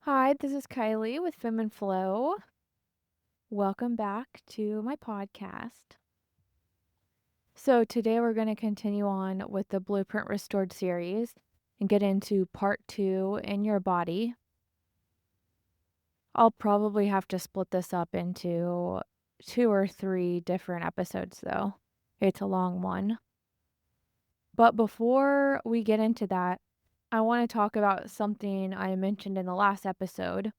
Hi, this is Kylie with Fem and Flow. Welcome back to my podcast. So, today we're going to continue on with the Blueprint Restored series and get into part two in your body. I'll probably have to split this up into 2 or 3 different episodes, though. It's a long one. But before we get into that, I want to talk about something I mentioned in the last episode.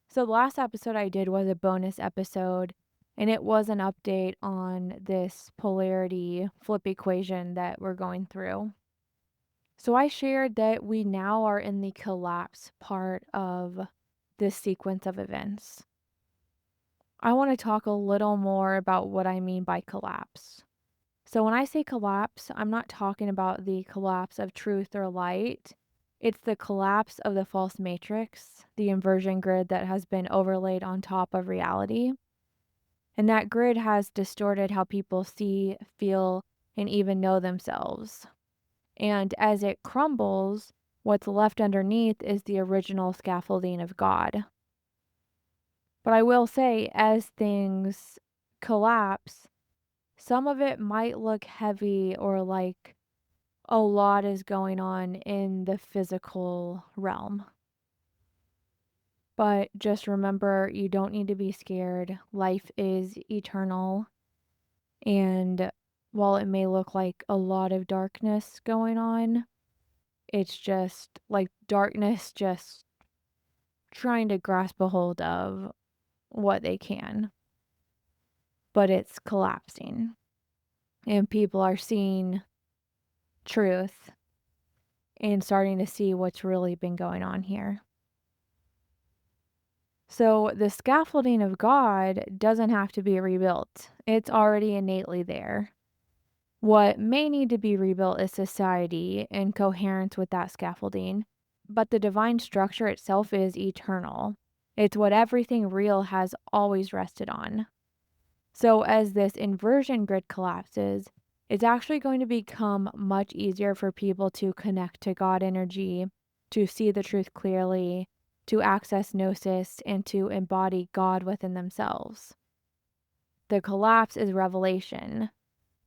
So, the last episode I did was a bonus episode, and it was an update on this polarity flip equation that we're going through. So, I shared that we now are in the collapse part of this sequence of events. I want to talk a little more about what I mean by collapse. So, when I say collapse, I'm not talking about the collapse of truth or light. It's the collapse of the false matrix, the inversion grid that has been overlaid on top of reality. And that grid has distorted how people see, feel, and even know themselves. And as it crumbles, what's left underneath is the original scaffolding of God. But I will say, as things collapse, some of it might look heavy or like a lot is going on in the physical realm. But just remember, you don't need to be scared. Life is eternal. And while it may look like a lot of darkness going on, it's just like darkness just trying to grasp a hold of what they can. But it's collapsing. And people are seeing truth and starting to see what's really been going on here. So the scaffolding of God doesn't have to be rebuilt. It's already innately there. What may need to be rebuilt is society in coherence with that scaffolding, but the divine structure itself is eternal. It's what everything real has always rested on. So as this inversion grid collapses, it's actually going to become much easier for people to connect to God energy, to see the truth clearly, to access gnosis, and to embody God within themselves. The collapse is revelation.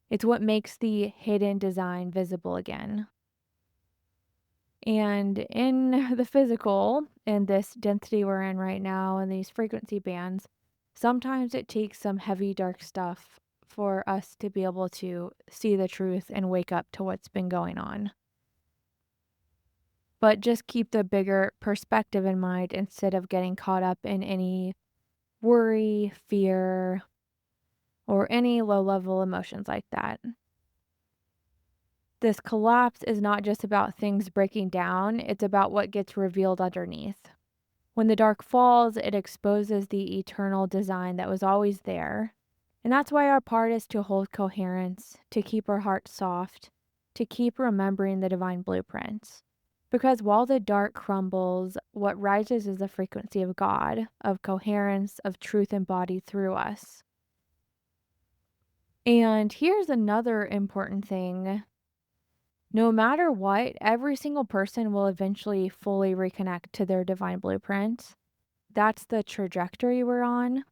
It's what makes the hidden design visible again. And in the physical, in this density we're in right now, and these frequency bands, sometimes it takes some heavy, dark stuff for us to be able to see the truth and wake up to what's been going on. But just keep the bigger perspective in mind instead of getting caught up in any worry, fear, or any low level emotions like that. This collapse is not just about things breaking down, it's about what gets revealed underneath. When the dark falls, it exposes the eternal design that was always there. And that's why our part is to hold coherence, to keep our hearts soft, to keep remembering the divine blueprints. Because while the dark crumbles, what rises is the frequency of God, of coherence, of truth embodied through us. And here's another important thing. No matter what, every single person will eventually fully reconnect to their divine blueprint. That's the trajectory we're on.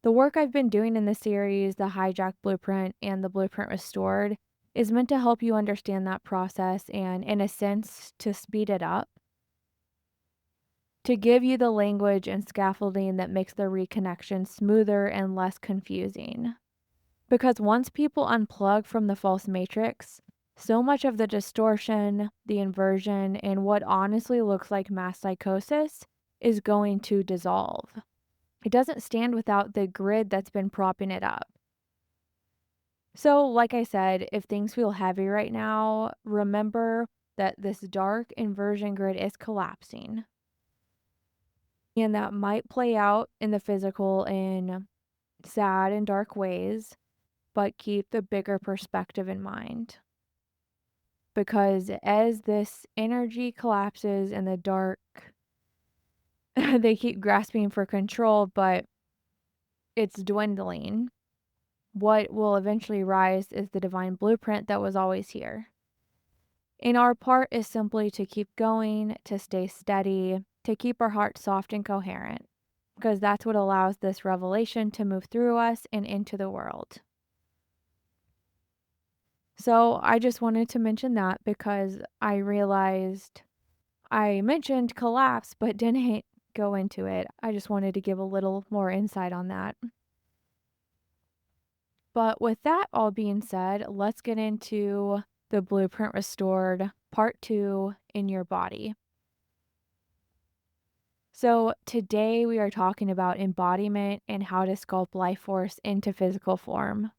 The work I've been doing in the series, the Hijack Blueprint and the Blueprint Restored, is meant to help you understand that process and, in a sense, to speed it up. To give you the language and scaffolding that makes the reconnection smoother and less confusing. Because once people unplug from the false matrix, so much of the distortion, the inversion, and what honestly looks like mass psychosis is going to dissolve. It doesn't stand without the grid that's been propping it up. So, like I said, if things feel heavy right now, remember that this dark inversion grid is collapsing. And that might play out in the physical in sad and dark ways, but keep the bigger perspective in mind. Because as this energy collapses in the dark, they keep grasping for control, but it's dwindling. What will eventually rise is the divine blueprint that was always here. And our part is simply to keep going, to stay steady, to keep our hearts soft and coherent, because that's what allows this revelation to move through us and into the world. So I just wanted to mention that because I realized I mentioned collapse but didn't go into it. I just wanted to give a little more insight on that. But with that all being said, let's get into the Blueprint Restored Part 2 in your body. So, today we are talking about embodiment and how to sculpt life force into physical form.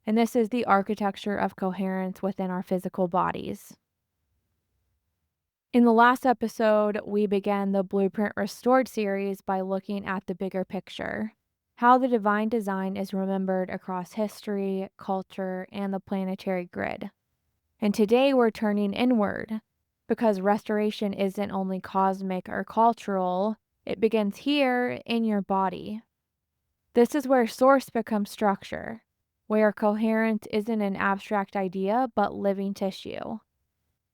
And this is the architecture of coherence within our physical bodies. In the last episode, we began the Blueprint Restored series by looking at the bigger picture, how the divine design is remembered across history, culture, and the planetary grid. And today we're turning inward because restoration isn't only cosmic or cultural, it begins here in your body. This is where source becomes structure, where coherence isn't an abstract idea but living tissue.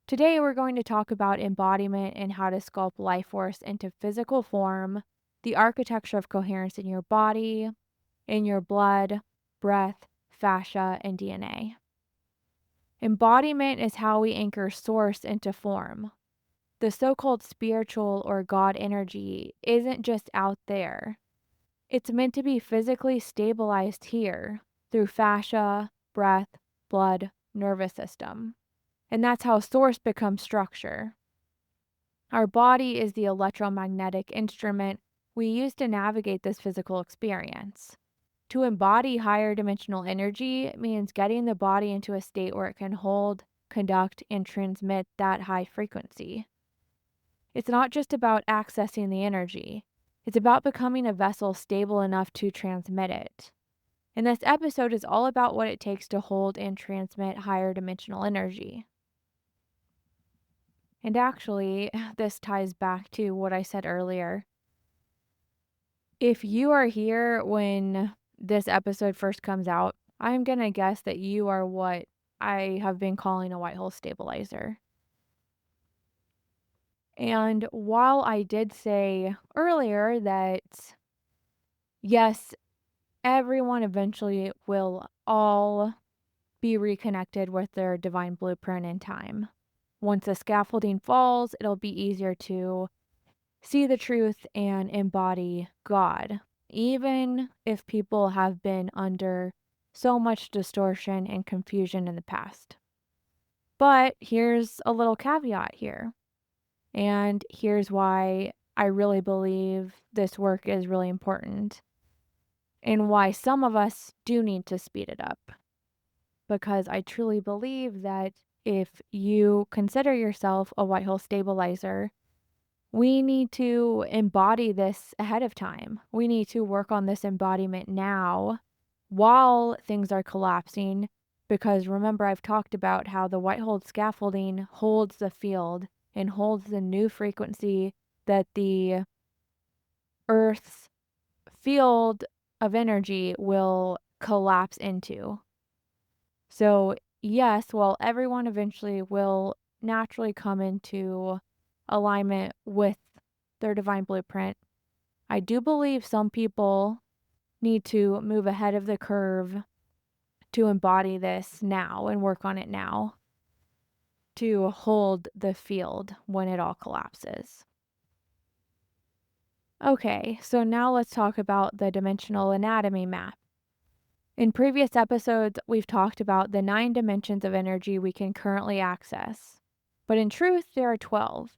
Today we're going to talk about embodiment and how to sculpt life force into physical form, the architecture of coherence in your body, in your blood, breath, fascia, and DNA. Embodiment is how we anchor source into form. The so-called spiritual or God energy isn't just out there. It's meant to be physically stabilized here through fascia, breath, blood, nervous system. And that's how source becomes structure. Our body is the electromagnetic instrument we use to navigate this physical experience. To embody higher dimensional energy means getting the body into a state where it can hold, conduct, and transmit that high frequency. It's not just about accessing the energy. It's about becoming a vessel stable enough to transmit it. And this episode is all about what it takes to hold and transmit higher dimensional energy. And actually, this ties back to what I said earlier. If you are here when this episode first comes out, I'm going to guess that you are what I have been calling a white hole stabilizer. And while I did say earlier that, yes, everyone eventually will all be reconnected with their divine blueprint in time. Once the scaffolding falls, it'll be easier to see the truth and embody God, even if people have been under so much distortion and confusion in the past. But here's a little caveat here. And here's why I really believe this work is really important and why some of us do need to speed it up. Because I truly believe that if you consider yourself a white hole stabilizer, we need to embody this ahead of time. We need to work on this embodiment now while things are collapsing. Because remember, I've talked about how the white hole scaffolding holds the field and holds the new frequency that the Earth's field of energy will collapse into. So, yes, while everyone eventually will naturally come into alignment with their divine blueprint, I do believe some people need to move ahead of the curve to embody this now and work on it now to hold the field when it all collapses. Okay, so now let's talk about the dimensional anatomy map. In previous episodes, we've talked about the 9 dimensions of energy we can currently access. But in truth, there are 12.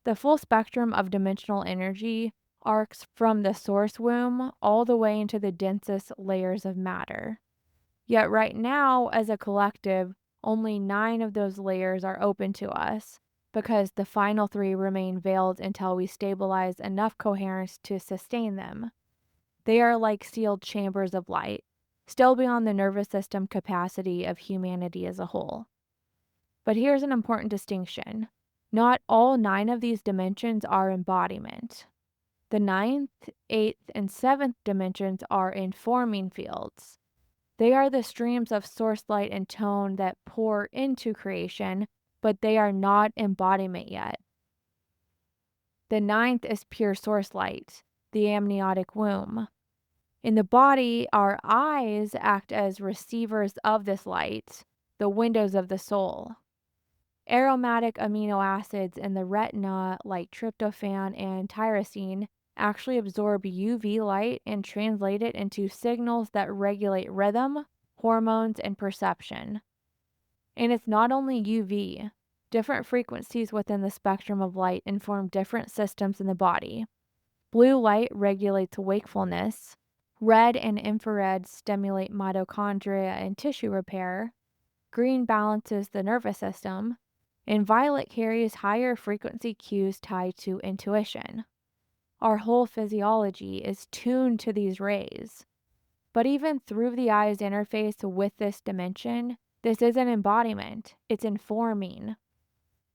The full spectrum of dimensional energy arcs from the source womb all the way into the densest layers of matter. Yet right now, as a collective, only 9 of those layers are open to us because the final 3 remain veiled until we stabilize enough coherence to sustain them. They are like sealed chambers of light, still beyond the nervous system capacity of humanity as a whole. But here's an important distinction. Not all 9 of these dimensions are embodiment. The 9th, 8th, and 7th dimensions are informing fields. They are the streams of source light and tone that pour into creation, but they are not embodiment yet. The ninth is pure source light, the amniotic womb. In the body, our eyes act as receivers of this light, the windows of the soul. Aromatic amino acids in the retina, like tryptophan and tyrosine, actually absorb UV light and translate it into signals that regulate rhythm, hormones, and perception. And it's not only UV. Different frequencies within the spectrum of light inform different systems in the body. Blue light regulates wakefulness. Red and infrared stimulate mitochondria and tissue repair. Green balances the nervous system. And violet carries higher frequency cues tied to intuition. Our whole physiology is tuned to these rays. But even through the eye's interface with this dimension, this is an embodiment. It's informing.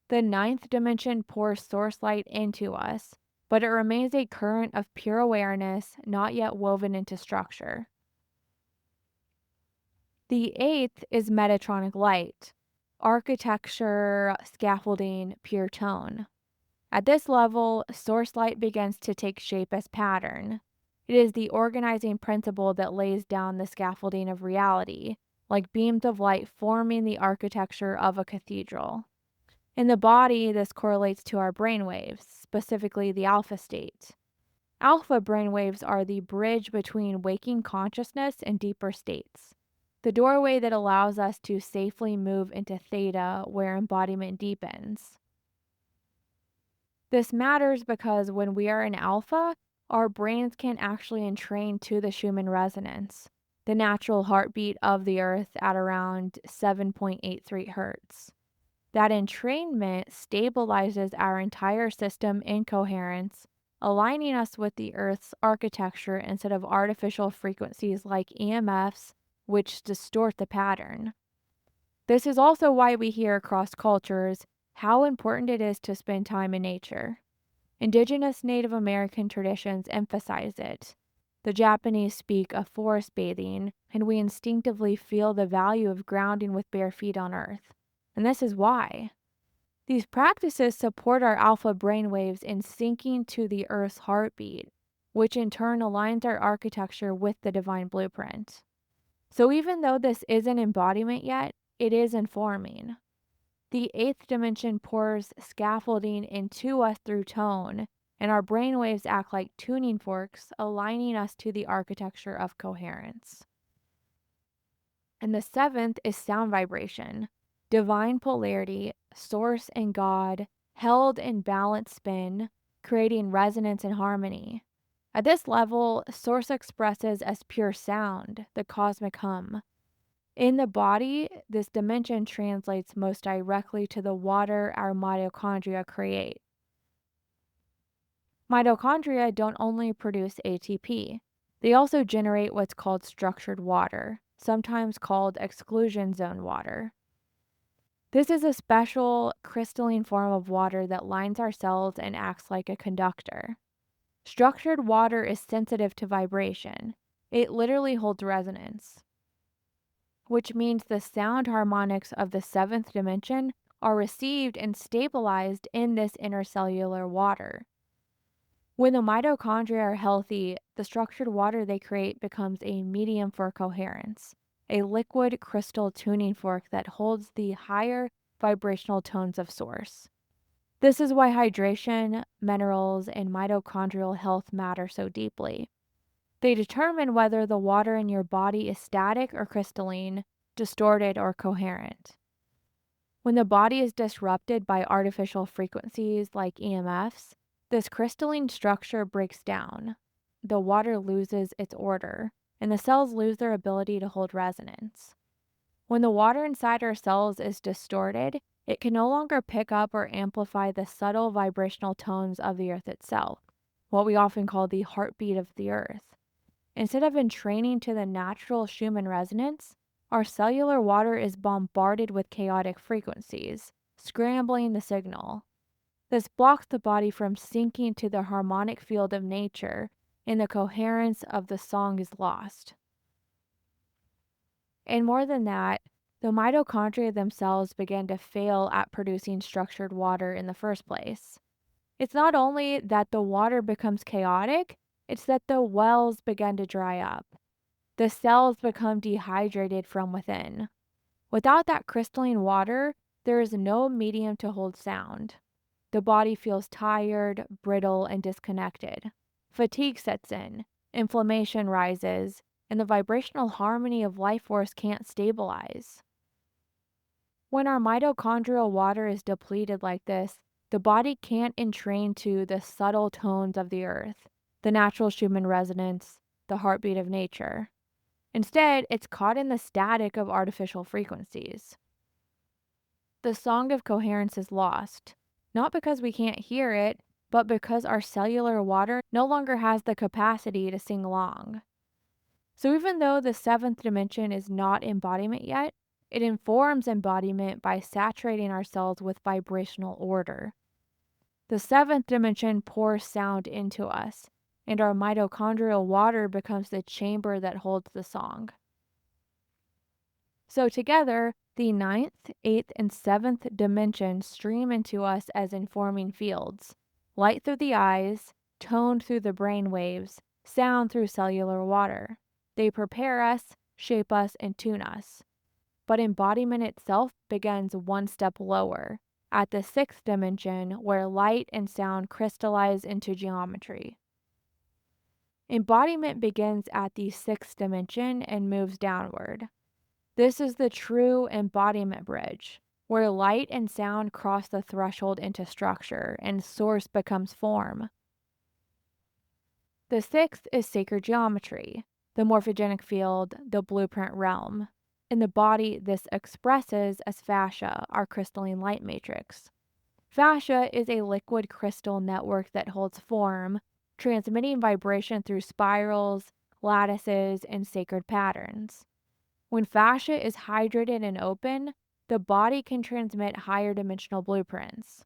The ninth dimension pours source light into us, but it remains a current of pure awareness, not yet woven into structure. The eighth is Metatronic light, architecture, scaffolding, pure tone. At this level, source light begins to take shape as pattern. It is the organizing principle that lays down the scaffolding of reality, like beams of light forming the architecture of a cathedral. In the body, this correlates to our brainwaves, specifically the alpha state. Alpha brainwaves are the bridge between waking consciousness and deeper states, the doorway that allows us to safely move into theta, where embodiment deepens. This matters because when we are in alpha, our brains can actually entrain to the Schumann resonance, the natural heartbeat of the earth at around 7.83 hertz. That entrainment stabilizes our entire system in coherence, aligning us with the Earth's architecture instead of artificial frequencies like EMFs, which distort the pattern. This is also why we hear across cultures how important it is to spend time in nature. Indigenous Native American traditions emphasize it. The Japanese speak of forest bathing, and we instinctively feel the value of grounding with bare feet on earth. And this is why. These practices support our alpha brainwaves in syncing to the Earth's heartbeat, which in turn aligns our architecture with the divine blueprint. So even though this isn't embodiment yet, it is informing. The eighth dimension pours scaffolding into us through tone, and our brainwaves act like tuning forks, aligning us to the architecture of coherence. And the seventh is sound vibration, divine polarity, source and God, held in balanced spin, creating resonance and harmony. At this level, source expresses as pure sound, the cosmic hum. In the body, this dimension translates most directly to the water our mitochondria create. Mitochondria don't only produce ATP, they also generate what's called structured water, sometimes called exclusion zone water. This is a special crystalline form of water that lines our cells and acts like a conductor. Structured water is sensitive to vibration. It literally holds resonance, which means the sound harmonics of the seventh dimension are received and stabilized in this intercellular water. When the mitochondria are healthy, the structured water they create becomes a medium for coherence, a liquid crystal tuning fork that holds the higher vibrational tones of source. This is why hydration, minerals, and mitochondrial health matter so deeply. They determine whether the water in your body is static or crystalline, distorted or coherent. When the body is disrupted by artificial frequencies like EMFs, this crystalline structure breaks down. The water loses its order, and the cells lose their ability to hold resonance. When the water inside our cells is distorted, it can no longer pick up or amplify the subtle vibrational tones of the earth itself, what we often call the heartbeat of the earth. Instead of entraining to the natural Schumann resonance, our cellular water is bombarded with chaotic frequencies, scrambling the signal. This blocks the body from syncing to the harmonic field of nature, and the coherence of the song is lost. And more than that, the mitochondria themselves begin to fail at producing structured water in the first place. It's not only that the water becomes chaotic, it's that the wells begin to dry up. The cells become dehydrated from within. Without that crystalline water, there is no medium to hold sound. The body feels tired, brittle, and disconnected. Fatigue sets in, inflammation rises, and the vibrational harmony of life force can't stabilize. When our mitochondrial water is depleted like this, the body can't entrain to the subtle tones of the earth, the natural Schumann resonance, the heartbeat of nature. Instead, it's caught in the static of artificial frequencies. The song of coherence is lost, not because we can't hear it, but because our cellular water no longer has the capacity to sing along. So even though the seventh dimension is not embodiment yet, it informs embodiment by saturating our cells with vibrational order. The seventh dimension pours sound into us, and our mitochondrial water becomes the chamber that holds the song. So together, the ninth, eighth, and seventh dimensions stream into us as informing fields. Light through the eyes, tone through the brain waves, sound through cellular water. They prepare us, shape us, and tune us. But embodiment itself begins one step lower, at the sixth dimension, where light and sound crystallize into geometry. Embodiment begins at the sixth dimension and moves downward. This is the true embodiment bridge, where light and sound cross the threshold into structure and source becomes form. The sixth is sacred geometry, the morphogenic field, the blueprint realm. In the body, this expresses as fascia, our crystalline light matrix. Fascia is a liquid crystal network that holds form, transmitting vibration through spirals, lattices, and sacred patterns. When fascia is hydrated and open, the body can transmit higher dimensional blueprints.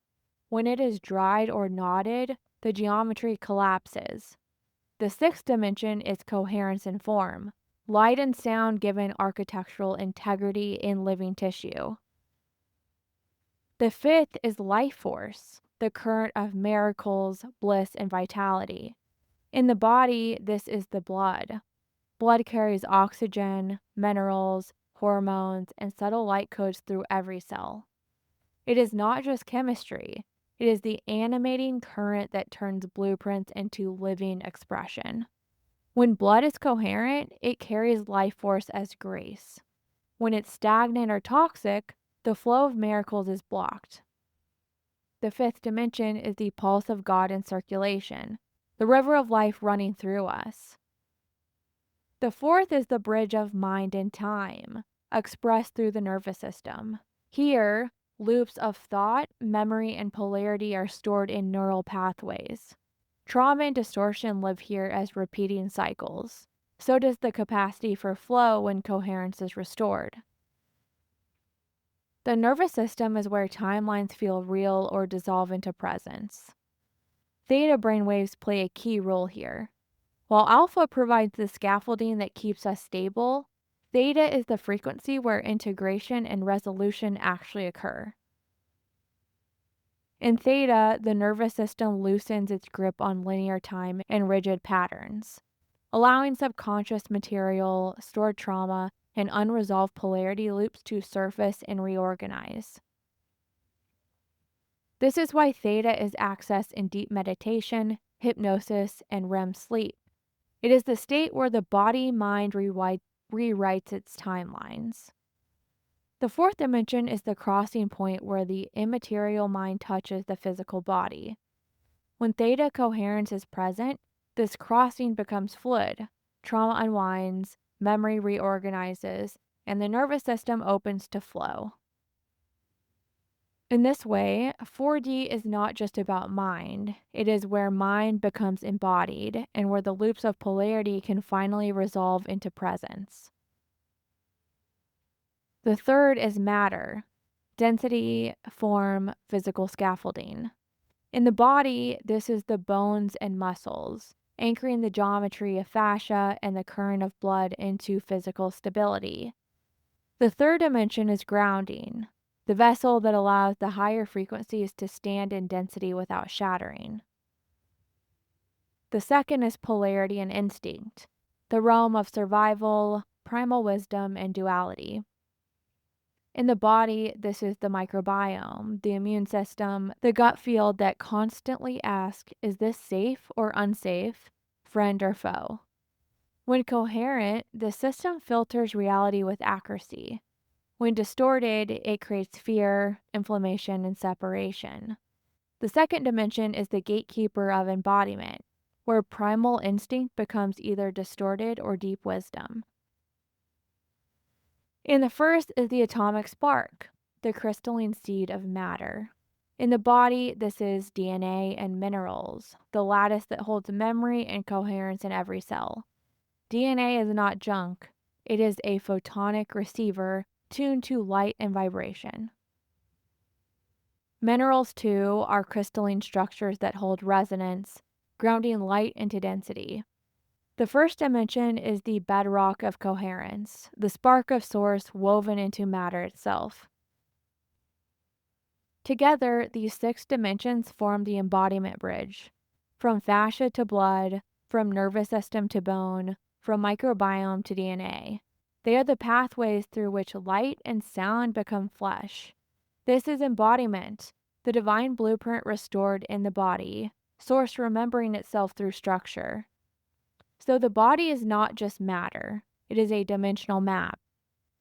When it is dried or knotted, the geometry collapses. The sixth dimension is coherence and form. Light and sound given architectural integrity in living tissue. The fifth is life force, the current of miracles, bliss, and vitality. In the body, this is the blood. Blood carries oxygen, minerals, hormones, and subtle light codes through every cell. It is not just chemistry, it is the animating current that turns blueprints into living expression. When blood is coherent, it carries life force as grace. When it's stagnant or toxic, the flow of miracles is blocked. The fifth dimension is the pulse of God in circulation, the river of life running through us. The fourth is the bridge of mind and time, expressed through the nervous system. Here, loops of thought, memory, and polarity are stored in neural pathways. Trauma and distortion live here as repeating cycles. So does the capacity for flow when coherence is restored. The nervous system is where timelines feel real or dissolve into presence. Theta brainwaves play a key role here. While alpha provides the scaffolding that keeps us stable, theta is the frequency where integration and resolution actually occur. In theta, the nervous system loosens its grip on linear time and rigid patterns, allowing subconscious material, stored trauma, and unresolved polarity loops to surface and reorganize. This is why theta is accessed in deep meditation, hypnosis, and REM sleep. It is the state where the body-mind rewrites its timelines. The fourth dimension is the crossing point where the immaterial mind touches the physical body. When theta coherence is present, this crossing becomes fluid. Trauma unwinds, memory reorganizes, and the nervous system opens to flow. In this way, 4D is not just about mind. It is where mind becomes embodied and where the loops of polarity can finally resolve into presence. The third is matter, density, form, physical scaffolding. In the body, this is the bones and muscles, anchoring the geometry of fascia and the current of blood into physical stability. The third dimension is grounding, the vessel that allows the higher frequencies to stand in density without shattering. The second is polarity and instinct, the realm of survival, primal wisdom, and duality. In the body, this is the microbiome, the immune system, the gut field that constantly asks, is this safe or unsafe, friend or foe? When coherent, the system filters reality with accuracy. When distorted, it creates fear, inflammation, and separation. The second dimension is the gatekeeper of embodiment, where primal instinct becomes either distorted or deep wisdom. In the first is the atomic spark, the crystalline seed of matter. In the body, this is DNA and minerals, the lattice that holds memory and coherence in every cell. DNA is not junk, it is a photonic receiver tuned to light and vibration. Minerals, too, are crystalline structures that hold resonance, grounding light into density. The first dimension is the bedrock of coherence, the spark of source woven into matter itself. Together, these 6 dimensions form the embodiment bridge. From fascia to blood, from nervous system to bone, from microbiome to DNA. They are the pathways through which light and sound become flesh. This is embodiment, the divine blueprint restored in the body, source remembering itself through structure. So the body is not just matter, it is a dimensional map.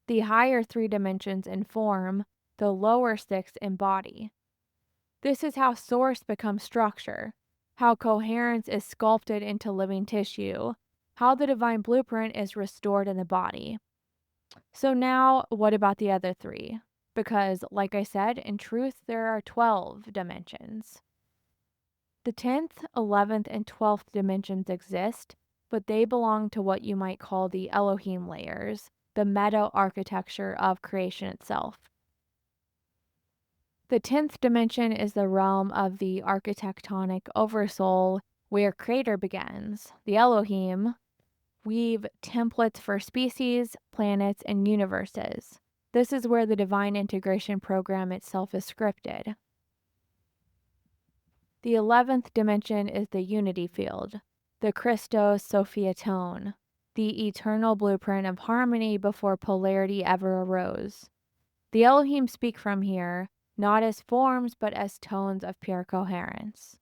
The higher 3 dimensions inform, the lower 6 embody. This is how source becomes structure, how coherence is sculpted into living tissue, how the divine blueprint is restored in the body. So now, what about the other 3? Because, like I said, in truth, there are 12 dimensions. The 10th, 11th, and 12th dimensions exist, but they belong to what you might call the Elohim layers, the meta-architecture of creation itself. The 10th dimension is the realm of the architectonic oversoul, where creator begins. The Elohim weave templates for species, planets, and universes. This is where the divine integration program itself is scripted. The 11th dimension is the unity field, the Christos Sophia tone, the eternal blueprint of harmony before polarity ever arose. The Elohim speak from here, not as forms but as tones of pure coherence.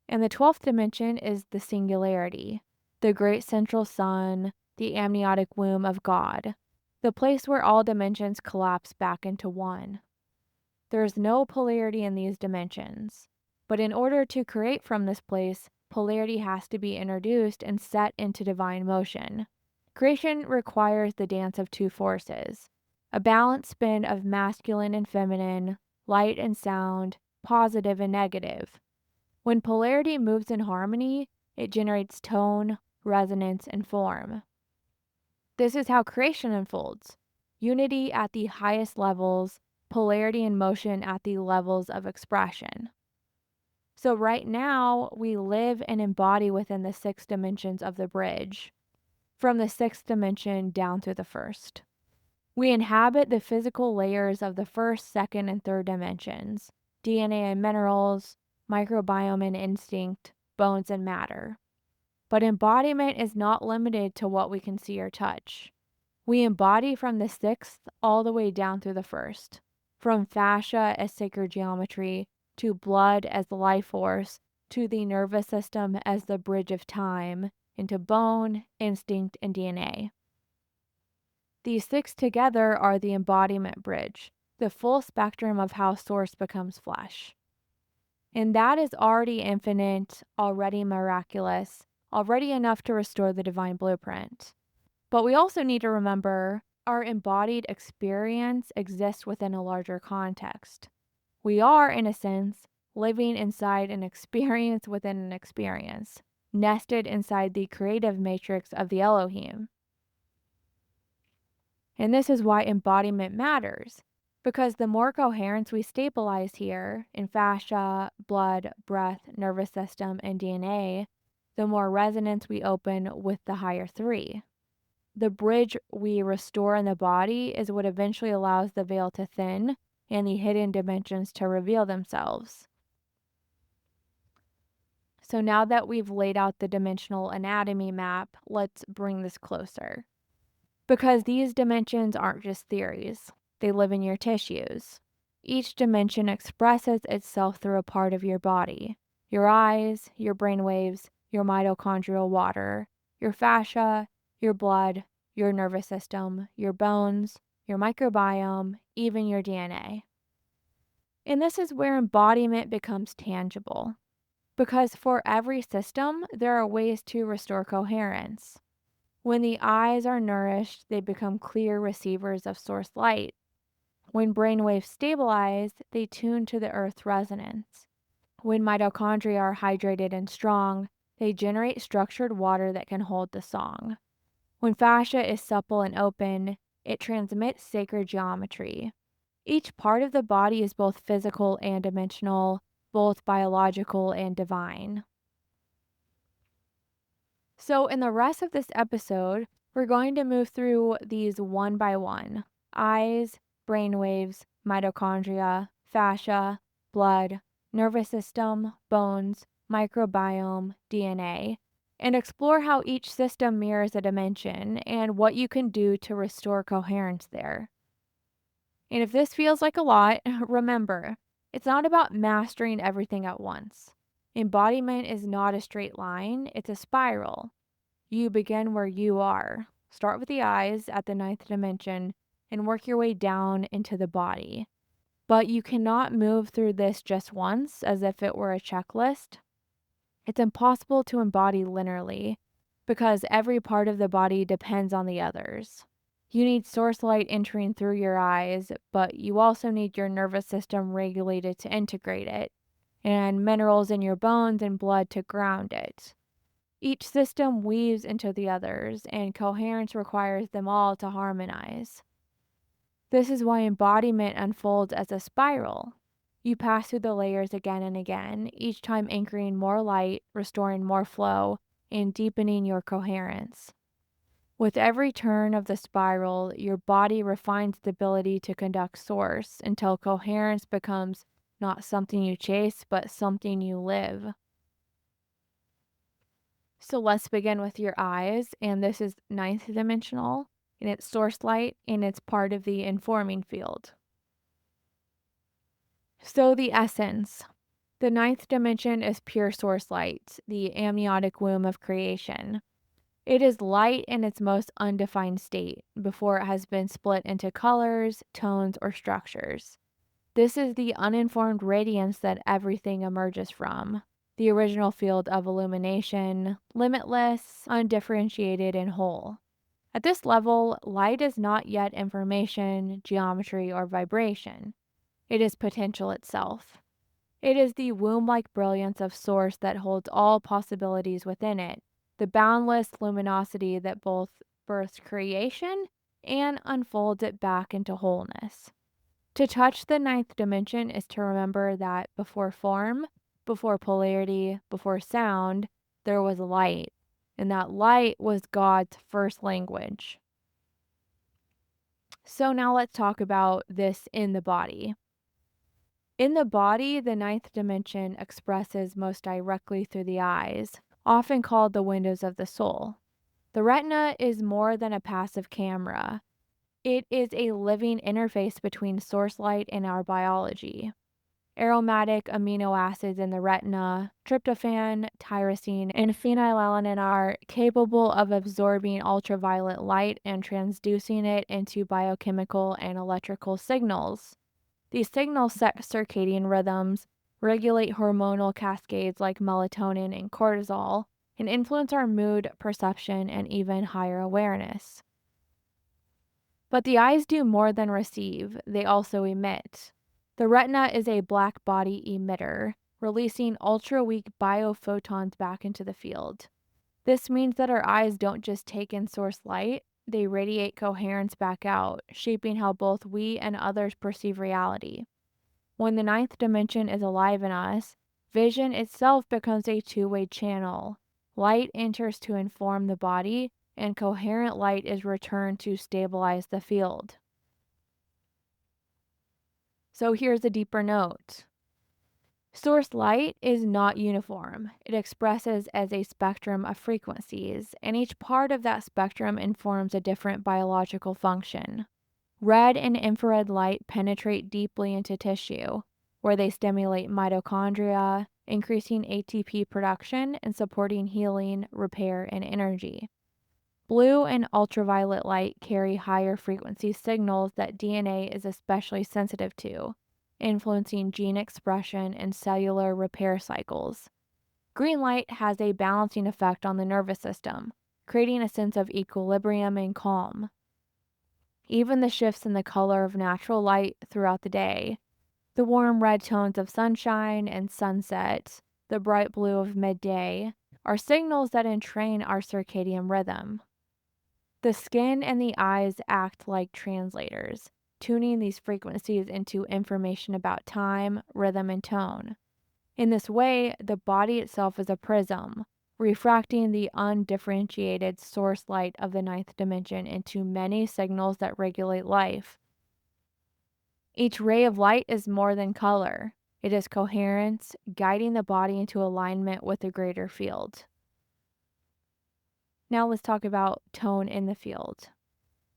And the 12th dimension is the singularity, the great central sun, the amniotic womb of God, the place where all dimensions collapse back into one. There is no polarity in these dimensions, but in order to create from this place, polarity has to be introduced and set into divine motion. Creation requires the dance of 2 forces, a balanced spin of masculine and feminine, light and sound, positive and negative. When polarity moves in harmony, it generates tone, resonance, and form. This is how creation unfolds, unity at the highest levels, polarity and motion at the levels of expression. So right now, we live and embody within the 6 dimensions of the bridge, from the 6th dimension down through the 1st. We inhabit the physical layers of the 1st, 2nd, and 3rd dimensions, DNA and minerals, microbiome and instinct, bones and matter. But embodiment is not limited to what we can see or touch. We embody from the 6th all the way down through the 1st. From fascia as sacred geometry, to blood as the life force, to the nervous system as the bridge of time, into bone, instinct, and DNA. These 6 together are the embodiment bridge, the full spectrum of how source becomes flesh. And that is already infinite, already miraculous, already enough to restore the divine blueprint. But we also need to remember our embodied experience exists within a larger context. We are, in a sense, living inside an experience within an experience, nested inside the creative matrix of the Elohim. And this is why embodiment matters, because the more coherence we stabilize here in fascia, blood, breath, nervous system, and DNA, the more resonance we open with the higher 3. The bridge we restore in the body is what eventually allows the veil to thin and the hidden dimensions to reveal themselves. So now that we've laid out the dimensional anatomy map, let's bring this closer. Because these dimensions aren't just theories, they live in your tissues. Each dimension expresses itself through a part of your body: your eyes, your brainwaves, your mitochondrial water, your fascia, your blood, your nervous system, your bones, your microbiome, even your DNA. And this is where embodiment becomes tangible. Because for every system, there are ways to restore coherence. When the eyes are nourished, they become clear receivers of source light. When brainwaves stabilize, they tune to the Earth's resonance. When mitochondria are hydrated and strong, they generate structured water that can hold the song. When fascia is supple and open, it transmits sacred geometry. Each part of the body is both physical and dimensional, both biological and divine. So, in the rest of this episode, we're going to move through these one by one: eyes, brainwaves, mitochondria, fascia, blood, nervous system, bones, microbiome, DNA, and explore how each system mirrors a dimension and what you can do to restore coherence there. And if this feels like a lot, remember, it's not about mastering everything at once. Embodiment is not a straight line, it's a spiral. You begin where you are. Start with the eyes at the ninth dimension and work your way down into the body. But you cannot move through this just once as if it were a checklist. It's impossible to embody linearly because every part of the body depends on the others. You need source light entering through your eyes, but you also need your nervous system regulated to integrate it, and minerals in your bones and blood to ground it. Each system weaves into the others, and coherence requires them all to harmonize. This is why embodiment unfolds as a spiral. You pass through the layers again and again, each time anchoring more light, restoring more flow, and deepening your coherence. With every turn of the spiral, your body refines the ability to conduct source until coherence becomes not something you chase, but something you live. So let's begin with your eyes, and this is ninth dimensional, and it's source light, and it's part of the informing field. So the essence. The ninth dimension is pure source light, the amniotic womb of creation. It is light in its most undefined state, before it has been split into colors, tones, or structures. This is the uninformed radiance that everything emerges from, the original field of illumination, limitless, undifferentiated, and whole. At this level, light is not yet information, geometry, or vibration. It is potential itself. It is the womb-like brilliance of source that holds all possibilities within it, the boundless luminosity that both births creation and unfolds it back into wholeness. To touch the ninth dimension is to remember that before form, before polarity, before sound, there was light, and that light was God's first language. So now let's talk about this in the body. In the body, the ninth dimension expresses most directly through the eyes, often called the windows of the soul. The retina is more than a passive camera. It is a living interface between source light and our biology. Aromatic amino acids in the retina, tryptophan, tyrosine, and phenylalanine are capable of absorbing ultraviolet light and transducing it into biochemical and electrical signals. These signals set circadian rhythms, regulate hormonal cascades like melatonin and cortisol, and influence our mood, perception, and even higher awareness. But the eyes do more than receive, they also emit. The retina is a black body emitter, releasing ultra-weak biophotons back into the field. This means that our eyes don't just take in source light, they radiate coherence back out, shaping how both we and others perceive reality. When the ninth dimension is alive in us, vision itself becomes a two-way channel. Light enters to inform the body, and coherent light is returned to stabilize the field. So here's a deeper note. Source light is not uniform. It expresses as a spectrum of frequencies, and each part of that spectrum informs a different biological function. Red and infrared light penetrate deeply into tissue, where they stimulate mitochondria, increasing ATP production and supporting healing, repair, and energy. Blue and ultraviolet light carry higher frequency signals that DNA is especially sensitive to, influencing gene expression and cellular repair cycles. Green light has a balancing effect on the nervous system, creating a sense of equilibrium and calm. Even the shifts in the color of natural light throughout the day, the warm red tones of sunshine and sunset, the bright blue of midday, are signals that entrain our circadian rhythm. The skin and the eyes act like translators, tuning these frequencies into information about time, rhythm, and tone. In this way, the body itself is a prism, refracting the undifferentiated source light of the ninth dimension into many signals that regulate life. Each ray of light is more than color. It is coherence, guiding the body into alignment with the greater field. Now let's talk about tone in the field.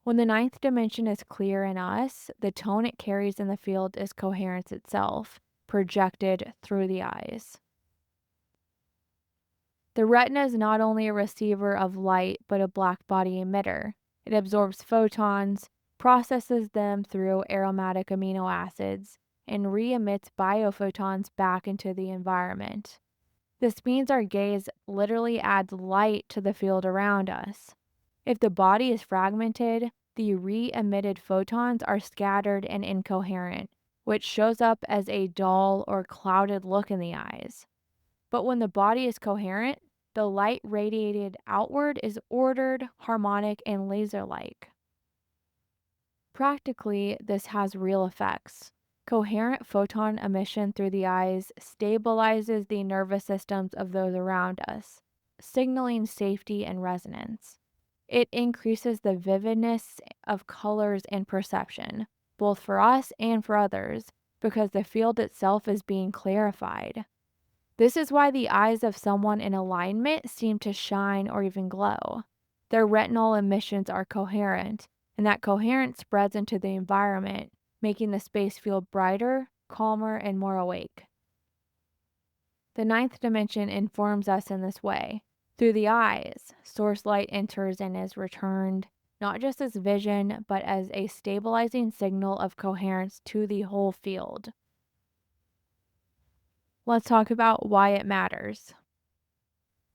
When the ninth dimension is clear in us, the tone it carries in the field is coherence itself, projected through the eyes. The retina is not only a receiver of light, but a black body emitter. It absorbs photons, processes them through aromatic amino acids, and re-emits biophotons back into the environment. This means our gaze literally adds light to the field around us. If the body is fragmented, the re-emitted photons are scattered and incoherent, which shows up as a dull or clouded look in the eyes. But when the body is coherent, the light radiated outward is ordered, harmonic, and laser-like. Practically, this has real effects. Coherent photon emission through the eyes stabilizes the nervous systems of those around us, signaling safety and resonance. It increases the vividness of colors and perception, both for us and for others, because the field itself is being clarified. This is why the eyes of someone in alignment seem to shine or even glow. Their retinal emissions are coherent, and that coherence spreads into the environment, making the space feel brighter, calmer, and more awake. The ninth dimension informs us in this way. Through the eyes, source light enters and is returned, not just as vision, but as a stabilizing signal of coherence to the whole field. Let's talk about why it matters.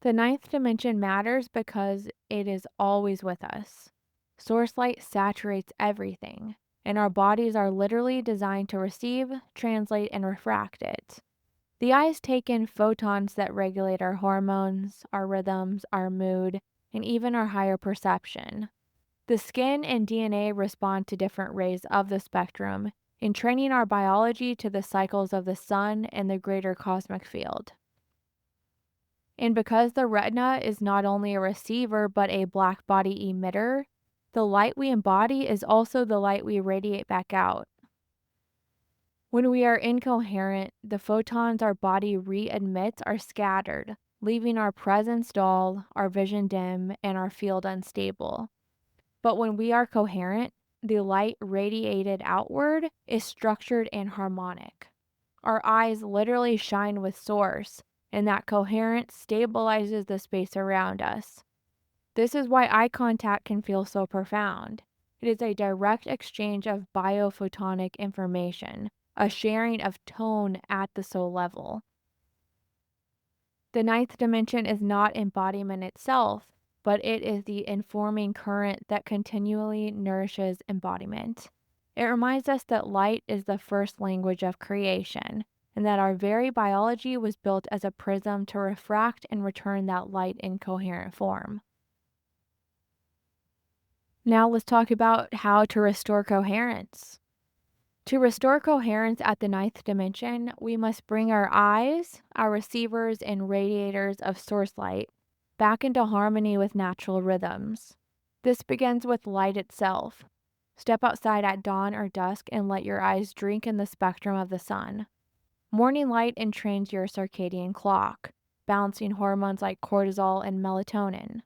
The ninth dimension matters because it is always with us. Source light saturates everything, and our bodies are literally designed to receive, translate, and refract it. The eyes take in photons that regulate our hormones, our rhythms, our mood, and even our higher perception. The skin and DNA respond to different rays of the spectrum, in training our biology to the cycles of the sun and the greater cosmic field. And because the retina is not only a receiver but a black body emitter, the light we embody is also the light we radiate back out. When we are incoherent, the photons our body re-emits are scattered, leaving our presence dull, our vision dim, and our field unstable. But when we are coherent, the light radiated outward is structured and harmonic. Our eyes literally shine with source, and that coherence stabilizes the space around us. This is why eye contact can feel so profound. It is a direct exchange of biophotonic information, a sharing of tone at the soul level. The ninth dimension is not embodiment itself, but it is the informing current that continually nourishes embodiment. It reminds us that light is the first language of creation, and that our very biology was built as a prism to refract and return that light in coherent form. Now let's talk about how to restore coherence. To restore coherence at the ninth dimension, we must bring our eyes, our receivers and radiators of source light, back into harmony with natural rhythms. This begins with light itself. Step outside at dawn or dusk and let your eyes drink in the spectrum of the sun. Morning light entrains your circadian clock, balancing hormones like cortisol and melatonin.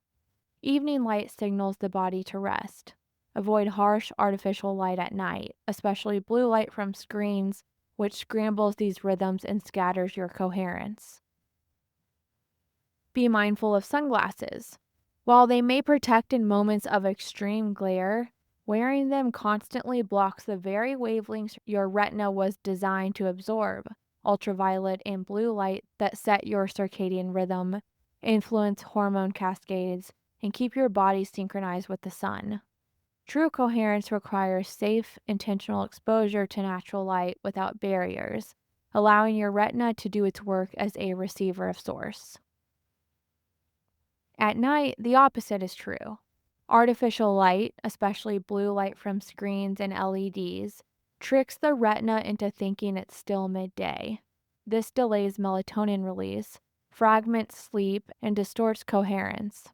Evening light signals the body to rest. Avoid harsh artificial light at night, especially blue light from screens, which scrambles these rhythms and scatters your coherence. Be mindful of sunglasses. While they may protect in moments of extreme glare, wearing them constantly blocks the very wavelengths your retina was designed to absorb. Ultraviolet and blue light that set your circadian rhythm, influence hormone cascades, and keep your body synchronized with the sun. True coherence requires safe, intentional exposure to natural light without barriers, allowing your retina to do its work as a receiver of source. At night, the opposite is true. Artificial light, especially blue light from screens and LEDs, tricks the retina into thinking it's still midday. This delays melatonin release, fragments sleep, and distorts coherence.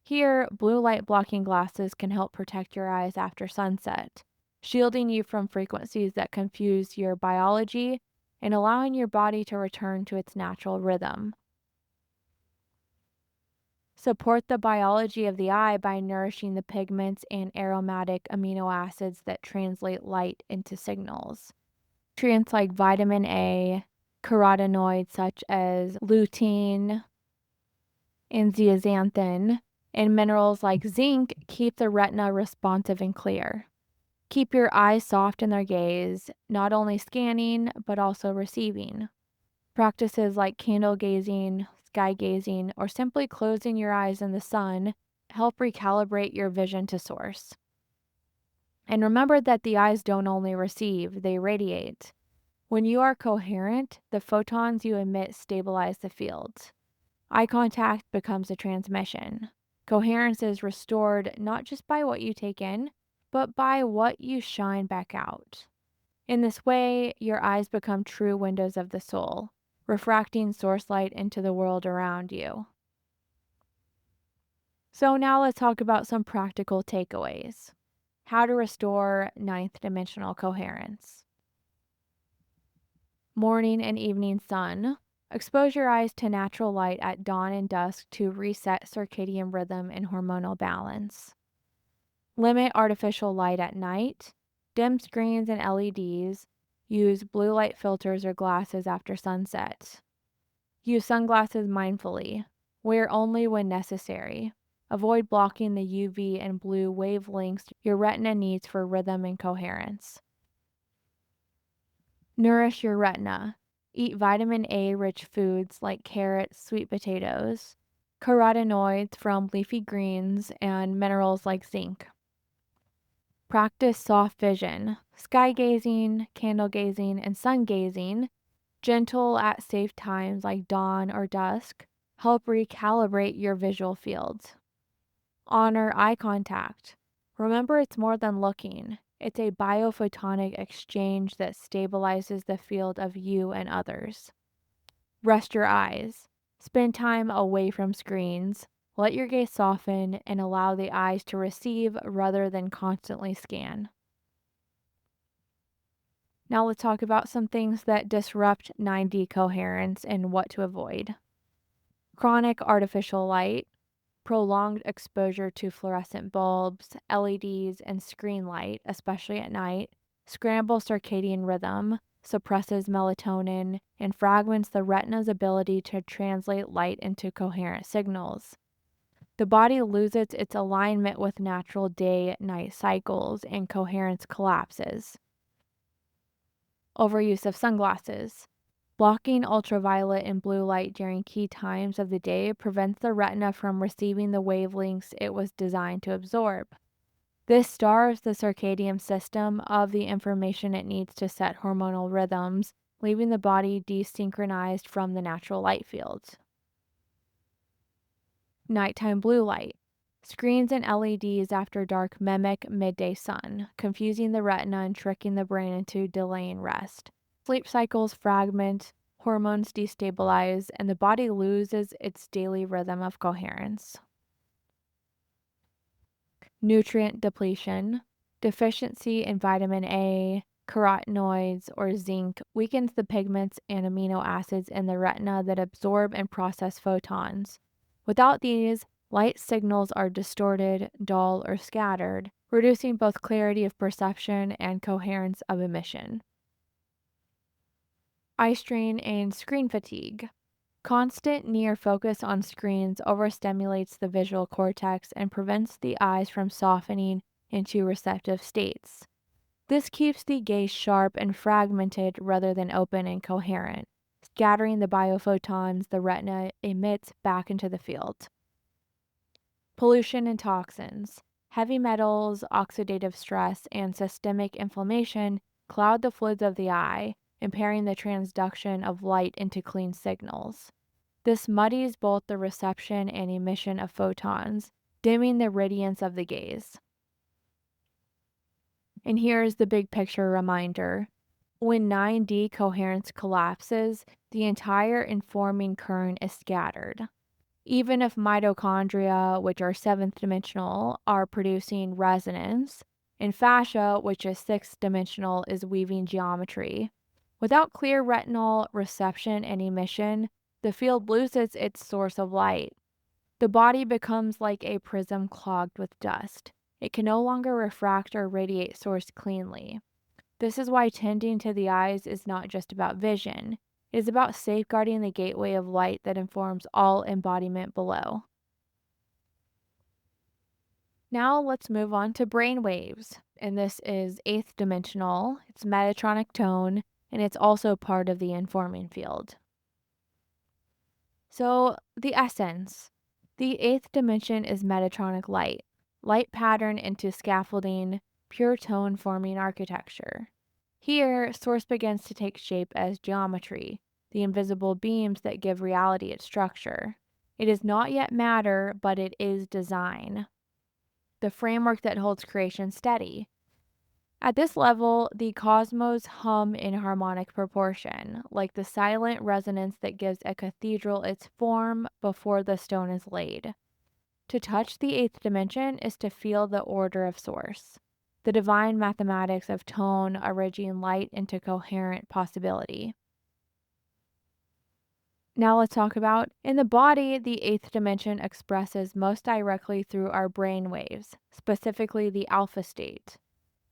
Here, blue light blocking glasses can help protect your eyes after sunset, shielding you from frequencies that confuse your biology and allowing your body to return to its natural rhythm. Support the biology of the eye by nourishing the pigments and aromatic amino acids that translate light into signals. Nutrients like vitamin A, carotenoids such as lutein and zeaxanthin, and minerals like zinc keep the retina responsive and clear. Keep your eyes soft in their gaze, not only scanning, but also receiving. Practices like candle gazing, sky gazing, or simply closing your eyes in the sun help recalibrate your vision to source. And remember that the eyes don't only receive, they radiate. When you are coherent, the photons you emit stabilize the field. Eye contact becomes a transmission. Coherence is restored not just by what you take in, but by what you shine back out. In this way, your eyes become true windows of the soul, refracting source light into the world around you. So now let's talk about some practical takeaways. How to restore ninth dimensional coherence. Morning and evening sun. Expose your eyes to natural light at dawn and dusk to reset circadian rhythm and hormonal balance. Limit artificial light at night. Dim screens and LEDs. Use blue light filters or glasses after sunset. Use sunglasses mindfully. Wear only when necessary. Avoid blocking the UV and blue wavelengths your retina needs for rhythm and coherence. Nourish your retina. Eat vitamin A rich foods like carrots, sweet potatoes, carotenoids from leafy greens, and minerals like zinc. Practice soft vision, sky gazing, candle gazing, and sun gazing, gentle at safe times like dawn or dusk, help recalibrate your visual fields. Honor eye contact. Remember, it's more than looking. It's a biophotonic exchange that stabilizes the field of you and others. Rest your eyes. Spend time away from screens. Let your gaze soften and allow the eyes to receive rather than constantly scan. Now let's talk about some things that disrupt 9D coherence and what to avoid. Chronic artificial light. Prolonged exposure to fluorescent bulbs, LEDs, and screen light, especially at night, scrambles circadian rhythm, suppresses melatonin, and fragments the retina's ability to translate light into coherent signals. The body loses its alignment with natural day-night cycles and coherence collapses. Overuse of sunglasses. Blocking ultraviolet and blue light during key times of the day prevents the retina from receiving the wavelengths it was designed to absorb. This starves the circadian system of the information it needs to set hormonal rhythms, leaving the body desynchronized from the natural light fields. Nighttime blue light. Screens and LEDs after dark mimic midday sun, confusing the retina and tricking the brain into delaying rest. Sleep cycles fragment, hormones destabilize, and the body loses its daily rhythm of coherence. Nutrient depletion. Deficiency in vitamin A, carotenoids, or zinc weakens the pigments and amino acids in the retina that absorb and process photons. Without these, light signals are distorted, dull, or scattered, reducing both clarity of perception and coherence of emission. Eye strain and screen fatigue. Constant near focus on screens overstimulates the visual cortex and prevents the eyes from softening into receptive states. This keeps the gaze sharp and fragmented rather than open and coherent, scattering the biophotons the retina emits back into the field. Pollution and toxins. Heavy metals, oxidative stress, and systemic inflammation cloud the fluids of the eye, impairing the transduction of light into clean signals. This muddies both the reception and emission of photons, dimming the radiance of the gaze. And here's the big picture reminder. When 9D coherence collapses, the entire informing current is scattered. Even if mitochondria, which are seventh dimensional, are producing resonance, and fascia, which is sixth dimensional, is weaving geometry. Without clear retinal reception and emission, the field loses its source of light. The body becomes like a prism clogged with dust. It can no longer refract or radiate source cleanly. This is why tending to the eyes is not just about vision. It is about safeguarding the gateway of light that informs all embodiment below. Now let's move on to brain waves. And this is eighth dimensional, it's metatronic tone, and it's also part of the informing field. So, the essence. The eighth dimension is metatronic light, light pattern into scaffolding, pure tone forming architecture. Here, source begins to take shape as geometry, the invisible beams that give reality its structure. It is not yet matter, but it is design, the framework that holds creation steady. At this level, the cosmos hum in harmonic proportion, like the silent resonance that gives a cathedral its form before the stone is laid. To touch the eighth dimension is to feel the order of source, the divine mathematics of tone arranging light into coherent possibility. Now let's talk about in the body, the eighth dimension expresses most directly through our brain waves, specifically the alpha state.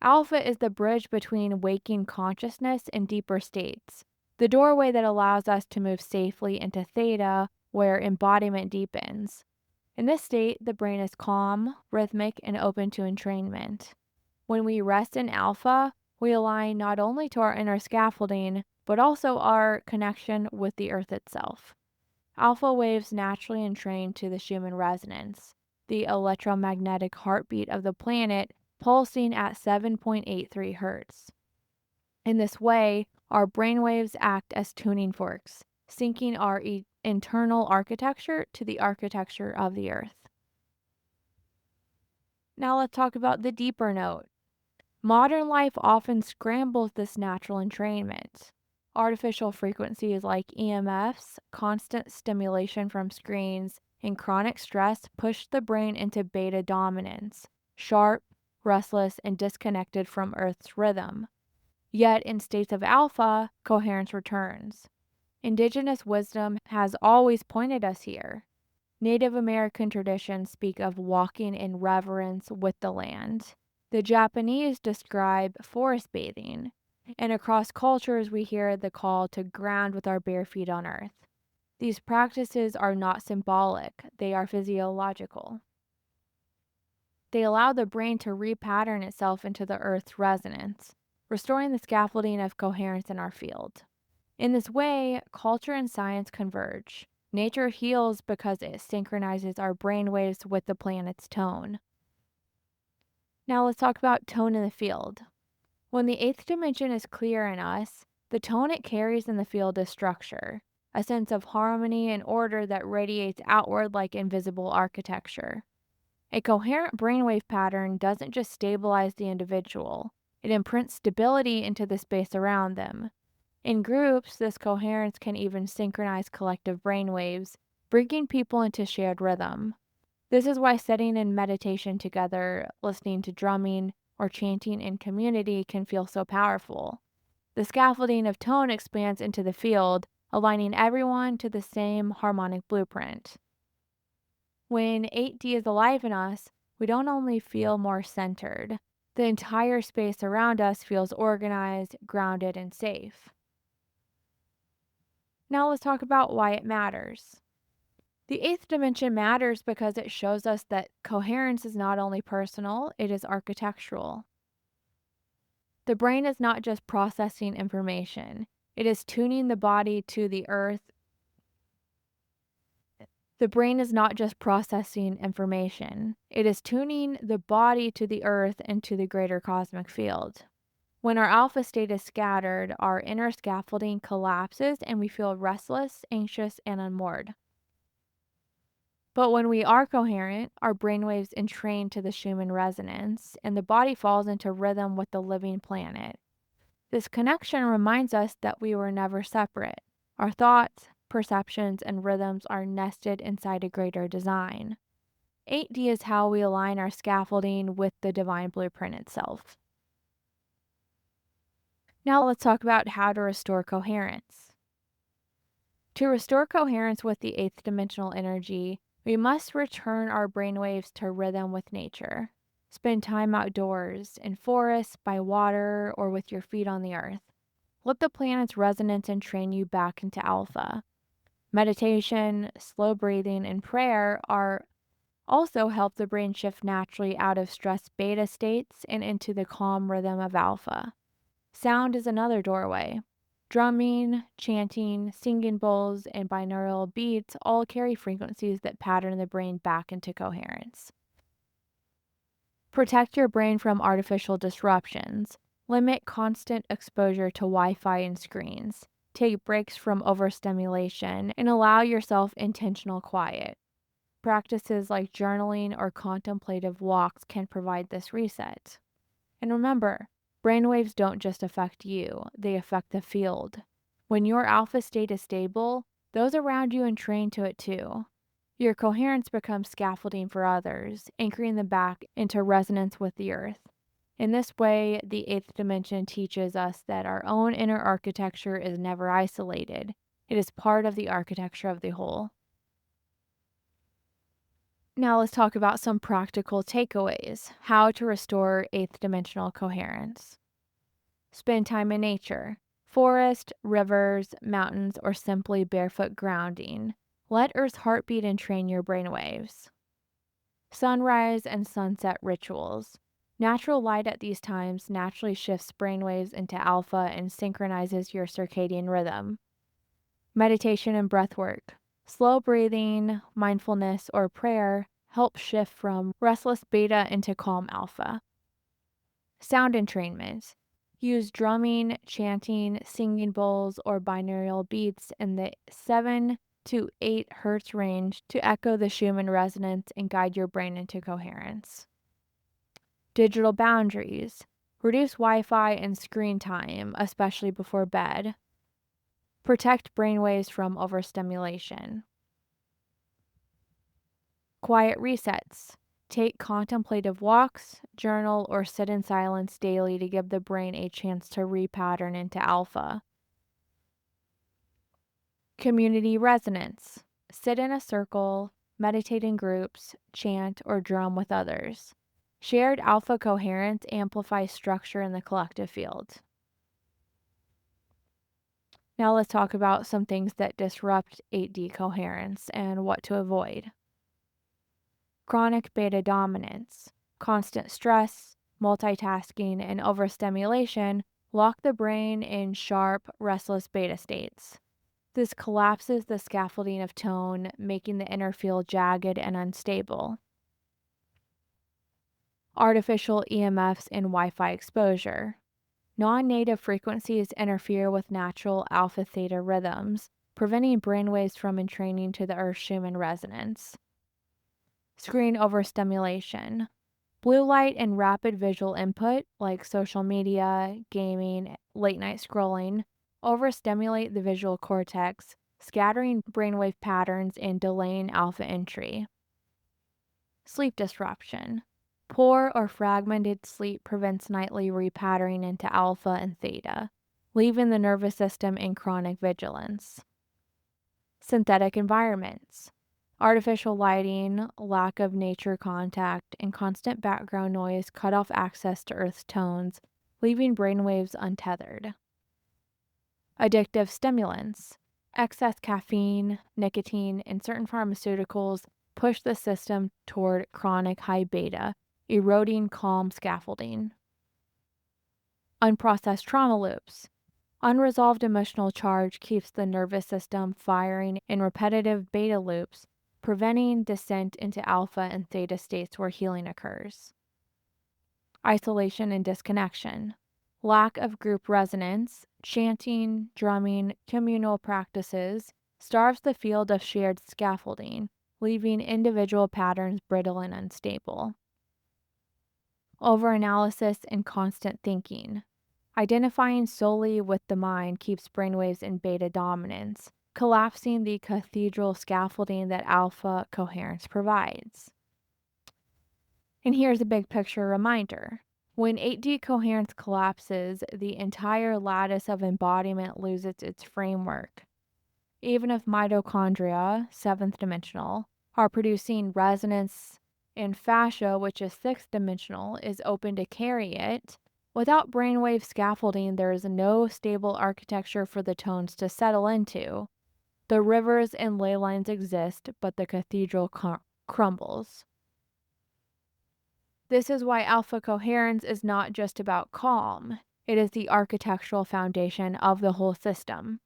Alpha is the bridge between waking consciousness and deeper states, the doorway that allows us to move safely into theta, where embodiment deepens. In this state, the brain is calm, rhythmic, and open to entrainment. When we rest in alpha, we align not only to our inner scaffolding, but also our connection with the earth itself. Alpha waves naturally entrain to the Schumann resonance, the electromagnetic heartbeat of the planet pulsing at 7.83 hertz. In this way, our brainwaves act as tuning forks, syncing our internal architecture to the architecture of the earth. Now let's talk about the deeper note. Modern life often scrambles this natural entrainment. Artificial frequencies like EMFs, constant stimulation from screens, and chronic stress push the brain into beta dominance, sharp, restless, and disconnected from Earth's rhythm. Yet in states of alpha, coherence returns. Indigenous wisdom has always pointed us here. Native American traditions speak of walking in reverence with the land. The Japanese describe forest bathing. And across cultures, we hear the call to ground with our bare feet on earth. These practices are not symbolic, they are physiological. They allow the brain to repattern itself into the earth's resonance, restoring the scaffolding of coherence in our field. In this way, culture and science converge. Nature heals because it synchronizes our brainwaves with the planet's tone. Now let's talk about tone in the field. When the eighth dimension is clear in us, the tone it carries in the field is structure, a sense of harmony and order that radiates outward like invisible architecture. A coherent brainwave pattern doesn't just stabilize the individual, it imprints stability into the space around them. In groups, this coherence can even synchronize collective brainwaves, bringing people into shared rhythm. This is why sitting in meditation together, listening to drumming, or chanting in community can feel so powerful. The scaffolding of tone expands into the field, aligning everyone to the same harmonic blueprint. When 8D is alive in us, we don't only feel more centered, the entire space around us feels organized, grounded, and safe. Now let's talk about why it matters. The eighth dimension matters because it shows us that coherence is not only personal, it is architectural. The brain is not just processing information, it is tuning the body to the earth. The brain is not just processing information, it is tuning the body to the earth and to the greater cosmic field. When our alpha state is scattered, our inner scaffolding collapses and we feel restless, anxious, and unmoored. But when we are coherent, our brainwaves entrain to the Schumann resonance, and the body falls into rhythm with the living planet. This connection reminds us that we were never separate. Our thoughts, perceptions, and rhythms are nested inside a greater design. 8D is how we align our scaffolding with the divine blueprint itself. Now let's talk about how to restore coherence. To restore coherence with the eighth dimensional energy, we must return our brainwaves to rhythm with nature. Spend time outdoors, in forests, by water, or with your feet on the earth. Let the planet's resonance entrain you back into alpha. Meditation, slow breathing, and prayer are also help the brain shift naturally out of stress beta states and into the calm rhythm of alpha. Sound is another doorway. Drumming, chanting, singing bowls, and binaural beats all carry frequencies that pattern the brain back into coherence. Protect your brain from artificial disruptions. Limit constant exposure to Wi-Fi and screens. Take breaks from overstimulation and allow yourself intentional quiet. Practices like journaling or contemplative walks can provide this reset. And remember, brainwaves don't just affect you, they affect the field. When your alpha state is stable, those around you entrain to it too. Your coherence becomes scaffolding for others, anchoring them back into resonance with the earth. In this way, the eighth dimension teaches us that our own inner architecture is never isolated. It is part of the architecture of the whole. Now let's talk about some practical takeaways. How to restore eighth dimensional coherence. Spend time in nature. Forest, rivers, mountains, or simply barefoot grounding. Let Earth's heartbeat entrain your brainwaves. Sunrise and sunset rituals. Natural light at these times naturally shifts brainwaves into alpha and synchronizes your circadian rhythm. Meditation and breath work. Slow breathing, mindfulness, or prayer help shift from restless beta into calm alpha. Sound entrainment. Use drumming, chanting, singing bowls, or binaural beats in the 7 to 8 hertz range to echo the Schumann resonance and guide your brain into coherence. Digital boundaries. Reduce Wi-Fi and screen time, especially before bed. Protect brainwaves from overstimulation. Quiet resets. Take contemplative walks, journal, or sit in silence daily to give the brain a chance to repattern into alpha. Community resonance. Sit in a circle, meditate in groups, chant, or drum with others. Shared alpha coherence amplifies structure in the collective field. Now let's talk about some things that disrupt 8D coherence and what to avoid. Chronic beta dominance, constant stress, multitasking, and overstimulation lock the brain in sharp, restless beta states. This collapses the scaffolding of tone, making the inner field jagged and unstable. Artificial EMFs and Wi-Fi exposure. Non-native frequencies interfere with natural alpha-theta rhythms, preventing brainwaves from entraining to the Earth's Schumann resonance. Screen overstimulation. Blue light and rapid visual input, like social media, gaming, late night scrolling, overstimulate the visual cortex, scattering brainwave patterns and delaying alpha entry. Sleep disruption. Poor or fragmented sleep prevents nightly repatterning into alpha and theta, leaving the nervous system in chronic vigilance. Synthetic environments. Artificial lighting, lack of nature contact, and constant background noise cut off access to Earth's tones, leaving brainwaves untethered. Addictive stimulants. Excess caffeine, nicotine, and certain pharmaceuticals push the system toward chronic high beta, eroding calm scaffolding. Unprocessed trauma loops. Unresolved emotional charge keeps the nervous system firing in repetitive beta loops, preventing descent into alpha and theta states where healing occurs. Isolation and disconnection. Lack of group resonance, chanting, drumming, communal practices starves the field of shared scaffolding, leaving individual patterns brittle and unstable. Overanalysis and constant thinking. Identifying solely with the mind keeps brainwaves in beta dominance, collapsing the cathedral scaffolding that alpha coherence provides. And here's a big picture reminder. When 8D coherence collapses, the entire lattice of embodiment loses its framework. Even if mitochondria, seventh dimensional, are producing resonance and fascia, which is sixth dimensional, is open to carry it, without brainwave scaffolding, there is no stable architecture for the tones to settle into. The rivers and ley lines exist, but the cathedral crumbles. This is why alpha coherence is not just about calm. It is the architectural foundation of the whole system.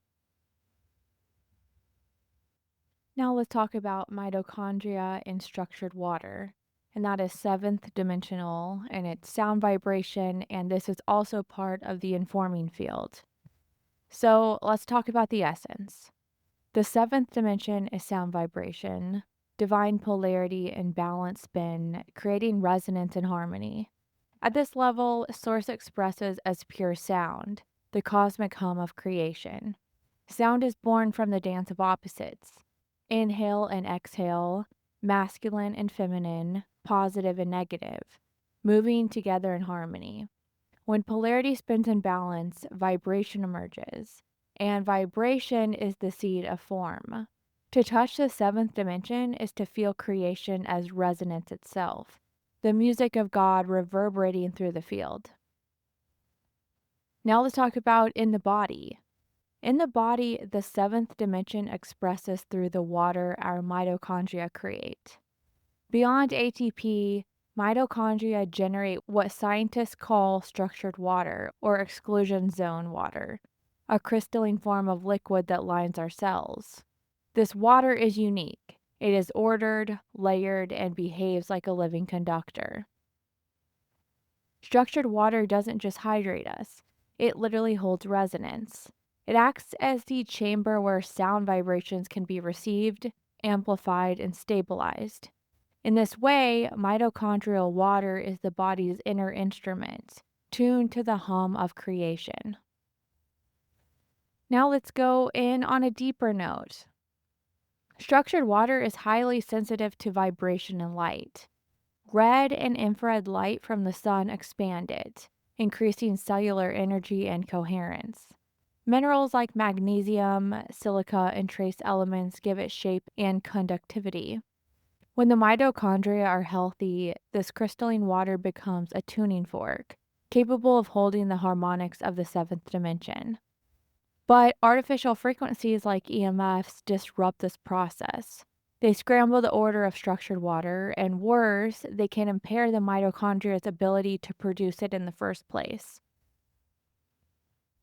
Now let's talk about mitochondria in structured water. And that is seventh dimensional, and it's sound vibration, and this is also part of the informing field. So let's talk about the essence. The seventh dimension is sound vibration, divine polarity and balance spin, creating resonance and harmony. At this level, Source expresses as pure sound, the cosmic hum of creation. Sound is born from the dance of opposites. Inhale and exhale, masculine and feminine, positive and negative, moving together in harmony. When polarity spins in balance, vibration emerges, and vibration is the seed of form. To touch the seventh dimension is to feel creation as resonance itself, the music of God reverberating through the field. Now let's talk about in the body. In the body, the seventh dimension expresses through the water our mitochondria create. Beyond ATP, mitochondria generate what scientists call structured water or exclusion zone water, a crystalline form of liquid that lines our cells. This water is unique. It is ordered, layered, and behaves like a living conductor. Structured water doesn't just hydrate us, it literally holds resonance. It acts as the chamber where sound vibrations can be received, amplified, and stabilized. In this way, mitochondrial water is the body's inner instrument, tuned to the hum of creation. Now let's go in on a deeper note. Structured water is highly sensitive to vibration and light. Red and infrared light from the sun expand it, increasing cellular energy and coherence. Minerals like magnesium, silica, and trace elements give it shape and conductivity. When the mitochondria are healthy, this crystalline water becomes a tuning fork, capable of holding the harmonics of the seventh dimension. But artificial frequencies like EMFs disrupt this process. They scramble the order of structured water, and worse, they can impair the mitochondria's ability to produce it in the first place.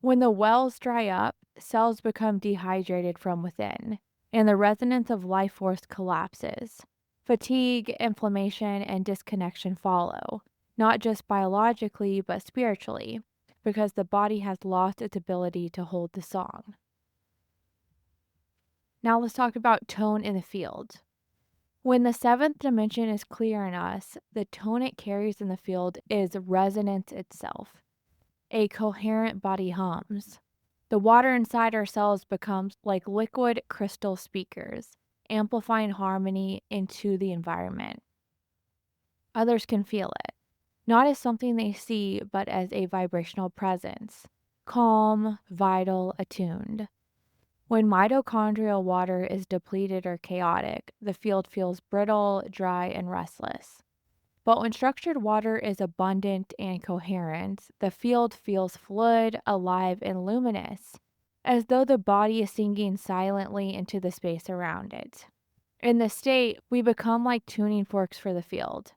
When the wells dry up, cells become dehydrated from within, and the resonance of life force collapses. Fatigue, inflammation, and disconnection follow, not just biologically, but spiritually, because the body has lost its ability to hold the song. Now let's talk about tone in the field. When the seventh dimension is clear in us, the tone it carries in the field is resonance itself. A coherent body hums. The water inside our cells becomes like liquid crystal speakers, amplifying harmony into the environment. Others can feel it, not as something they see, but as a vibrational presence, calm, vital, attuned. When mitochondrial water is depleted or chaotic, the field feels brittle, dry, and restless. But when structured water is abundant and coherent, the field feels fluid, alive, and luminous, as though the body is singing silently into the space around it. In this state, we become like tuning forks for the field.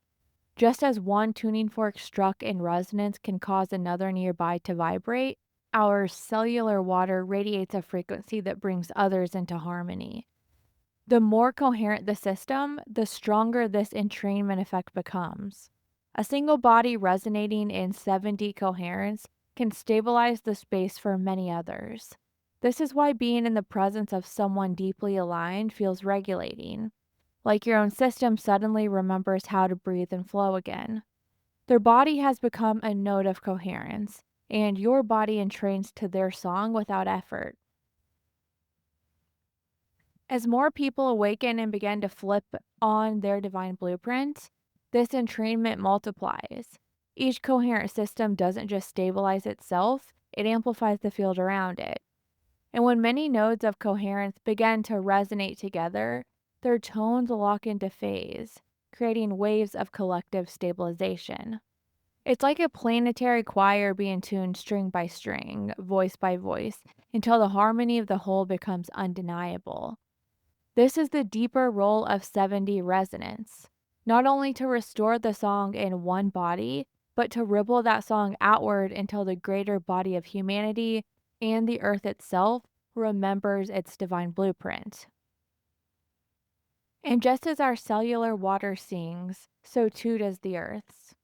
Just as one tuning fork struck in resonance can cause another nearby to vibrate, our cellular water radiates a frequency that brings others into harmony. The more coherent the system, the stronger this entrainment effect becomes. A single body resonating in 7D coherence can stabilize the space for many others. This is why being in the presence of someone deeply aligned feels regulating, like your own system suddenly remembers how to breathe and flow again. Their body has become a note of coherence, and your body entrains to their song without effort. As more people awaken and begin to flip on their divine blueprint, this entrainment multiplies. Each coherent system doesn't just stabilize itself, it amplifies the field around it. And when many nodes of coherence begin to resonate together, their tones lock into phase, creating waves of collective stabilization. It's like a planetary choir being tuned string by string, voice by voice, until the harmony of the whole becomes undeniable. This is the deeper role of 7D resonance, not only to restore the song in one body, but to ripple that song outward until the greater body of humanity and the earth itself remembers its divine blueprint. And just as our cellular water sings, so too does the earth's.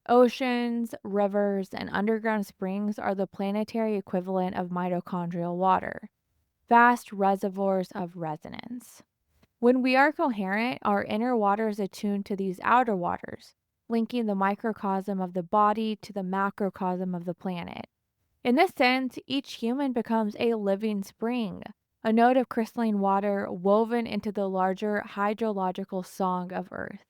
Oceans, rivers, and underground springs are the planetary equivalent of mitochondrial water, vast reservoirs of resonance. When we are coherent, our inner water is attuned to these outer waters, linking the microcosm of the body to the macrocosm of the planet. In this sense, each human becomes a living spring, a node of crystalline water woven into the larger hydrological song of Earth.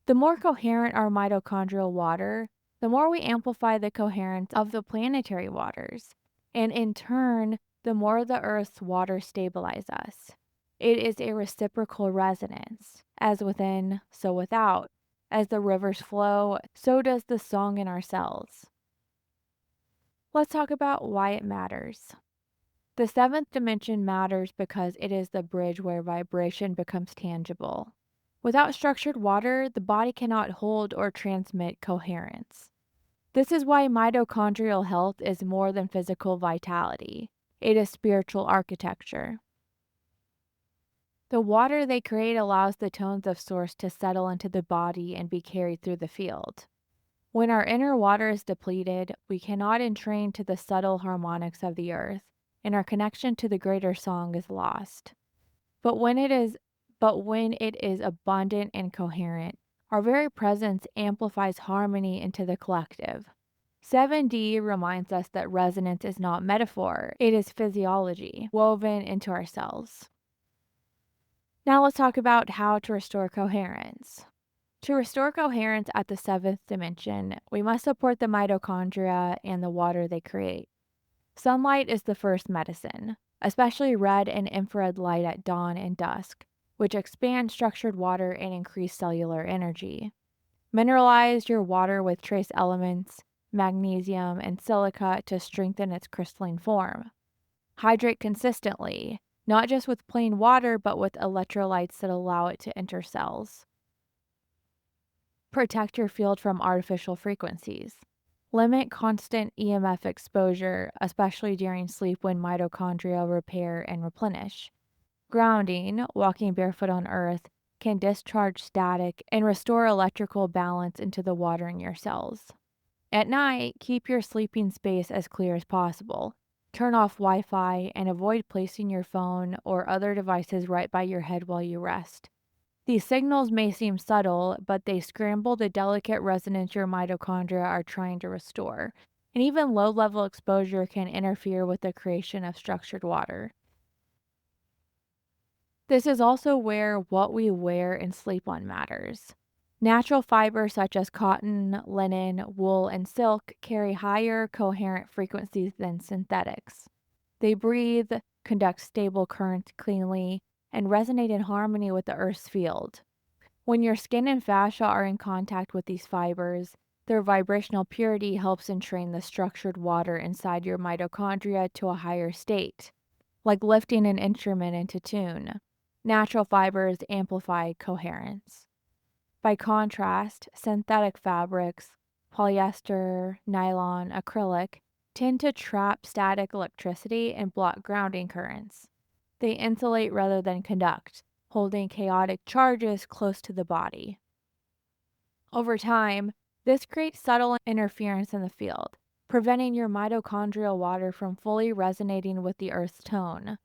The more coherent our mitochondrial water, the more we amplify the coherence of the planetary waters, and in turn, the more the Earth's waters stabilize us. It is a reciprocal resonance, as within, so without. As the rivers flow, so does the song in our cells. Let's talk about why it matters. The seventh dimension matters because it is the bridge where vibration becomes tangible. Without structured water, the body cannot hold or transmit coherence. This is why mitochondrial health is more than physical vitality. It is spiritual architecture. The water they create allows the tones of source to settle into the body and be carried through the field. When our inner water is depleted, we cannot entrain to the subtle harmonics of the earth, and our connection to the greater song is lost. But when it is abundant and coherent, our very presence amplifies harmony into the collective. 7D reminds us that resonance is not metaphor, it is physiology woven into our cells. Now let's talk about how to restore coherence. To restore coherence at the seventh dimension, we must support the mitochondria and the water they create. Sunlight is the first medicine, especially red and infrared light at dawn and dusk, which expand structured water and increase cellular energy. Mineralize your water with trace elements, magnesium, and silica to strengthen its crystalline form. Hydrate consistently, not just with plain water, but with electrolytes that allow it to enter cells. Protect your field from artificial frequencies. Limit constant EMF exposure, especially during sleep when mitochondria repair and replenish. Grounding, walking barefoot on earth, can discharge static and restore electrical balance into the water in your cells. At night, keep your sleeping space as clear as possible. Turn off Wi-Fi and avoid placing your phone or other devices right by your head while you rest. These signals may seem subtle, but they scramble the delicate resonance your mitochondria are trying to restore, and even low level exposure can interfere with the creation of structured water. This is also where what we wear and sleep on matters. Natural fibers such as cotton, linen, wool, and silk carry higher coherent frequencies than synthetics. They breathe, conduct stable currents cleanly, and resonate in harmony with the Earth's field. When your skin and fascia are in contact with these fibers, their vibrational purity helps entrain the structured water inside your mitochondria to a higher state, like lifting an instrument into tune. Natural fibers amplify coherence. By contrast, synthetic fabrics, polyester, nylon, acrylic, tend to trap static electricity and block grounding currents. They insulate rather than conduct, holding chaotic charges close to the body. Over time, this creates subtle interference in the field, preventing your mitochondrial water from fully resonating with the Earth's tone.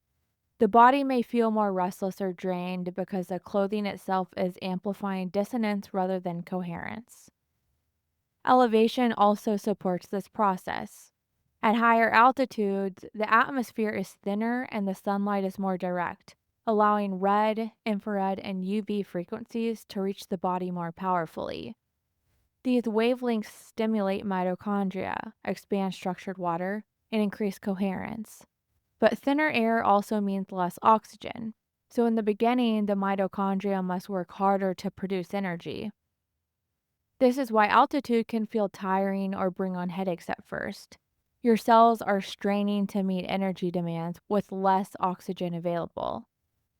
The body may feel more restless or drained because the clothing itself is amplifying dissonance rather than coherence. Elevation also supports this process. At higher altitudes, the atmosphere is thinner and the sunlight is more direct, allowing red, infrared, and UV frequencies to reach the body more powerfully. These wavelengths stimulate mitochondria, expand structured water, and increase coherence. But thinner air also means less oxygen. So in the beginning, the mitochondria must work harder to produce energy. This is why altitude can feel tiring or bring on headaches at first. Your cells are straining to meet energy demands with less oxygen available.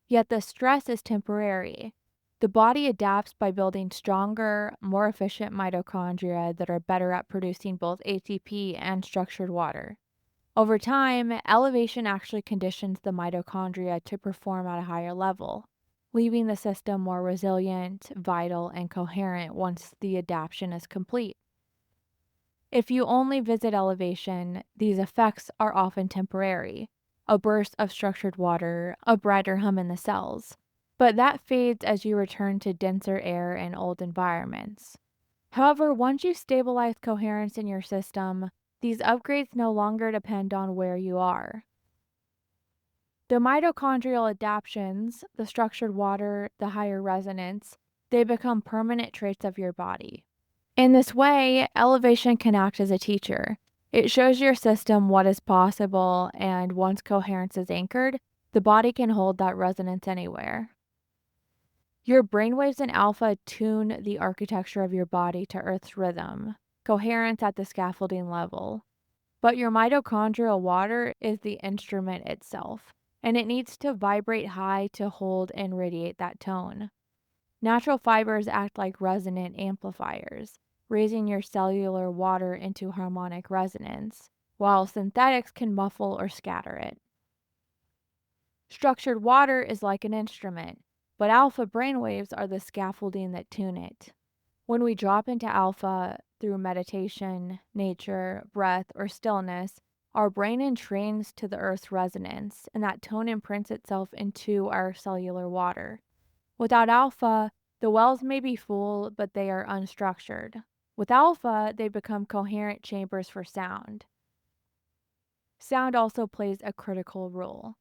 Yet the stress is temporary. The body adapts by building stronger, more efficient mitochondria that are better at producing both ATP and structured water. Over time, elevation actually conditions the mitochondria to perform at a higher level, leaving the system more resilient, vital, and coherent once the adaptation is complete. If you only visit elevation, these effects are often temporary, a burst of structured water, a brighter hum in the cells. But that fades as you return to denser air and old environments. However, once you stabilize coherence in your system, these upgrades no longer depend on where you are. The mitochondrial adaptations, the structured water, the higher resonance, they become permanent traits of your body. In this way, elevation can act as a teacher. It shows your system what is possible, and once coherence is anchored, the body can hold that resonance anywhere. Your brainwaves in alpha tune the architecture of your body to Earth's rhythm, coherence at the scaffolding level. But your mitochondrial water is the instrument itself, and it needs to vibrate high to hold and radiate that tone. Natural fibers act like resonant amplifiers, raising your cellular water into harmonic resonance, while synthetics can muffle or scatter it. Structured water is like an instrument, but alpha brainwaves are the scaffolding that tune it. When we drop into alpha through meditation, nature, breath, or stillness, our brain entrains to the Earth's resonance, and that tone imprints itself into our cellular water. Without alpha, the wells may be full, but they are unstructured. With alpha, they become coherent chambers for sound. Sound also plays a critical role.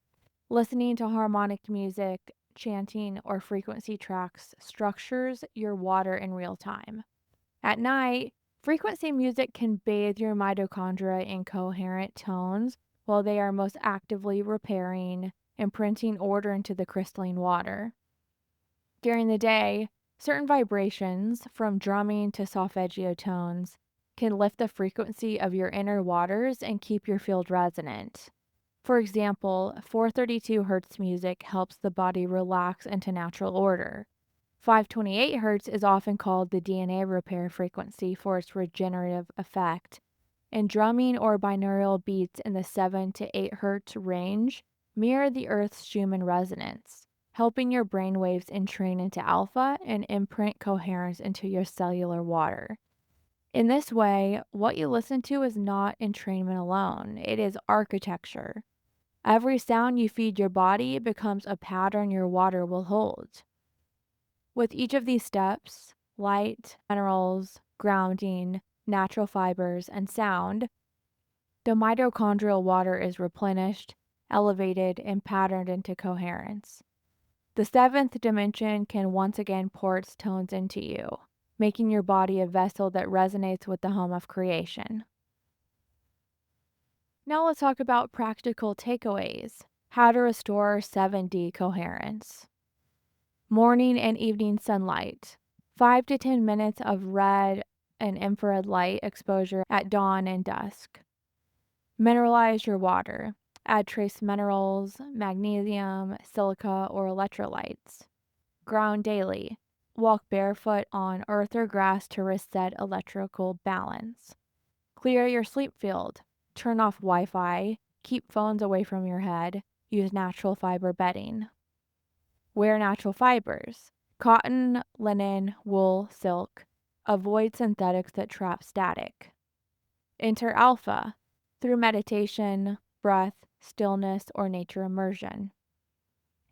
Listening to harmonic music, chanting, or frequency tracks structures your water in real time. At night, frequency music can bathe your mitochondria in coherent tones while they are most actively repairing, imprinting order into the crystalline water. During the day, certain vibrations, from drumming to solfeggio tones, can lift the frequency of your inner waters and keep your field resonant. For example, 432 Hz music helps the body relax into natural order. 528 Hz is often called the DNA repair frequency for its regenerative effect, and drumming or binaural beats in the 7 to 8 Hz range mirror the Earth's Schumann resonance, helping your brain waves entrain into alpha and imprint coherence into your cellular water. In this way, what you listen to is not entrainment alone, it is architecture. Every sound you feed your body becomes a pattern your water will hold. With each of these steps, light, minerals, grounding, natural fibers, and sound, The mitochondrial water is replenished, elevated, and patterned into coherence. The seventh dimension can once again pour its tones into you, making your body a vessel that resonates with the home of creation. Now let's talk about practical takeaways. How to restore 7D coherence. Morning and evening sunlight. 5 to 10 minutes of red and infrared light exposure at dawn and dusk. Mineralize your water. Add trace minerals, magnesium, silica, or electrolytes. Ground daily. Walk barefoot on earth or grass to reset electrical balance. Clear your sleep field. Turn off Wi-Fi. Keep phones away from your head. Use natural fiber bedding. Wear natural fibers. Cotton, linen, wool, silk. Avoid synthetics that trap static. Enter alpha through meditation, breath, stillness, or nature immersion.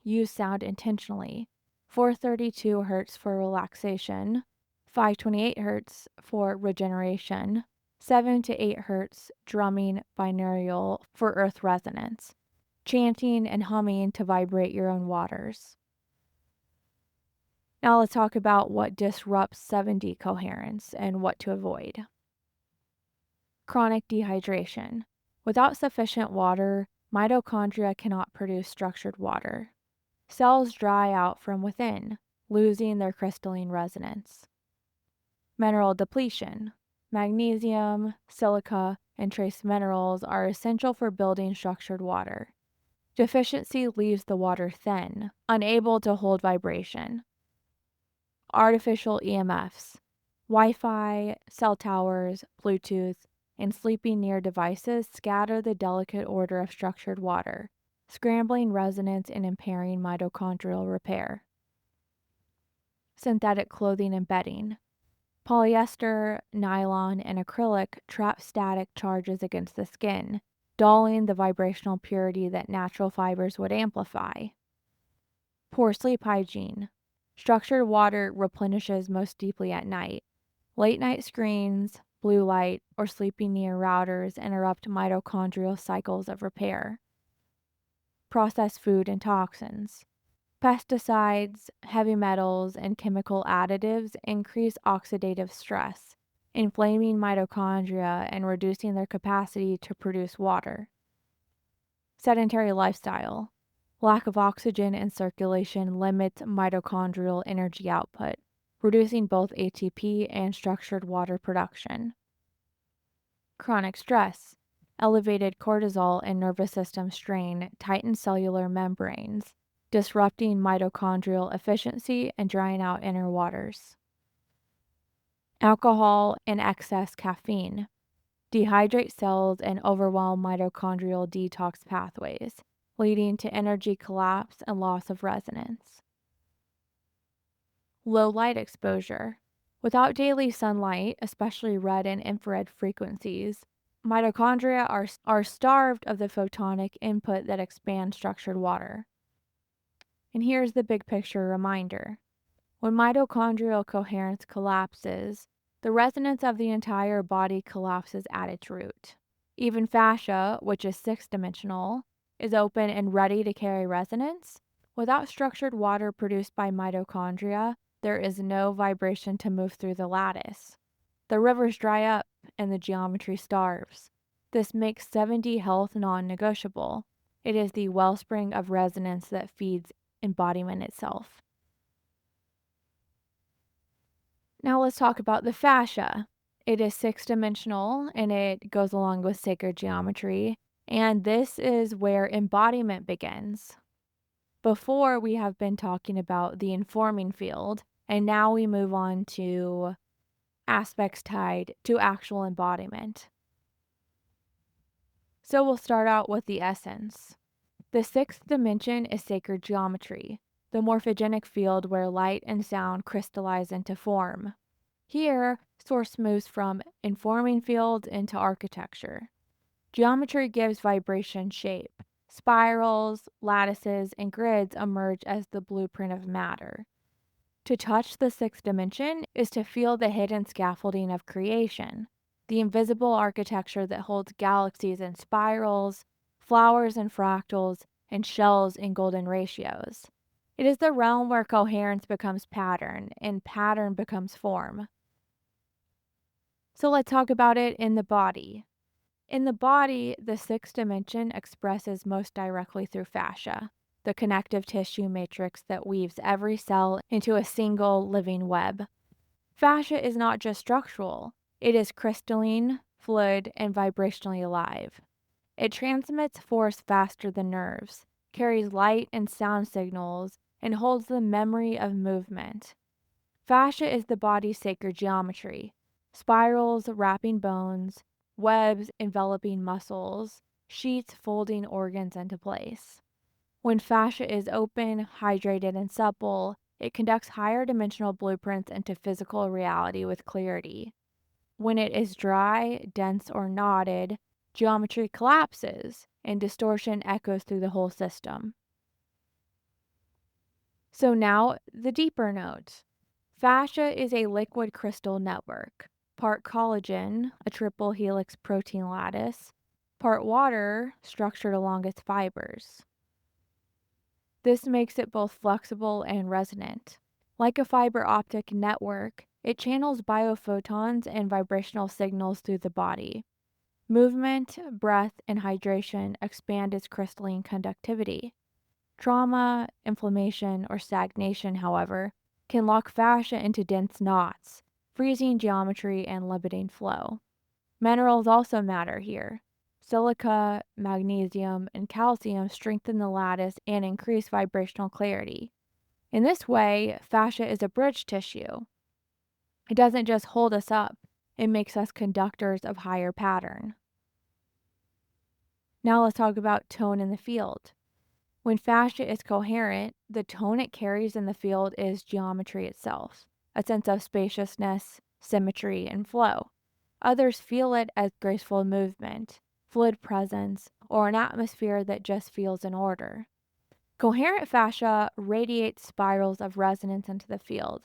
Use sound intentionally. 432 Hz for relaxation, 528 Hz for regeneration, 7 to 8 Hz drumming binaural for earth resonance, chanting and humming to vibrate your own waters. Now let's talk about what disrupts 7D coherence and what to avoid. Chronic dehydration. Without sufficient water, mitochondria cannot produce structured water. Cells dry out from within, losing their crystalline resonance. Mineral depletion. Magnesium, silica, and trace minerals are essential for building structured water. Deficiency leaves the water thin, unable to hold vibration. Artificial EMFs. Wi-Fi, cell towers, Bluetooth, and sleeping near devices scatter the delicate order of structured water, scrambling resonance and impairing mitochondrial repair. Synthetic clothing and bedding. Polyester, nylon, and acrylic trap static charges against the skin, dulling the vibrational purity that natural fibers would amplify. Poor sleep hygiene. Structured water replenishes most deeply at night. Late night screens, blue light, or sleeping near routers interrupt mitochondrial cycles of repair. Processed food and toxins. Pesticides, heavy metals, and chemical additives increase oxidative stress, inflaming mitochondria and reducing their capacity to produce water. Sedentary lifestyle. Lack of oxygen in circulation limits mitochondrial energy output, reducing both ATP and structured water production. Chronic stress. Elevated cortisol and nervous system strain tighten cellular membranes, disrupting mitochondrial efficiency and drying out inner waters. Alcohol and excess caffeine dehydrate cells and overwhelm mitochondrial detox pathways, leading to energy collapse and loss of resonance. Low light exposure. Without daily sunlight, especially red and infrared frequencies, mitochondria are starved of the photonic input that expands structured water. And here's the big picture reminder. When mitochondrial coherence collapses, the resonance of the entire body collapses at its root. Even fascia, which is six-dimensional, is open and ready to carry resonance. Without structured water produced by mitochondria, there is no vibration to move through the lattice. The rivers dry up and the geometry starves. This makes 7D health non-negotiable. It is the wellspring of resonance that feeds embodiment itself. Now let's talk about the fascia. It is six-dimensional and it goes along with sacred geometry, and this is where embodiment begins. Before, we have been talking about the informing field, and now we move on to aspects tied to actual embodiment. So we'll start out with the essence. The sixth dimension is sacred geometry, the morphogenic field where light and sound crystallize into form. Here, source moves from informing fields into architecture. Geometry gives vibration shape. Spirals, lattices, and grids emerge as the blueprint of matter. To touch the sixth dimension is to feel the hidden scaffolding of creation. the invisible architecture that holds galaxies in spirals, flowers in fractals, and shells in golden ratios. It is the realm where coherence becomes pattern and pattern becomes form. So let's talk about it in the body. In the body, the sixth dimension expresses most directly through fascia, the connective tissue matrix that weaves every cell into a single living web. Fascia is not just structural, it is crystalline, fluid, and vibrationally alive. It transmits force faster than nerves, carries light and sound signals, and holds the memory of movement. Fascia is the body's sacred geometry: spirals wrapping bones, webs enveloping muscles, sheets folding organs into place. When fascia is open, hydrated, and supple, it conducts higher dimensional blueprints into physical reality with clarity. When it is dry, dense, or knotted, geometry collapses and distortion echoes through the whole system. So now, the deeper note. Fascia is a liquid crystal network, part collagen, a triple helix protein lattice, part water, structured along its fibers. This makes it both flexible and resonant. Like a fiber optic network, it channels biophotons and vibrational signals through the body. Movement, breath, and hydration expand its crystalline conductivity. Trauma, inflammation, or stagnation, however, can lock fascia into dense knots, freezing geometry and limiting flow. Minerals also matter here. Silica, magnesium, and calcium strengthen the lattice and increase vibrational clarity. In this way, fascia is a bridge tissue. It doesn't just hold us up, it makes us conductors of higher pattern. Now let's talk about tone in the field. When fascia is coherent, the tone it carries in the field is geometry itself, a sense of spaciousness, symmetry, and flow. Others feel it as graceful movement, fluid presence, or an atmosphere that just feels in order. Coherent fascia radiates spirals of resonance into the field,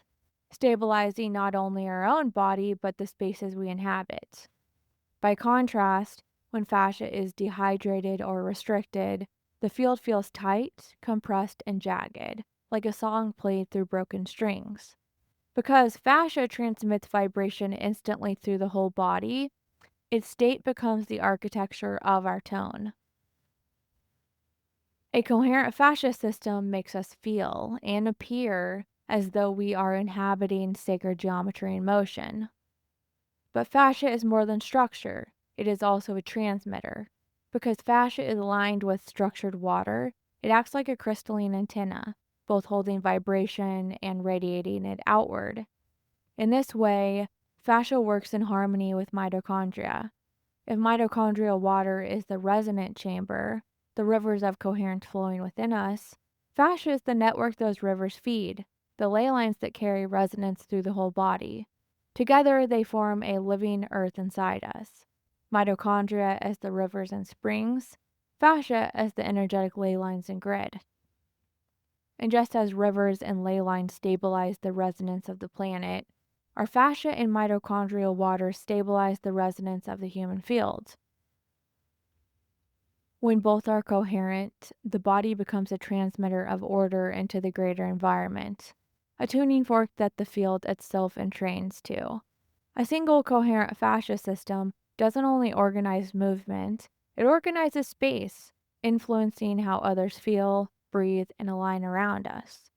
stabilizing not only our own body but the spaces we inhabit. By contrast, when fascia is dehydrated or restricted, the field feels tight, compressed, and jagged, like a song played through broken strings. Because fascia transmits vibration instantly through the whole body, its state becomes the architecture of our tone. A coherent fascia system makes us feel and appear as though we are inhabiting sacred geometry in motion. But fascia is more than structure, it is also a transmitter. Because fascia is lined with structured water, it acts like a crystalline antenna, both holding vibration and radiating it outward. In this way, fascia works in harmony with mitochondria. If mitochondrial water is the resonant chamber, the rivers of coherence flowing within us, fascia is the network those rivers feed, the ley lines that carry resonance through the whole body. Together, they form a living earth inside us. Mitochondria as the rivers and springs, fascia as the energetic ley lines and grid. And just as rivers and ley lines stabilize the resonance of the planet, our fascia and mitochondrial water stabilize the resonance of the human field. When both are coherent, the body becomes a transmitter of order into the greater environment, a tuning fork that the field itself entrains to. A single coherent fascia system doesn't only organize movement, it organizes space, influencing how others feel, breathe, and align around us.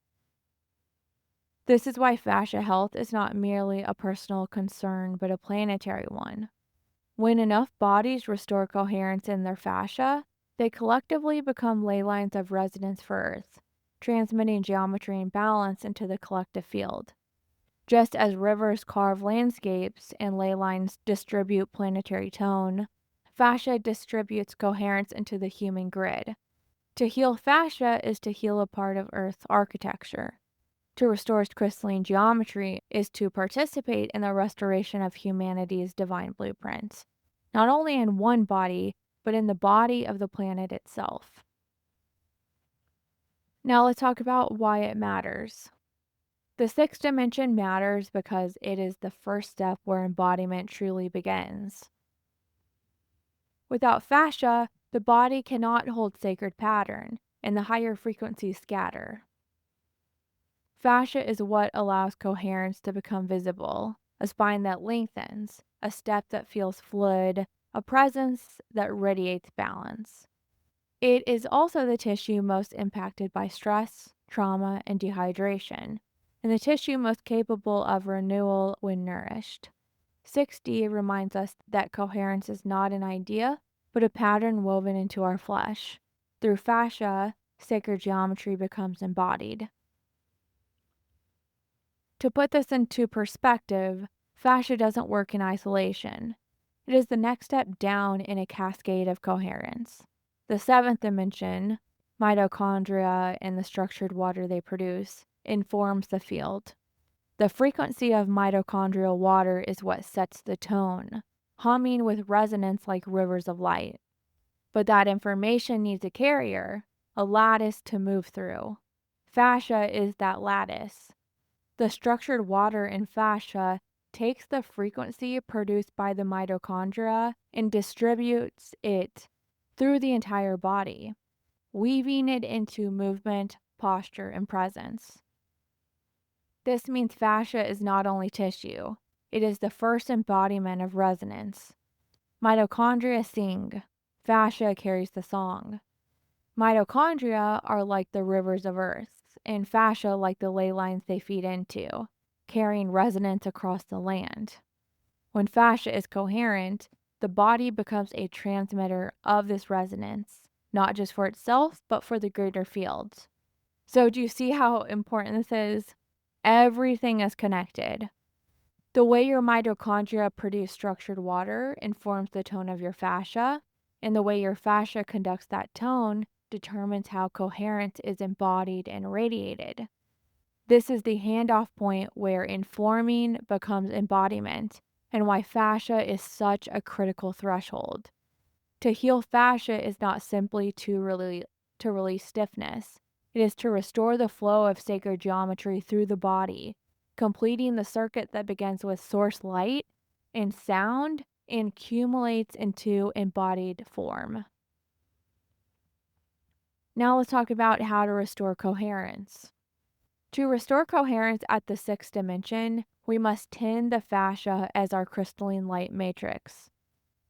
This is why fascia health is not merely a personal concern but a planetary one. When enough bodies restore coherence in their fascia, they collectively become ley lines of resonance for Earth, transmitting geometry and balance into the collective field. Just as rivers carve landscapes and ley lines distribute planetary tone, fascia distributes coherence into the human grid. To heal fascia is to heal a part of Earth's architecture. To restore crystalline geometry is to participate in the restoration of humanity's divine blueprint, not only in one body, but in the body of the planet itself. Now let's talk about why it matters. The sixth dimension matters because it is the first step where embodiment truly begins. Without fascia, the body cannot hold sacred pattern, and the higher frequencies scatter. Fascia is what allows coherence to become visible, a spine that lengthens, a step that feels fluid, a presence that radiates balance. It is also the tissue most impacted by stress, trauma, and dehydration, and the tissue most capable of renewal when nourished. 6D reminds us that coherence is not an idea, but a pattern woven into our flesh. Through fascia, sacred geometry becomes embodied. To put this into perspective, fascia doesn't work in isolation. It is the next step down in a cascade of coherence. The seventh dimension, mitochondria and the structured water they produce, informs the field. The frequency of mitochondrial water is what sets the tone, humming with resonance like rivers of light. But that information needs a carrier, a lattice to move through. Fascia is that lattice. The structured water in fascia takes the frequency produced by the mitochondria and distributes it through the entire body, weaving it into movement, posture, and presence. This means fascia is not only tissue, it is the first embodiment of resonance. Mitochondria sing, fascia carries the song. Mitochondria are like the rivers of earth, and fascia like the ley lines they feed into, carrying resonance across the land. When fascia is coherent, the body becomes a transmitter of this resonance, not just for itself, but for the greater field. So, do you see how important this is? Everything is connected. The way your mitochondria produce structured water informs the tone of your fascia, and the way your fascia conducts that tone determines how coherence is embodied and radiated. This is the handoff point where informing becomes embodiment, and why fascia is such a critical threshold. To heal fascia is not simply to release stiffness. It is to restore the flow of sacred geometry through the body, completing the circuit that begins with source light and sound and accumulates into embodied form. Now let's talk about how to restore coherence. To restore coherence at the sixth dimension, we must tend the fascia as our crystalline light matrix.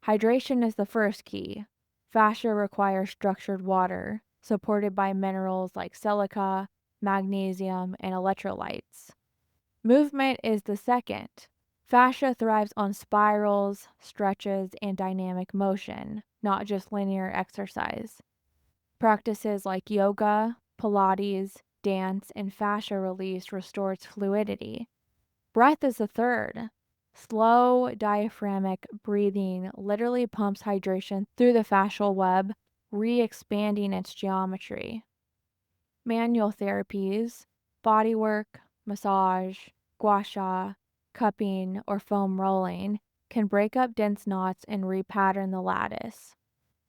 Hydration is the first key. Fascia requires structured water, supported by minerals like silica, magnesium, and electrolytes. Movement is the second. Fascia thrives on spirals, stretches, and dynamic motion, not just linear exercise. Practices like yoga, Pilates, dance, and fascia release restores fluidity. Breath is the third. Slow diaphragmatic breathing literally pumps hydration through the fascial web, re-expanding its geometry. Manual therapies, bodywork, massage, gua sha, cupping, or foam rolling can break up dense knots and repattern the lattice.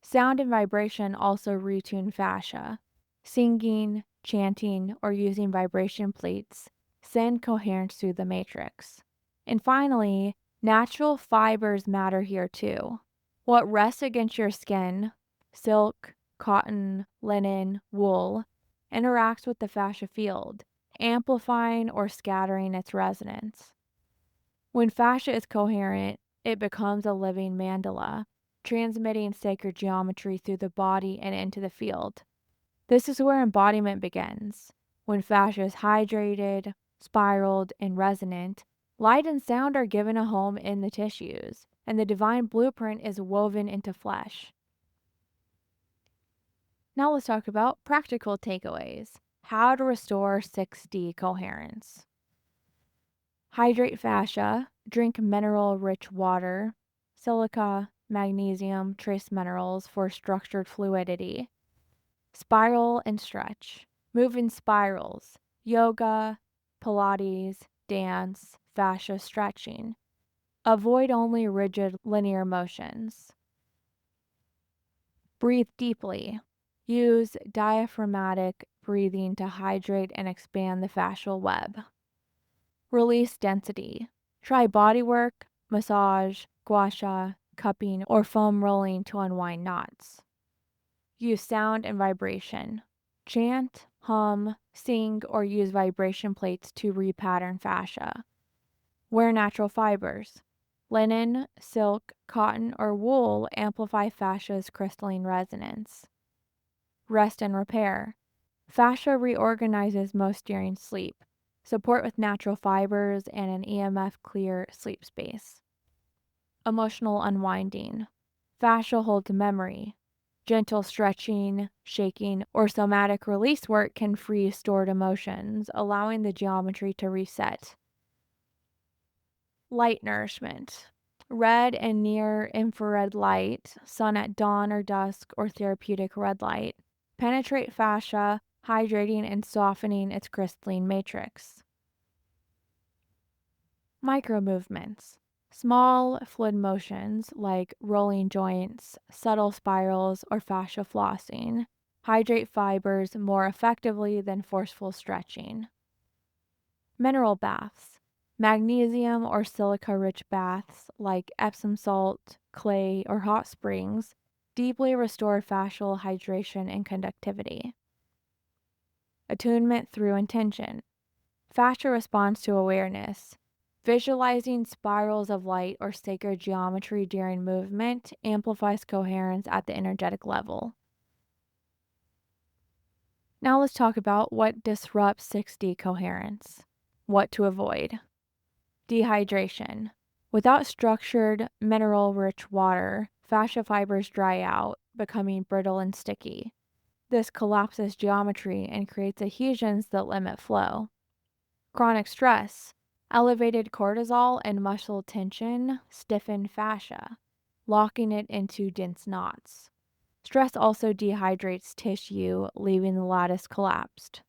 Sound and vibration also retune fascia. Singing, chanting, or using vibration plates send coherence through the matrix. And finally, natural fibers matter here too. What rests against your skin, silk, cotton, linen, wool, interacts with the fascia field, amplifying or scattering its resonance. When fascia is coherent, it becomes a living mandala, transmitting sacred geometry through the body and into the field. This is where embodiment begins. When fascia is hydrated, spiraled, and resonant, light and sound are given a home in the tissues, and the divine blueprint is woven into flesh. Now let's talk about practical takeaways. How to restore 6D coherence. Hydrate fascia, drink mineral-rich water, silica, magnesium, trace minerals for structured fluidity. Spiral and stretch. Move in spirals. Yoga, Pilates, dance, fascia stretching. Avoid only rigid linear motions. Breathe deeply. Use diaphragmatic breathing to hydrate and expand the fascial web. Release density. Try bodywork, massage, gua sha, cupping, or foam rolling to unwind knots. Use sound and vibration. Chant, hum, sing, or use vibration plates to repattern fascia. Wear natural fibers. Linen, silk, cotton, or wool amplify fascia's crystalline resonance. Rest and repair. Fascia reorganizes most during sleep. Support with natural fibers and an EMF clear sleep space. Emotional unwinding. Fascia holds memory. Gentle stretching, shaking, or somatic release work can free stored emotions, allowing the geometry to reset. Light nourishment. Red and near infrared light, sun at dawn or dusk, or therapeutic red light, penetrate fascia, hydrating and softening its crystalline matrix. Micromovements. Small fluid motions like rolling joints, subtle spirals, or fascia flossing hydrate fibers more effectively than forceful stretching. Mineral baths. Magnesium or silica-rich baths like Epsom salt, clay, or hot springs deeply restore fascial hydration and conductivity. Attunement through intention. Fascia responds to awareness. Visualizing spirals of light or sacred geometry during movement amplifies coherence at the energetic level. Now let's talk about what disrupts 6D coherence. What to avoid. Dehydration. Without structured, mineral-rich water, fascia fibers dry out, becoming brittle and sticky. This collapses geometry and creates adhesions that limit flow. Chronic stress. Elevated cortisol and muscle tension stiffen fascia, locking it into dense knots. Stress also dehydrates tissue, leaving the lattice collapsed.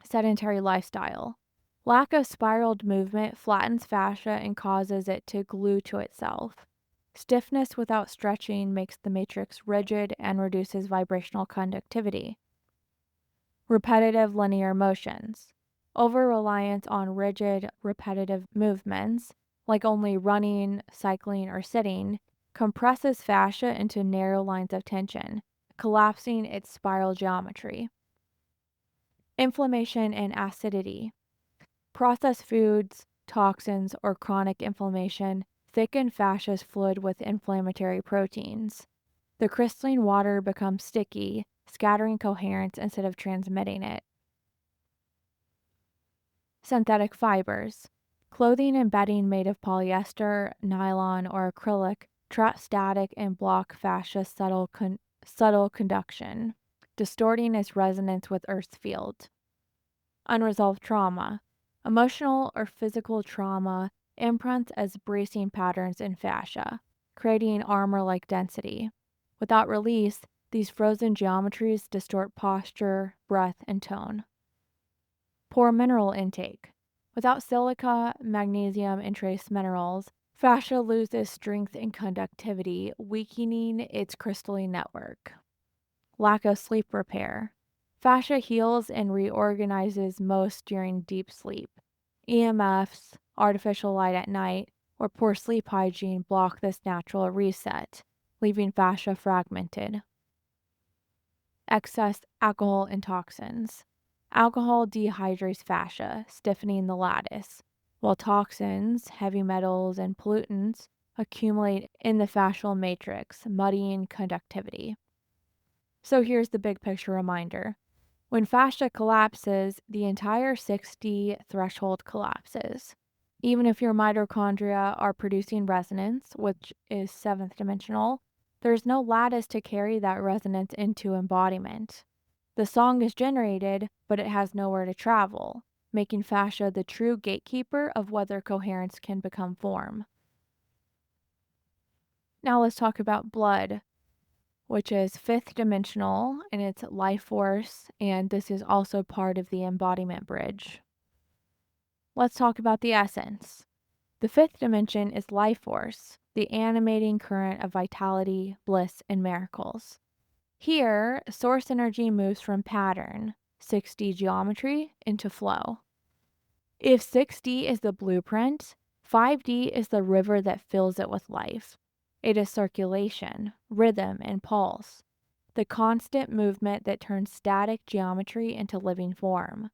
Sedentary lifestyle. Lack of spiraled movement flattens fascia and causes it to glue to itself. Stiffness without stretching makes the matrix rigid and reduces vibrational conductivity. Repetitive linear motions. Over-reliance on rigid, repetitive movements, like only running, cycling, or sitting, compresses fascia into narrow lines of tension, collapsing its spiral geometry. Inflammation and acidity. Processed foods, toxins, or chronic inflammation thicken fascia's fluid with inflammatory proteins. The crystalline water becomes sticky, scattering coherence instead of transmitting it. Synthetic fibers. Clothing and bedding made of polyester, nylon, or acrylic trap static and block fascia's subtle conduction, distorting its resonance with Earth's field. Unresolved trauma. Emotional or physical trauma imprints as bracing patterns in fascia, creating armor-like density. Without release, these frozen geometries distort posture, breath, and tone. Poor mineral intake. Without silica, magnesium, and trace minerals, fascia loses strength and conductivity, weakening its crystalline network. Lack of sleep repair. Fascia heals and reorganizes most during deep sleep. EMFs, artificial light at night, or poor sleep hygiene block this natural reset, leaving fascia fragmented. Excess alcohol and toxins. Alcohol dehydrates fascia, stiffening the lattice, while toxins, heavy metals, and pollutants accumulate in the fascial matrix, muddying conductivity. So here's the big picture reminder. When fascia collapses, the entire 6D threshold collapses. Even if your mitochondria are producing resonance, which is 7th dimensional, there's no lattice to carry that resonance into embodiment. The song is generated, but it has nowhere to travel, making fascia the true gatekeeper of whether coherence can become form. Now let's talk about blood, which is 5th dimensional and it's life force, and this is also part of the embodiment bridge. Let's talk about the essence. The 5th dimension is life force, the animating current of vitality, bliss, and miracles. Here, source energy moves from pattern, 6D geometry, into flow. If 6D is the blueprint, 5D is the river that fills it with life. It is circulation, rhythm, and pulse, the constant movement that turns static geometry into living form.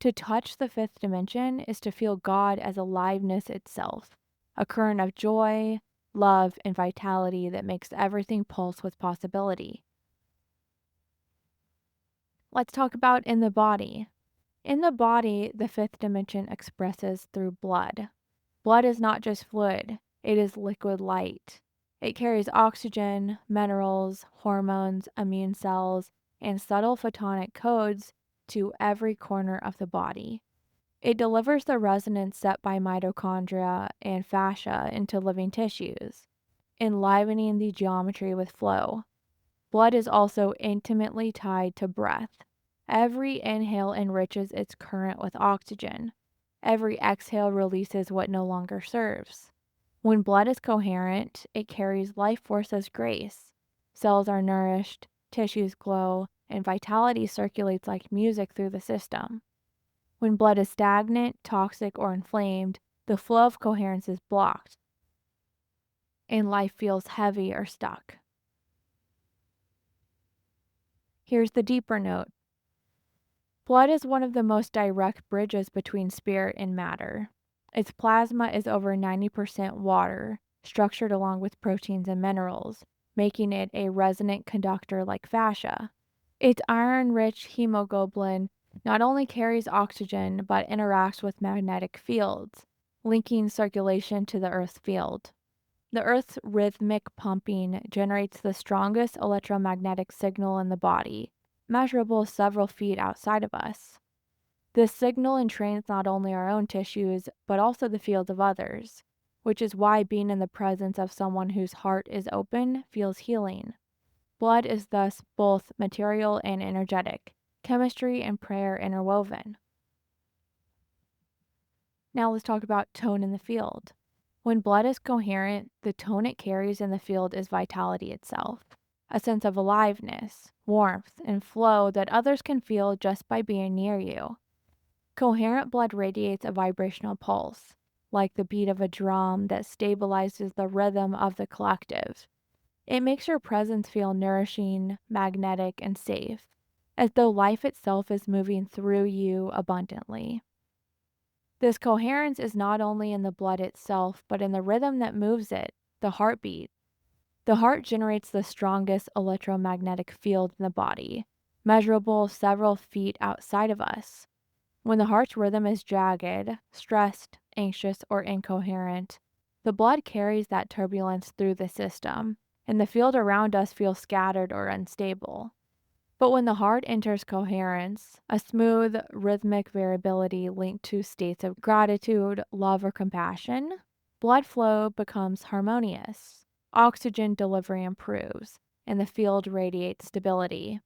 To touch the fifth dimension is to feel God as aliveness itself, a current of joy, love, and vitality that makes everything pulse with possibility. Let's talk about in the body. In the body, the fifth dimension expresses through blood. Blood is not just fluid, it is liquid light. It carries oxygen, minerals, hormones, immune cells, and subtle photonic codes to every corner of the body. It delivers the resonance set by mitochondria and fascia into living tissues, enlivening the geometry with flow. Blood is also intimately tied to breath. Every inhale enriches its current with oxygen. Every exhale releases what no longer serves. When blood is coherent, it carries life force as grace. Cells are nourished, tissues glow, and vitality circulates like music through the system. When blood is stagnant, toxic, or inflamed, the flow of coherence is blocked, and life feels heavy or stuck. Here's the deeper note. Blood is one of the most direct bridges between spirit and matter. Its plasma is over 90% water, structured along with proteins and minerals, making it a resonant conductor like fascia. Its iron-rich hemoglobin not only carries oxygen but interacts with magnetic fields, linking circulation to the Earth's field. The Earth's rhythmic pumping generates the strongest electromagnetic signal in the body, measurable several feet outside of us. This signal entrains not only our own tissues, but also the fields of others, which is why being in the presence of someone whose heart is open feels healing. Blood is thus both material and energetic, chemistry and prayer interwoven. Now let's talk about tone in the field. When blood is coherent, the tone it carries in the field is vitality itself, a sense of aliveness, warmth, and flow that others can feel just by being near you. Coherent blood radiates a vibrational pulse, like the beat of a drum that stabilizes the rhythm of the collective. It makes your presence feel nourishing, magnetic, and safe, as though life itself is moving through you abundantly. This coherence is not only in the blood itself, but in the rhythm that moves it, the heartbeat. The heart generates the strongest electromagnetic field in the body, measurable several feet outside of us. When the heart's rhythm is jagged, stressed, anxious, or incoherent, the blood carries that turbulence through the system, and the field around us feels scattered or unstable. But when the heart enters coherence, a smooth, rhythmic variability linked to states of gratitude, love, or compassion, blood flow becomes harmonious. Oxygen delivery improves, and the field radiates stability.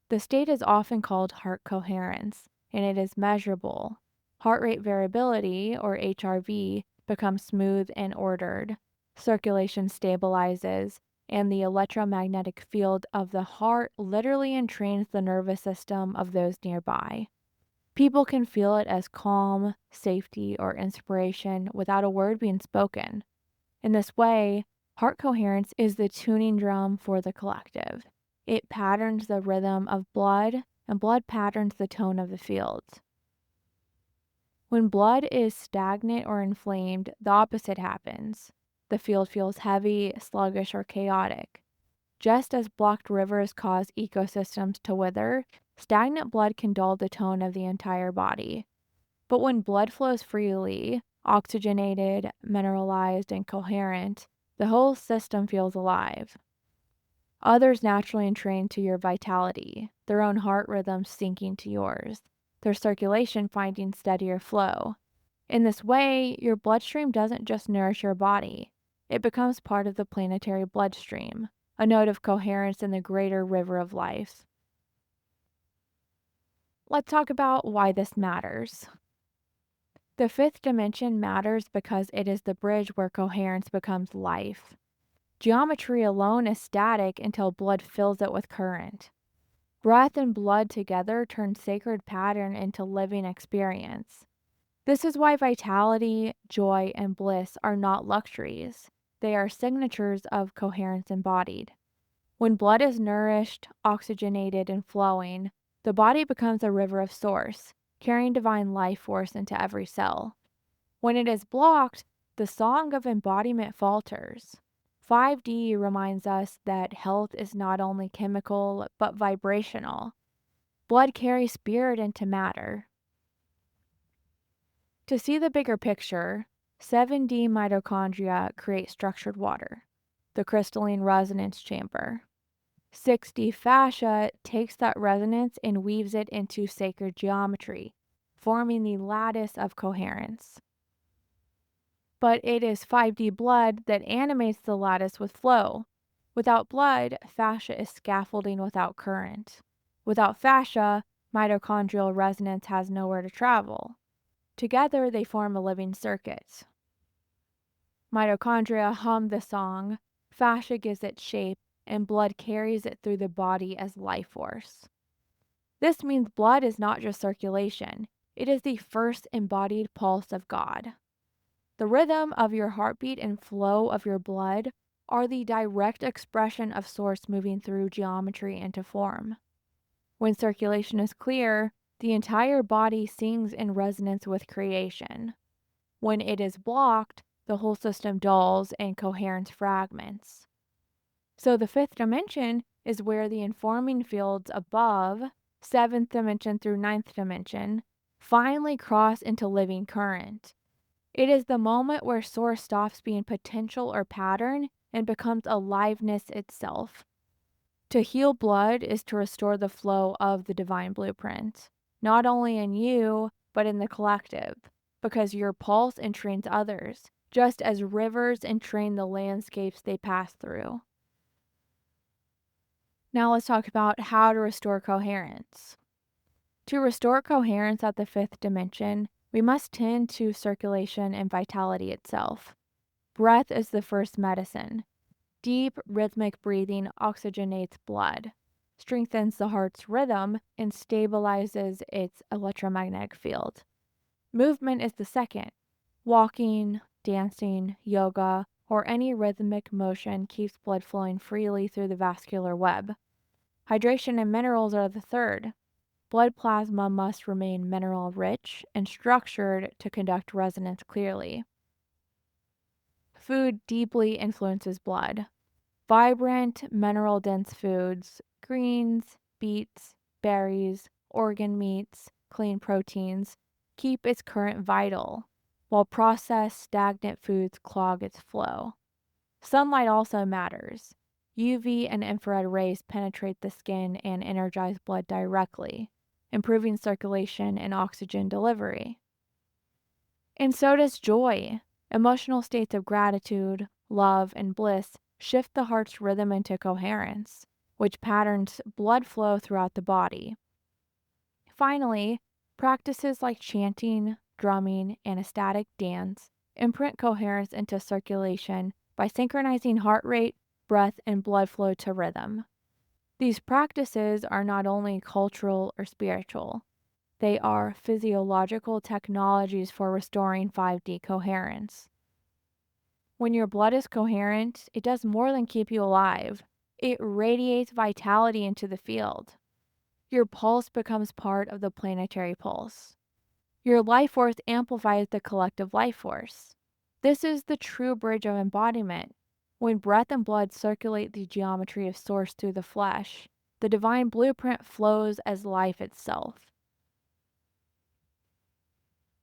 The state is often called heart coherence, and it is measurable. Heart rate variability, or HRV, becomes smooth and ordered. Circulation stabilizes, and the electromagnetic field of the heart literally entrains the nervous system of those nearby. People can feel it as calm, safety, or inspiration without a word being spoken. In this way, heart coherence is the tuning drum for the collective. It patterns the rhythm of blood, and blood patterns the tone of the fields. When blood is stagnant or inflamed, the opposite happens. The field feels heavy, sluggish, or chaotic. Just as blocked rivers cause ecosystems to wither, stagnant blood can dull the tone of the entire body. But when blood flows freely, oxygenated, mineralized, and coherent, the whole system feels alive. Others naturally entrain to your vitality, their own heart rhythm syncing to yours, their circulation finding steadier flow. In this way, your bloodstream doesn't just nourish your body, it becomes part of the planetary bloodstream, a node of coherence in the greater river of life. Let's talk about why this matters. The fifth dimension matters because it is the bridge where coherence becomes life. Geometry alone is static until blood fills it with current. Breath and blood together turn sacred pattern into living experience. This is why vitality, joy, and bliss are not luxuries. They are signatures of coherence embodied. When blood is nourished, oxygenated, and flowing, the body becomes a river of source, carrying divine life force into every cell. When it is blocked, the song of embodiment falters. 5D reminds us that health is not only chemical, but vibrational. Blood carries spirit into matter. To see the bigger picture, 7D mitochondria create structured water, the crystalline resonance chamber. 6D fascia takes that resonance and weaves it into sacred geometry, forming the lattice of coherence. But it is 5D blood that animates the lattice with flow. Without blood, fascia is scaffolding without current. Without fascia, mitochondrial resonance has nowhere to travel. Together, they form a living circuit. Mitochondria hum the song, fascia gives it shape, and blood carries it through the body as life force. This means blood is not just circulation, it is the first embodied pulse of God. The rhythm of your heartbeat and flow of your blood are the direct expression of Source moving through geometry into form. When circulation is clear, the entire body sings in resonance with creation. When it is blocked, the whole system dulls and coherence fragments. So the fifth dimension is where the informing fields above, seventh dimension through ninth dimension, finally cross into living current. It is the moment where Source stops being potential or pattern and becomes aliveness itself. To heal blood is to restore the flow of the divine blueprint, not only in you, but in the collective, because your pulse entrains others, just as rivers entrain the landscapes they pass through. Now let's talk about how to restore coherence. To restore coherence at the fifth dimension, we must tend to circulation and vitality itself. Breath is the first medicine. Deep, rhythmic breathing oxygenates blood, strengthens the heart's rhythm, and stabilizes its electromagnetic field. Movement is the second. Walking, dancing, yoga, or any rhythmic motion keeps blood flowing freely through the vascular web. Hydration and minerals are the third. Blood plasma must remain mineral rich and structured to conduct resonance clearly. Food deeply influences blood. Vibrant, mineral dense foods, greens, beets, berries, organ meats, clean proteins, keep its current vital, while processed, stagnant foods clog its flow. Sunlight also matters. UV and infrared rays penetrate the skin and energize blood directly, improving circulation and oxygen delivery. And so does joy. Emotional states of gratitude, love, and bliss shift the heart's rhythm into coherence, which patterns blood flow throughout the body. Finally, practices like chanting, drumming, and ecstatic dance imprint coherence into circulation by synchronizing heart rate, breath, and blood flow to rhythm. These practices are not only cultural or spiritual, they are physiological technologies for restoring 5D coherence. When your blood is coherent, it does more than keep you alive. It radiates vitality into the field. Your pulse becomes part of the planetary pulse. Your life force amplifies the collective life force. This is the true bridge of embodiment. When breath and blood circulate the geometry of Source through the flesh, the divine blueprint flows as life itself.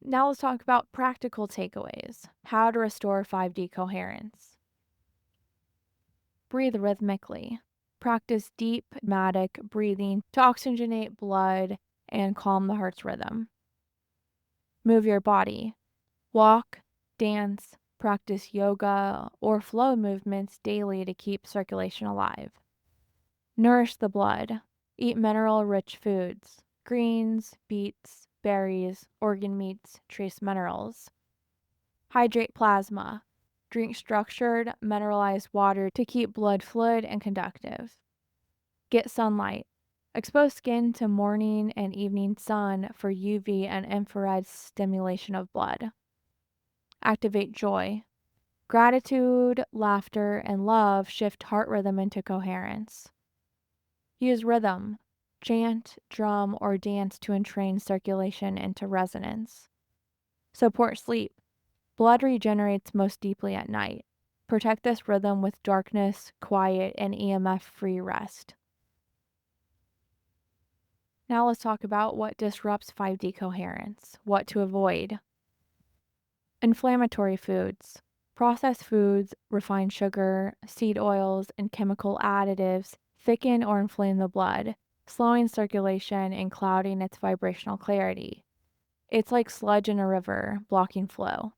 Now let's talk about practical takeaways. How to restore 5D coherence. Breathe rhythmically. Practice deep, dramatic breathing to oxygenate blood and calm the heart's rhythm. Move your body. Walk, dance, practice yoga or flow movements daily to keep circulation alive. Nourish the blood. Eat mineral-rich foods, greens, beets, berries, organ meats, trace minerals. Hydrate plasma. Drink structured, mineralized water to keep blood fluid and conductive. Get sunlight. Expose skin to morning and evening sun for UV and infrared stimulation of blood. Activate joy. Gratitude, laughter, and love shift heart rhythm into coherence. Use rhythm. Chant, drum, or dance to entrain circulation into resonance. Support sleep. Blood regenerates most deeply at night. Protect this rhythm with darkness, quiet, and EMF-free rest. Now let's talk about what disrupts 5D coherence, what to avoid. Inflammatory foods. Processed foods, refined sugar, seed oils, and chemical additives thicken or inflame the blood, slowing circulation and clouding its vibrational clarity. It's like sludge in a river, blocking flow.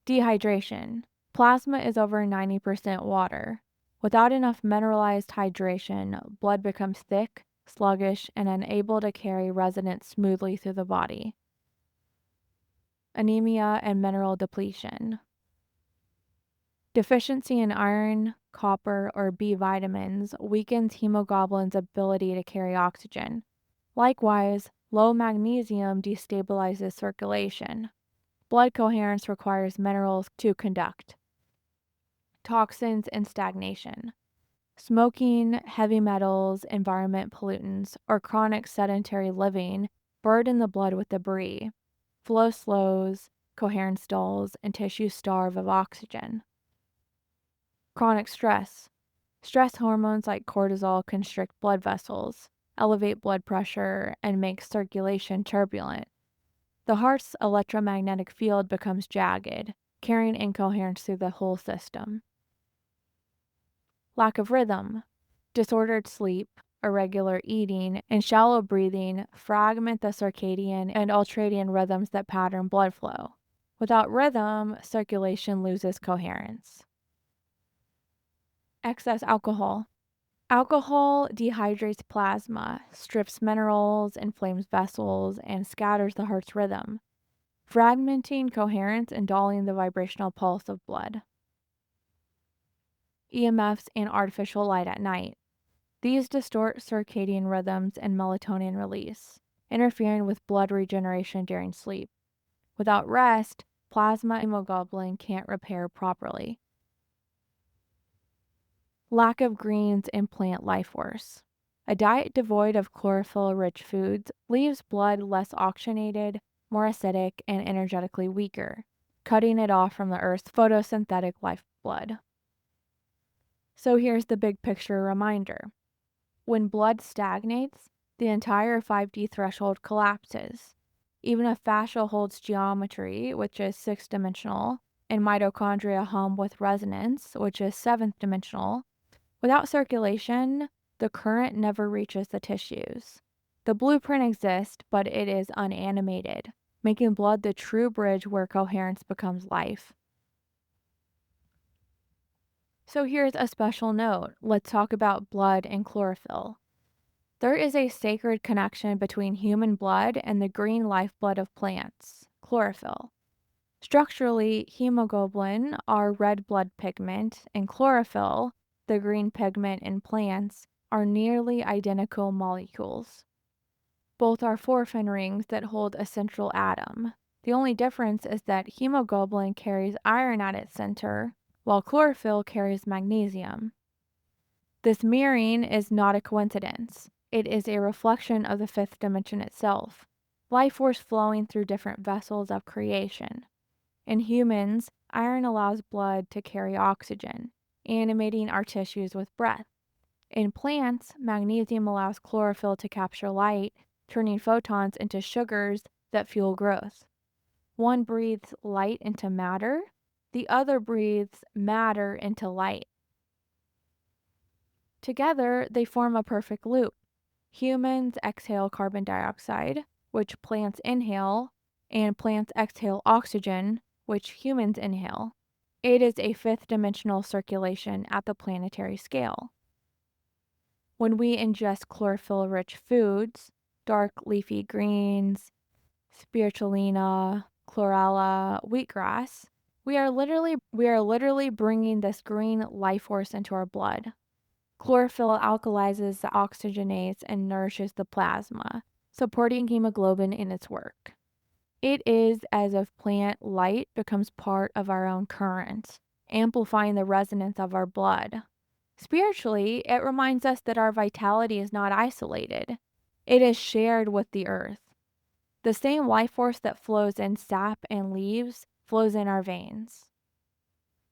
Dehydration. Plasma is over 90% water. Without enough mineralized hydration, blood becomes thick, sluggish, and unable to carry resonance smoothly through the body. Anemia and mineral depletion. Deficiency in iron, copper, or B vitamins weakens hemoglobilin's ability to carry oxygen. Likewise, low magnesium destabilizes circulation. Blood coherence requires minerals to conduct. Toxins and stagnation. Smoking, heavy metals, environment pollutants, or chronic sedentary living burden the blood with debris. Flow slows, coherence dulls, and tissues starve of oxygen. Chronic stress. Stress hormones like cortisol constrict blood vessels, elevate blood pressure, and make circulation turbulent. The heart's electromagnetic field becomes jagged, carrying incoherence through the whole system. Lack of rhythm. Disordered sleep, irregular eating, and shallow breathing fragment the circadian and ultradian rhythms that pattern blood flow. Without rhythm, circulation loses coherence. Excess alcohol. Alcohol dehydrates plasma, strips minerals, inflames vessels, and scatters the heart's rhythm, fragmenting coherence and dulling the vibrational pulse of blood. EMFs and artificial light at night. These distort circadian rhythms and melatonin release, interfering with blood regeneration during sleep. Without rest, plasma hemoglobin can't repair properly. Lack of greens and plant life force. A diet devoid of chlorophyll-rich foods leaves blood less oxygenated, more acidic, and energetically weaker, cutting it off from the Earth's photosynthetic lifeblood. So here's the big picture reminder. When blood stagnates, the entire 5D threshold collapses. Even if fascia holds geometry, which is 6-dimensional, and mitochondria hum with resonance, which is 7th-dimensional, without circulation, the current never reaches the tissues. The blueprint exists, but it is unanimated, making blood the true bridge where coherence becomes life. So here's a special note. Let's talk about blood and chlorophyll. There is a sacred connection between human blood and the green lifeblood of plants, chlorophyll. Structurally, hemoglobin, our red blood pigment, and chlorophyll, the green pigment in plants, are nearly identical molecules. Both are forfin rings that hold a central atom. The only difference is that hemoglobin carries iron at its center, while chlorophyll carries magnesium. This mirroring is not a coincidence. It is a reflection of the 5th dimension itself, life force flowing through different vessels of creation. In humans, iron allows blood to carry oxygen, animating our tissues with breath. In plants, magnesium allows chlorophyll to capture light, turning photons into sugars that fuel growth. One breathes light into matter, the other breathes matter into light. Together, they form a perfect loop. Humans exhale carbon dioxide, which plants inhale, and plants exhale oxygen, which humans inhale. It is a 5th-dimensional circulation at the planetary scale. When we ingest chlorophyll-rich foods, dark leafy greens, spirulina, chlorella, wheatgrass, we are literally bringing this green life force into our blood. Chlorophyll alkalizes the oxygenates and nourishes the plasma, supporting hemoglobin in its work. It is as if plant light becomes part of our own current, amplifying the resonance of our blood. Spiritually, it reminds us that our vitality is not isolated. It is shared with the earth. The same life force that flows in sap and leaves flows in our veins.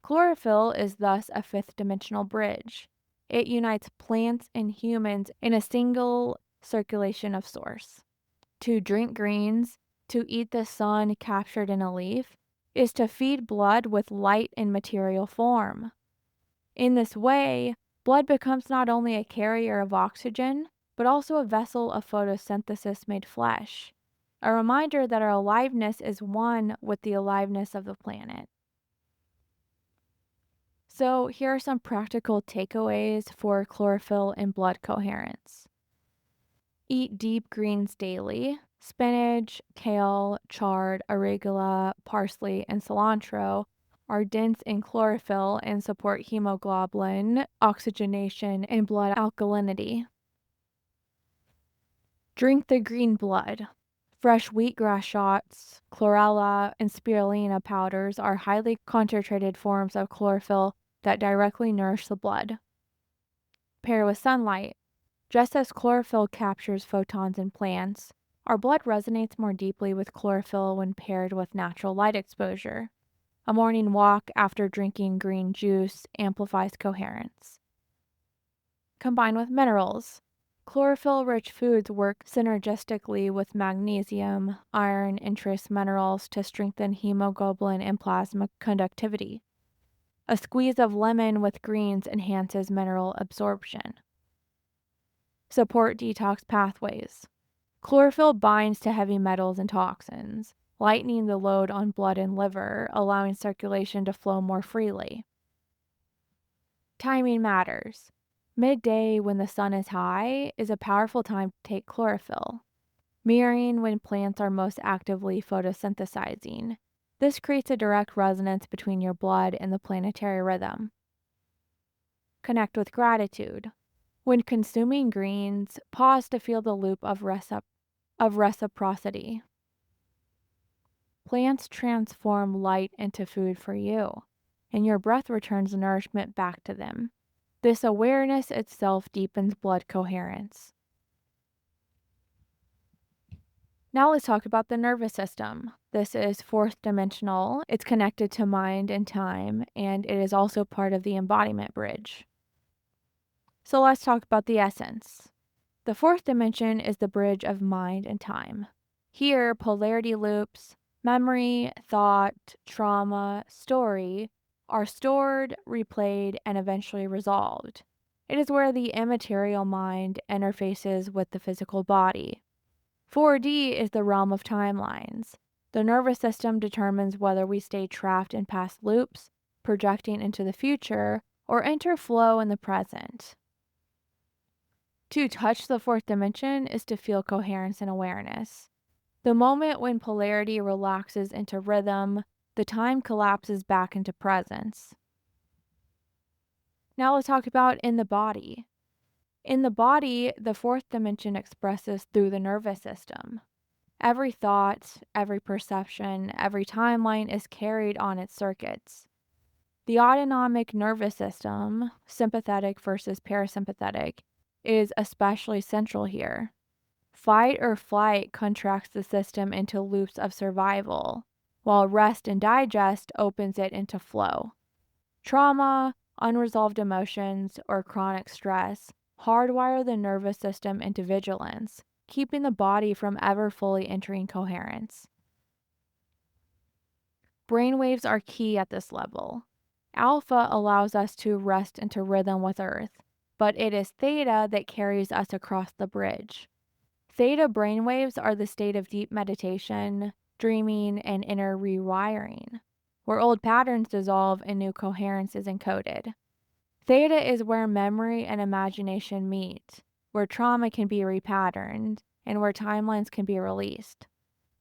Chlorophyll is thus a fifth dimensional bridge. It unites plants and humans in a single circulation of source. To drink greens, to eat the sun captured in a leaf, is to feed blood with light in material form. In this way, blood becomes not only a carrier of oxygen, but also a vessel of photosynthesis made flesh, a reminder that our aliveness is one with the aliveness of the planet. So, here are some practical takeaways for chlorophyll and blood coherence. Eat deep greens daily. Spinach, kale, chard, arugula, parsley, and cilantro are dense in chlorophyll and support hemoglobin, oxygenation, and blood alkalinity. Drink the green blood. Fresh wheatgrass shots, chlorella, and spirulina powders are highly concentrated forms of chlorophyll that directly nourish the blood. Pair with sunlight. Just as chlorophyll captures photons in plants, our blood resonates more deeply with chlorophyll when paired with natural light exposure. A morning walk after drinking green juice amplifies coherence. Combined with minerals. Chlorophyll-rich foods work synergistically with magnesium, iron, and trace minerals to strengthen hemoglobin and plasma conductivity. A squeeze of lemon with greens enhances mineral absorption. Support detox pathways. Chlorophyll binds to heavy metals and toxins, lightening the load on blood and liver, allowing circulation to flow more freely. Timing matters. Midday, when the sun is high, is a powerful time to take chlorophyll, mirroring when plants are most actively photosynthesizing. This creates a direct resonance between your blood and the planetary rhythm. Connect with gratitude. When consuming greens, pause to feel the loop of reciprocity. Plants transform light into food for you, and your breath returns nourishment back to them. This awareness itself deepens blood coherence. Now let's talk about the nervous system. This is fourth dimensional. It's connected to mind and time, and it is also part of the embodiment bridge. So let's talk about the essence. The fourth dimension is the bridge of mind and time. Here, polarity loops, memory, thought, trauma, story are stored, replayed, and eventually resolved. It is where the immaterial mind interfaces with the physical body. 4D is the realm of timelines. The nervous system determines whether we stay trapped in past loops, projecting into the future, or enter flow in the present. To touch the fourth dimension is to feel coherence and awareness. The moment when polarity relaxes into rhythm, the time collapses back into presence. Now let's talk about in the body. In the body, the fourth dimension expresses through the nervous system. Every thought, every perception, every timeline is carried on its circuits. The autonomic nervous system, sympathetic versus parasympathetic, is especially central here. Fight or flight contracts the system into loops of survival, while rest and digest opens it into flow. Trauma, unresolved emotions, or chronic stress hardwire the nervous system into vigilance, keeping the body from ever fully entering coherence. Brainwaves are key at this level. Alpha allows us to rest into rhythm with Earth, but it is theta that carries us across the bridge. Theta brainwaves are the state of deep meditation, dreaming, and inner rewiring, where old patterns dissolve and new coherence is encoded. Theta is where memory and imagination meet, where trauma can be repatterned, and where timelines can be released.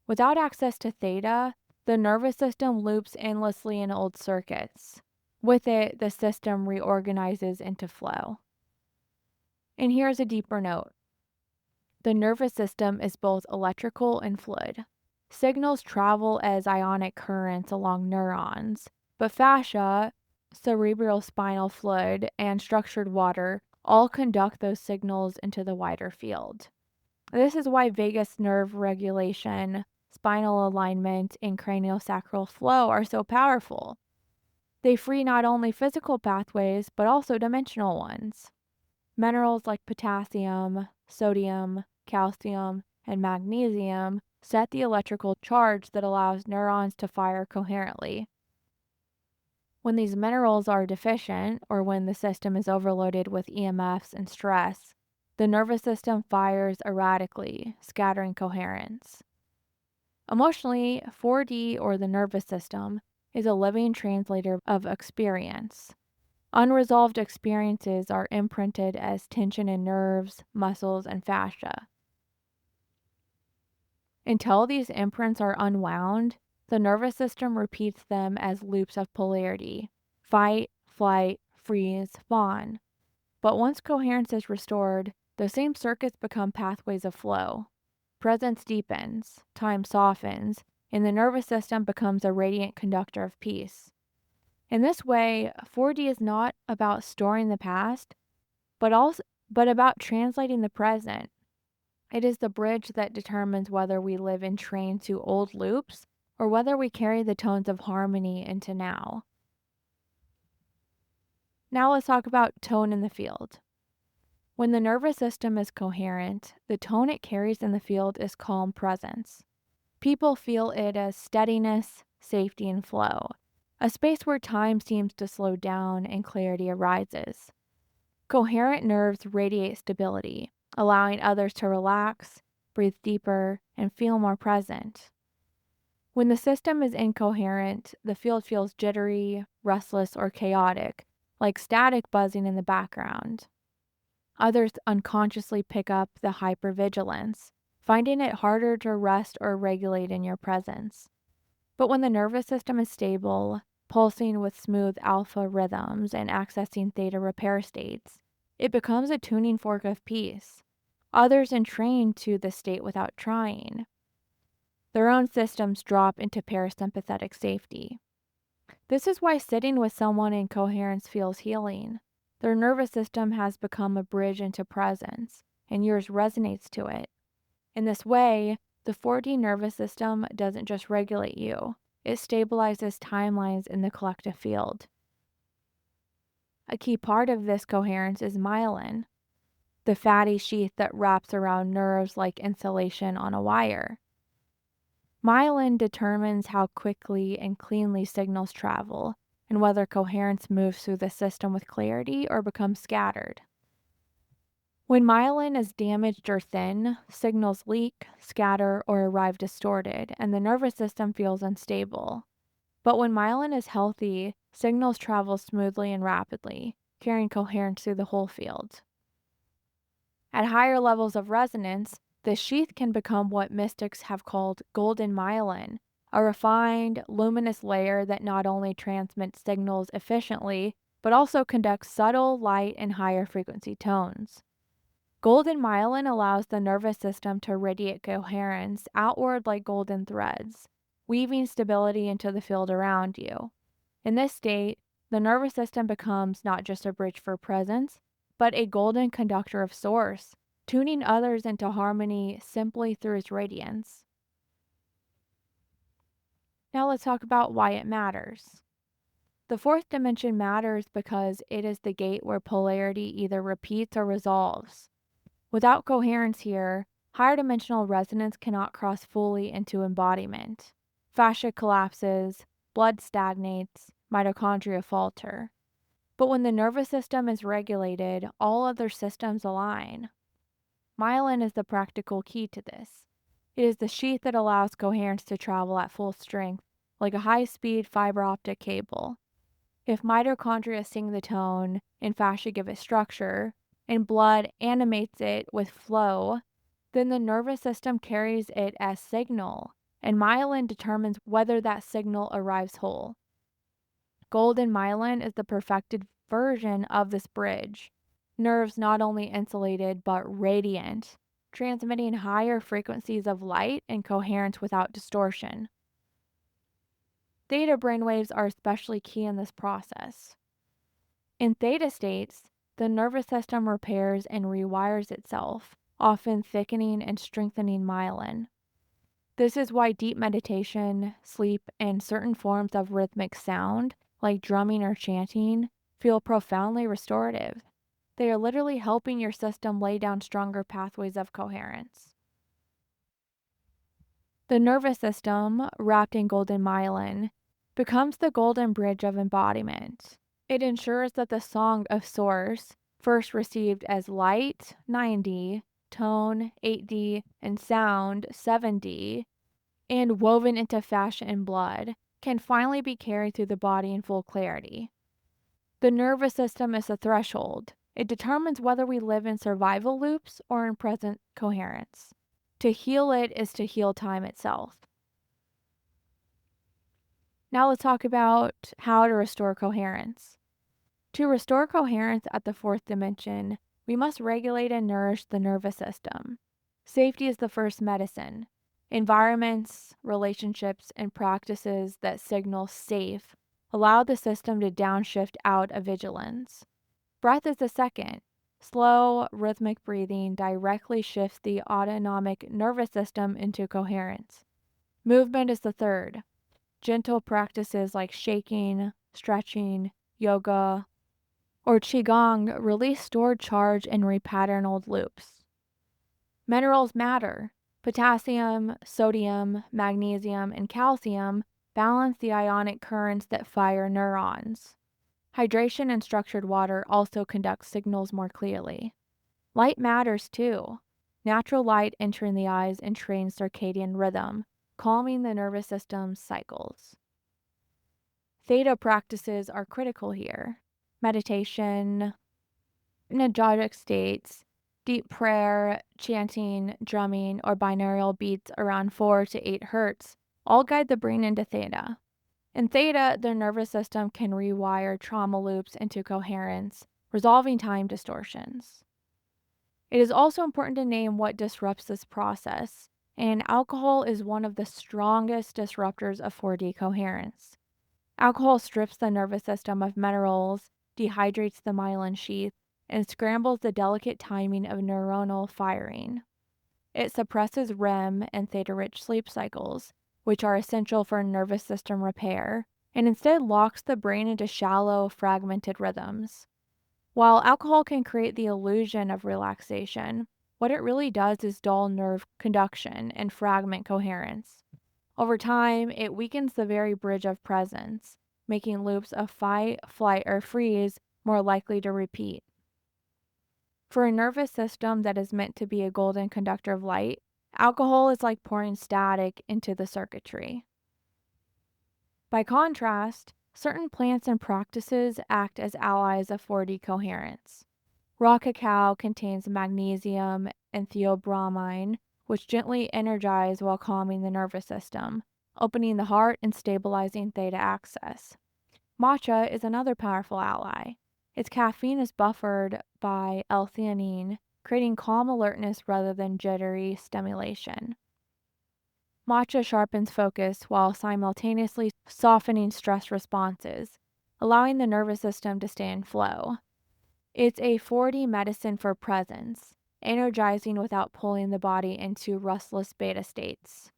Without access to theta, the nervous system loops endlessly in old circuits. With it, the system reorganizes into flow. And here's a deeper note. The nervous system is both electrical and fluid. Signals travel as ionic currents along neurons, but fascia, cerebral spinal fluid, and structured water all conduct those signals into the wider field. This is why vagus nerve regulation, spinal alignment, and craniosacral flow are so powerful. They free not only physical pathways, but also dimensional ones. Minerals like potassium, sodium, calcium, and magnesium set the electrical charge that allows neurons to fire coherently. When these minerals are deficient, or when the system is overloaded with EMFs and stress, the nervous system fires erratically, scattering coherence. Emotionally, 4D, or the nervous system, is a living translator of experience. Unresolved experiences are imprinted as tension in nerves, muscles, and fascia. Until these imprints are unwound, the nervous system repeats them as loops of polarity: fight, flight, freeze, fawn. But once coherence is restored, those same circuits become pathways of flow. Presence deepens, time softens, and the nervous system becomes a radiant conductor of peace. In this way, 4D is not about storing the past, but about translating the present. It is the bridge that determines whether we live entrained to old loops or whether we carry the tones of harmony into now. Now let's talk about tone in the field. When the nervous system is coherent, the tone it carries in the field is calm presence. People feel it as steadiness, safety, and flow, a space where time seems to slow down and clarity arises. Coherent nerves radiate stability, allowing others to relax, breathe deeper, and feel more present. When the system is incoherent, the field feels jittery, restless, or chaotic, like static buzzing in the background. Others unconsciously pick up the hypervigilance, finding it harder to rest or regulate in your presence. But when the nervous system is stable, pulsing with smooth alpha rhythms and accessing theta repair states, it becomes a tuning fork of peace. Others entrain to the state without trying. Their own systems drop into parasympathetic safety. This is why sitting with someone in coherence feels healing. Their nervous system has become a bridge into presence, and yours resonates to it. In this way, the 4D nervous system doesn't just regulate you, it stabilizes timelines in the collective field. A key part of this coherence is myelin, the fatty sheath that wraps around nerves like insulation on a wire. Myelin determines how quickly and cleanly signals travel, and whether coherence moves through the system with clarity or becomes scattered. When myelin is damaged or thin, signals leak, scatter, or arrive distorted, and the nervous system feels unstable. But when myelin is healthy, signals travel smoothly and rapidly, carrying coherence through the whole field. At higher levels of resonance, the sheath can become what mystics have called golden myelin, a refined, luminous layer that not only transmits signals efficiently, but also conducts subtle, light, and higher frequency tones. Golden myelin allows the nervous system to radiate coherence outward like golden threads, weaving stability into the field around you. In this state, the nervous system becomes not just a bridge for presence, but a golden conductor of source, tuning others into harmony simply through its radiance. Now let's talk about why it matters. The fourth dimension matters because it is the gate where polarity either repeats or resolves. Without coherence here, higher dimensional resonance cannot cross fully into embodiment. Fascia collapses, blood stagnates, mitochondria falter. But when the nervous system is regulated, all other systems align. Myelin is the practical key to this. It is the sheath that allows coherence to travel at full strength, like a high-speed fiber optic cable. If mitochondria sing the tone and fascia give it structure, and blood animates it with flow, then the nervous system carries it as signal, and myelin determines whether that signal arrives whole. Golden myelin is the perfected version of this bridge. nerves not only insulated but radiant, transmitting higher frequencies of light and coherence without distortion. Theta brainwaves are especially key in this process. In theta states, the nervous system repairs and rewires itself, often thickening and strengthening myelin. This is why deep meditation, sleep, and certain forms of rhythmic sound, like drumming or chanting, feel profoundly restorative. They are literally helping your system lay down stronger pathways of coherence. The nervous system, wrapped in golden myelin, becomes the golden bridge of embodiment. It ensures that the song of source, first received as light 9D, tone 8D, and sound 7D, and woven into fascia and blood, can finally be carried through the body in full clarity. The nervous system is the threshold. It determines whether we live in survival loops or in present coherence. To heal it is to heal time itself. Now let's talk about how to restore coherence. To restore coherence at the fourth dimension, we must regulate and nourish the nervous system. Safety is the first medicine. Environments, relationships, and practices that signal safe allow the system to downshift out of vigilance. Breath is the second. Slow, rhythmic breathing directly shifts the autonomic nervous system into coherence. Movement is the third. Gentle practices like shaking, stretching, yoga, or qigong release stored charge and repattern old loops. Minerals matter. Potassium, sodium, magnesium, and calcium balance the ionic currents that fire neurons. Hydration and structured water also conduct signals more clearly. Light matters too. Natural light entering the eyes entrains circadian rhythm, calming the nervous system's cycles. Theta practices are critical here. Meditation, hypnagogic states, deep prayer, chanting, drumming, or binaural beats around 4 to 8 hertz all guide the brain into theta. In theta, the nervous system can rewire trauma loops into coherence, resolving time distortions. It is also important to name what disrupts this process, and alcohol is one of the strongest disruptors of 4D coherence. Alcohol strips the nervous system of minerals, dehydrates the myelin sheath, and scrambles the delicate timing of neuronal firing. It suppresses REM and theta-rich sleep cycles, which are essential for nervous system repair, and instead locks the brain into shallow, fragmented rhythms. While alcohol can create the illusion of relaxation, what it really does is dull nerve conduction and fragment coherence. Over time, it weakens the very bridge of presence, making loops of fight, flight, or freeze more likely to repeat. For a nervous system that is meant to be a golden conductor of light, alcohol is like pouring static into the circuitry. By contrast, certain plants and practices act as allies of 4D coherence. Raw cacao contains magnesium and theobromine, which gently energize while calming the nervous system, opening the heart and stabilizing theta axis. Matcha is another powerful ally. Its caffeine is buffered by L-theanine, creating calm alertness rather than jittery stimulation. Matcha sharpens focus while simultaneously softening stress responses, allowing the nervous system to stay in flow. It's a 4D medicine for presence, energizing without pulling the body into restless beta states.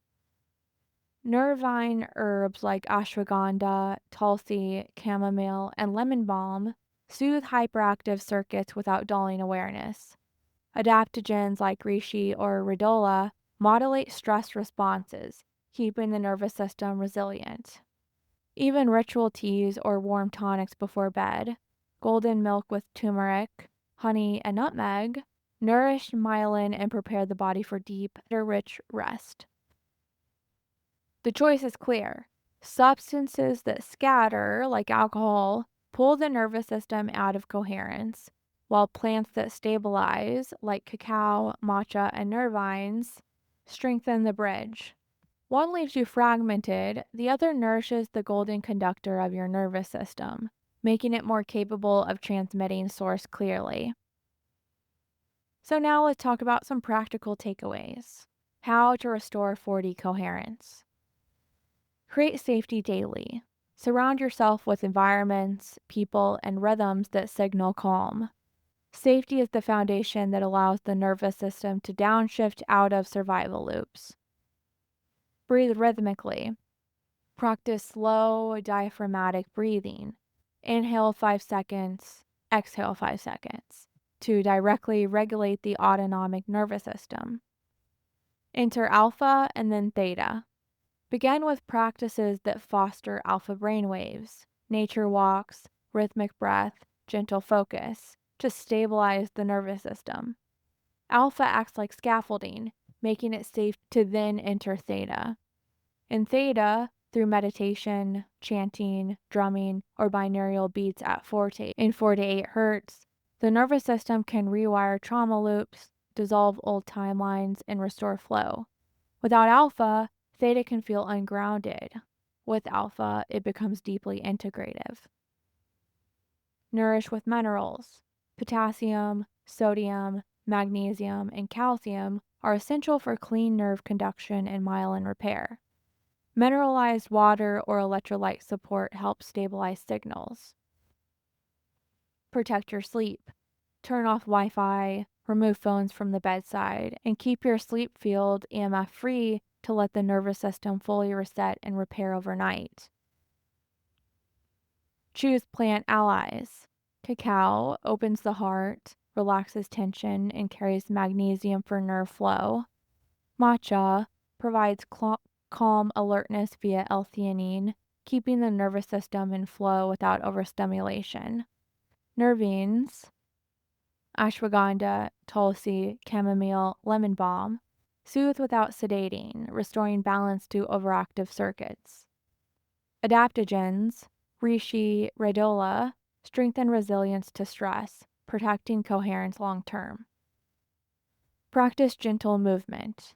Nervine herbs like ashwagandha, tulsi, chamomile, and lemon balm soothe hyperactive circuits without dulling awareness. Adaptogens like reishi or redola modulate stress responses, keeping the nervous system resilient. Even ritual teas or warm tonics before bed, golden milk with turmeric, honey, and nutmeg, nourish myelin and prepare the body for deep, rich rest. The choice is clear. Substances that scatter, like alcohol, pull the nervous system out of coherence, while plants that stabilize, like cacao, matcha, and nervines, strengthen the bridge. One leaves you fragmented, the other nourishes the golden conductor of your nervous system, making it more capable of transmitting source clearly. So now let's talk about some practical takeaways. How to restore 4D coherence. Create safety daily. Surround yourself with environments, people, and rhythms that signal calm. Safety is the foundation that allows the nervous system to downshift out of survival loops. Breathe rhythmically. Practice slow, diaphragmatic breathing. Inhale 5 seconds, exhale 5 seconds to directly regulate the autonomic nervous system. Enter alpha and then theta. Begin with practices that foster alpha brainwaves, nature walks, rhythmic breath, gentle focus to stabilize the nervous system. Alpha acts like scaffolding, making it safe to then enter theta. In theta, through meditation, chanting, drumming, or binaural beats at 4 to 8 hertz, the nervous system can rewire trauma loops, dissolve old timelines, and restore flow. Without alpha, theta can feel ungrounded. With alpha, it becomes deeply integrative. Nourish with minerals. Potassium, sodium, magnesium, and calcium are essential for clean nerve conduction and myelin repair. Mineralized water or electrolyte support helps stabilize signals. Protect your sleep. Turn off Wi-Fi, remove phones from the bedside, and keep your sleep field EMF free to let the nervous system fully reset and repair overnight. Choose plant allies. Cacao opens the heart, relaxes tension, and carries magnesium for nerve flow. Matcha provides calm alertness via L-theanine, keeping the nervous system in flow without overstimulation. Nervines, ashwagandha, tulsi, chamomile, lemon balm, soothe without sedating, restoring balance to overactive circuits. Adaptogens, reishi, redola, strengthen resilience to stress, protecting coherence long term. Practice gentle movement.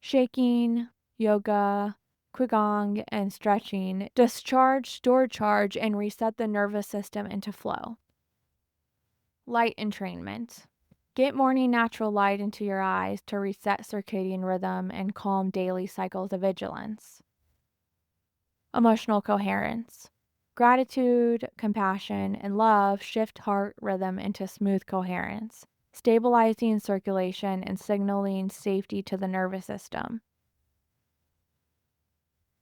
Shaking, yoga, qigong, and stretching discharge, store charge, and reset the nervous system into flow. Light entrainment. Get morning natural light into your eyes to reset circadian rhythm and calm daily cycles of vigilance. Emotional coherence. Gratitude, compassion, and love shift heart rhythm into smooth coherence, stabilizing circulation and signaling safety to the nervous system.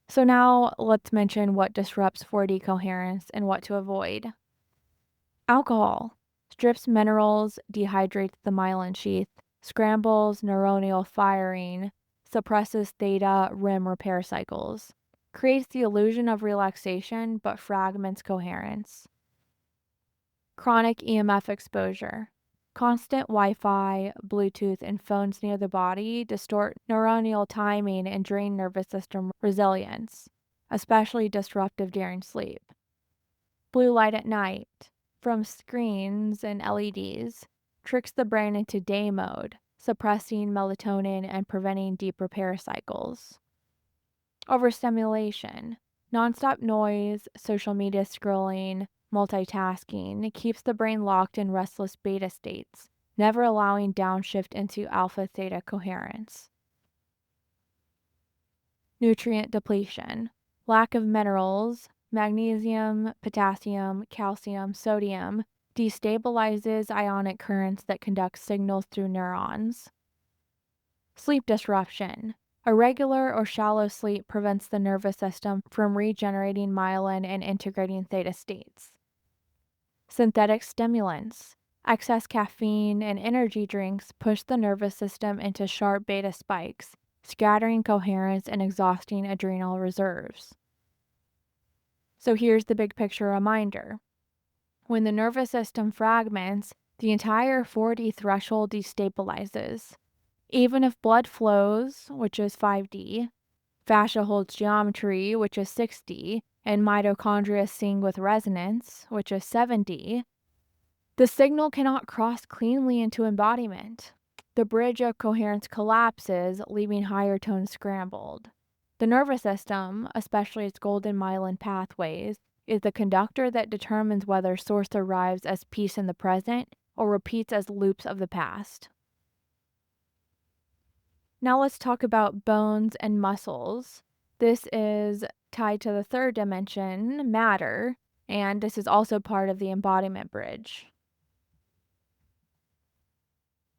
So now let's mention what disrupts 4D coherence and what to avoid. Alcohol strips minerals, dehydrates the myelin sheath, scrambles neuronal firing, suppresses theta REM repair cycles, creates the illusion of relaxation but fragments coherence. Chronic EMF exposure. Constant Wi-Fi, Bluetooth, and phones near the body distort neuronal timing and drain nervous system resilience, especially disruptive during sleep. Blue light at night, from screens and LEDs, tricks the brain into day mode, suppressing melatonin and preventing deep repair cycles. Overstimulation. Nonstop noise, social media scrolling, multitasking keeps the brain locked in restless beta states, never allowing downshift into alpha theta coherence. Nutrient depletion. Lack of minerals, magnesium, potassium, calcium, sodium destabilizes ionic currents that conduct signals through neurons. Sleep disruption. Irregular or shallow sleep prevents the nervous system from regenerating myelin and integrating theta states. Synthetic stimulants. Excess caffeine and energy drinks push the nervous system into sharp beta spikes, scattering coherence and exhausting adrenal reserves. So here's the big picture reminder. When the nervous system fragments, the entire 4D threshold destabilizes. Even if blood flows, which is 5D, fascia holds geometry, which is 6D, and mitochondria sing with resonance, which is 7D, the signal cannot cross cleanly into embodiment. The bridge of coherence collapses, leaving higher tones scrambled. The nervous system, especially its golden myelin pathways, is the conductor that determines whether source arrives as peace in the present or repeats as loops of the past. Now let's talk about bones and muscles. This is tied to the third dimension, matter, and this is also part of the embodiment bridge.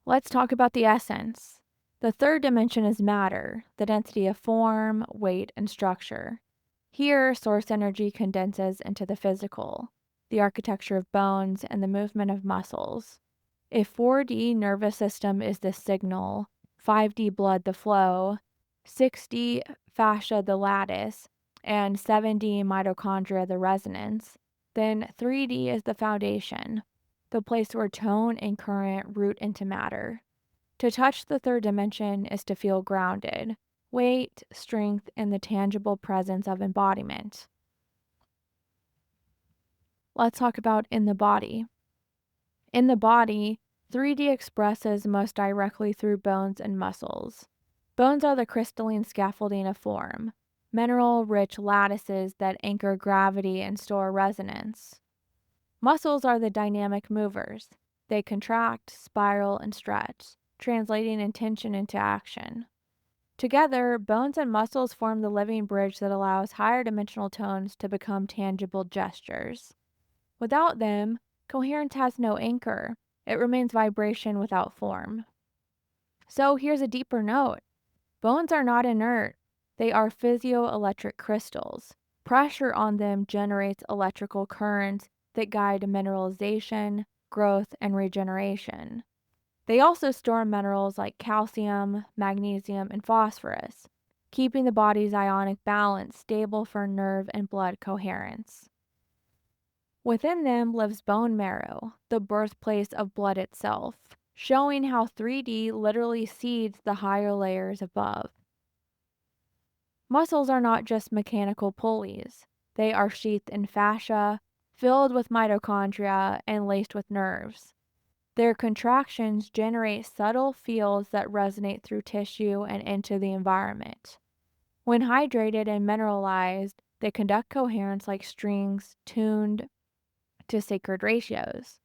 Let's talk about the essence. The third dimension is matter, the density of form, weight, and structure. Here, source energy condenses into the physical, the architecture of bones, and the movement of muscles. If 4D nervous system is the signal, 5D blood the flow, 6D fascia the lattice, and 7D mitochondria the resonance, then 3D is the foundation, the place where tone and current root into matter. To touch the third dimension is to feel grounded, weight, strength, and the tangible presence of embodiment. Let's talk about in the body. In the body, 3D expresses most directly through bones and muscles. Bones are the crystalline scaffolding of form, mineral-rich lattices that anchor gravity and store resonance. Muscles are the dynamic movers. They contract, spiral, and stretch, translating intention into action. Together, bones and muscles form the living bridge that allows higher dimensional tones to become tangible gestures. Without them, coherence has no anchor. It remains vibration without form. So here's a deeper note. Bones are not inert. They are physioelectric crystals. Pressure on them generates electrical currents that guide mineralization, growth, and regeneration. They also store minerals like calcium, magnesium, and phosphorus, keeping the body's ionic balance stable for nerve and blood coherence. Within them lives bone marrow, the birthplace of blood itself, showing how 3D literally seeds the higher layers above. Muscles are not just mechanical pulleys. They are sheathed in fascia, filled with mitochondria, and laced with nerves. Their contractions generate subtle fields that resonate through tissue and into the environment. When hydrated and mineralized, they conduct coherence like strings tuned to sacred ratios.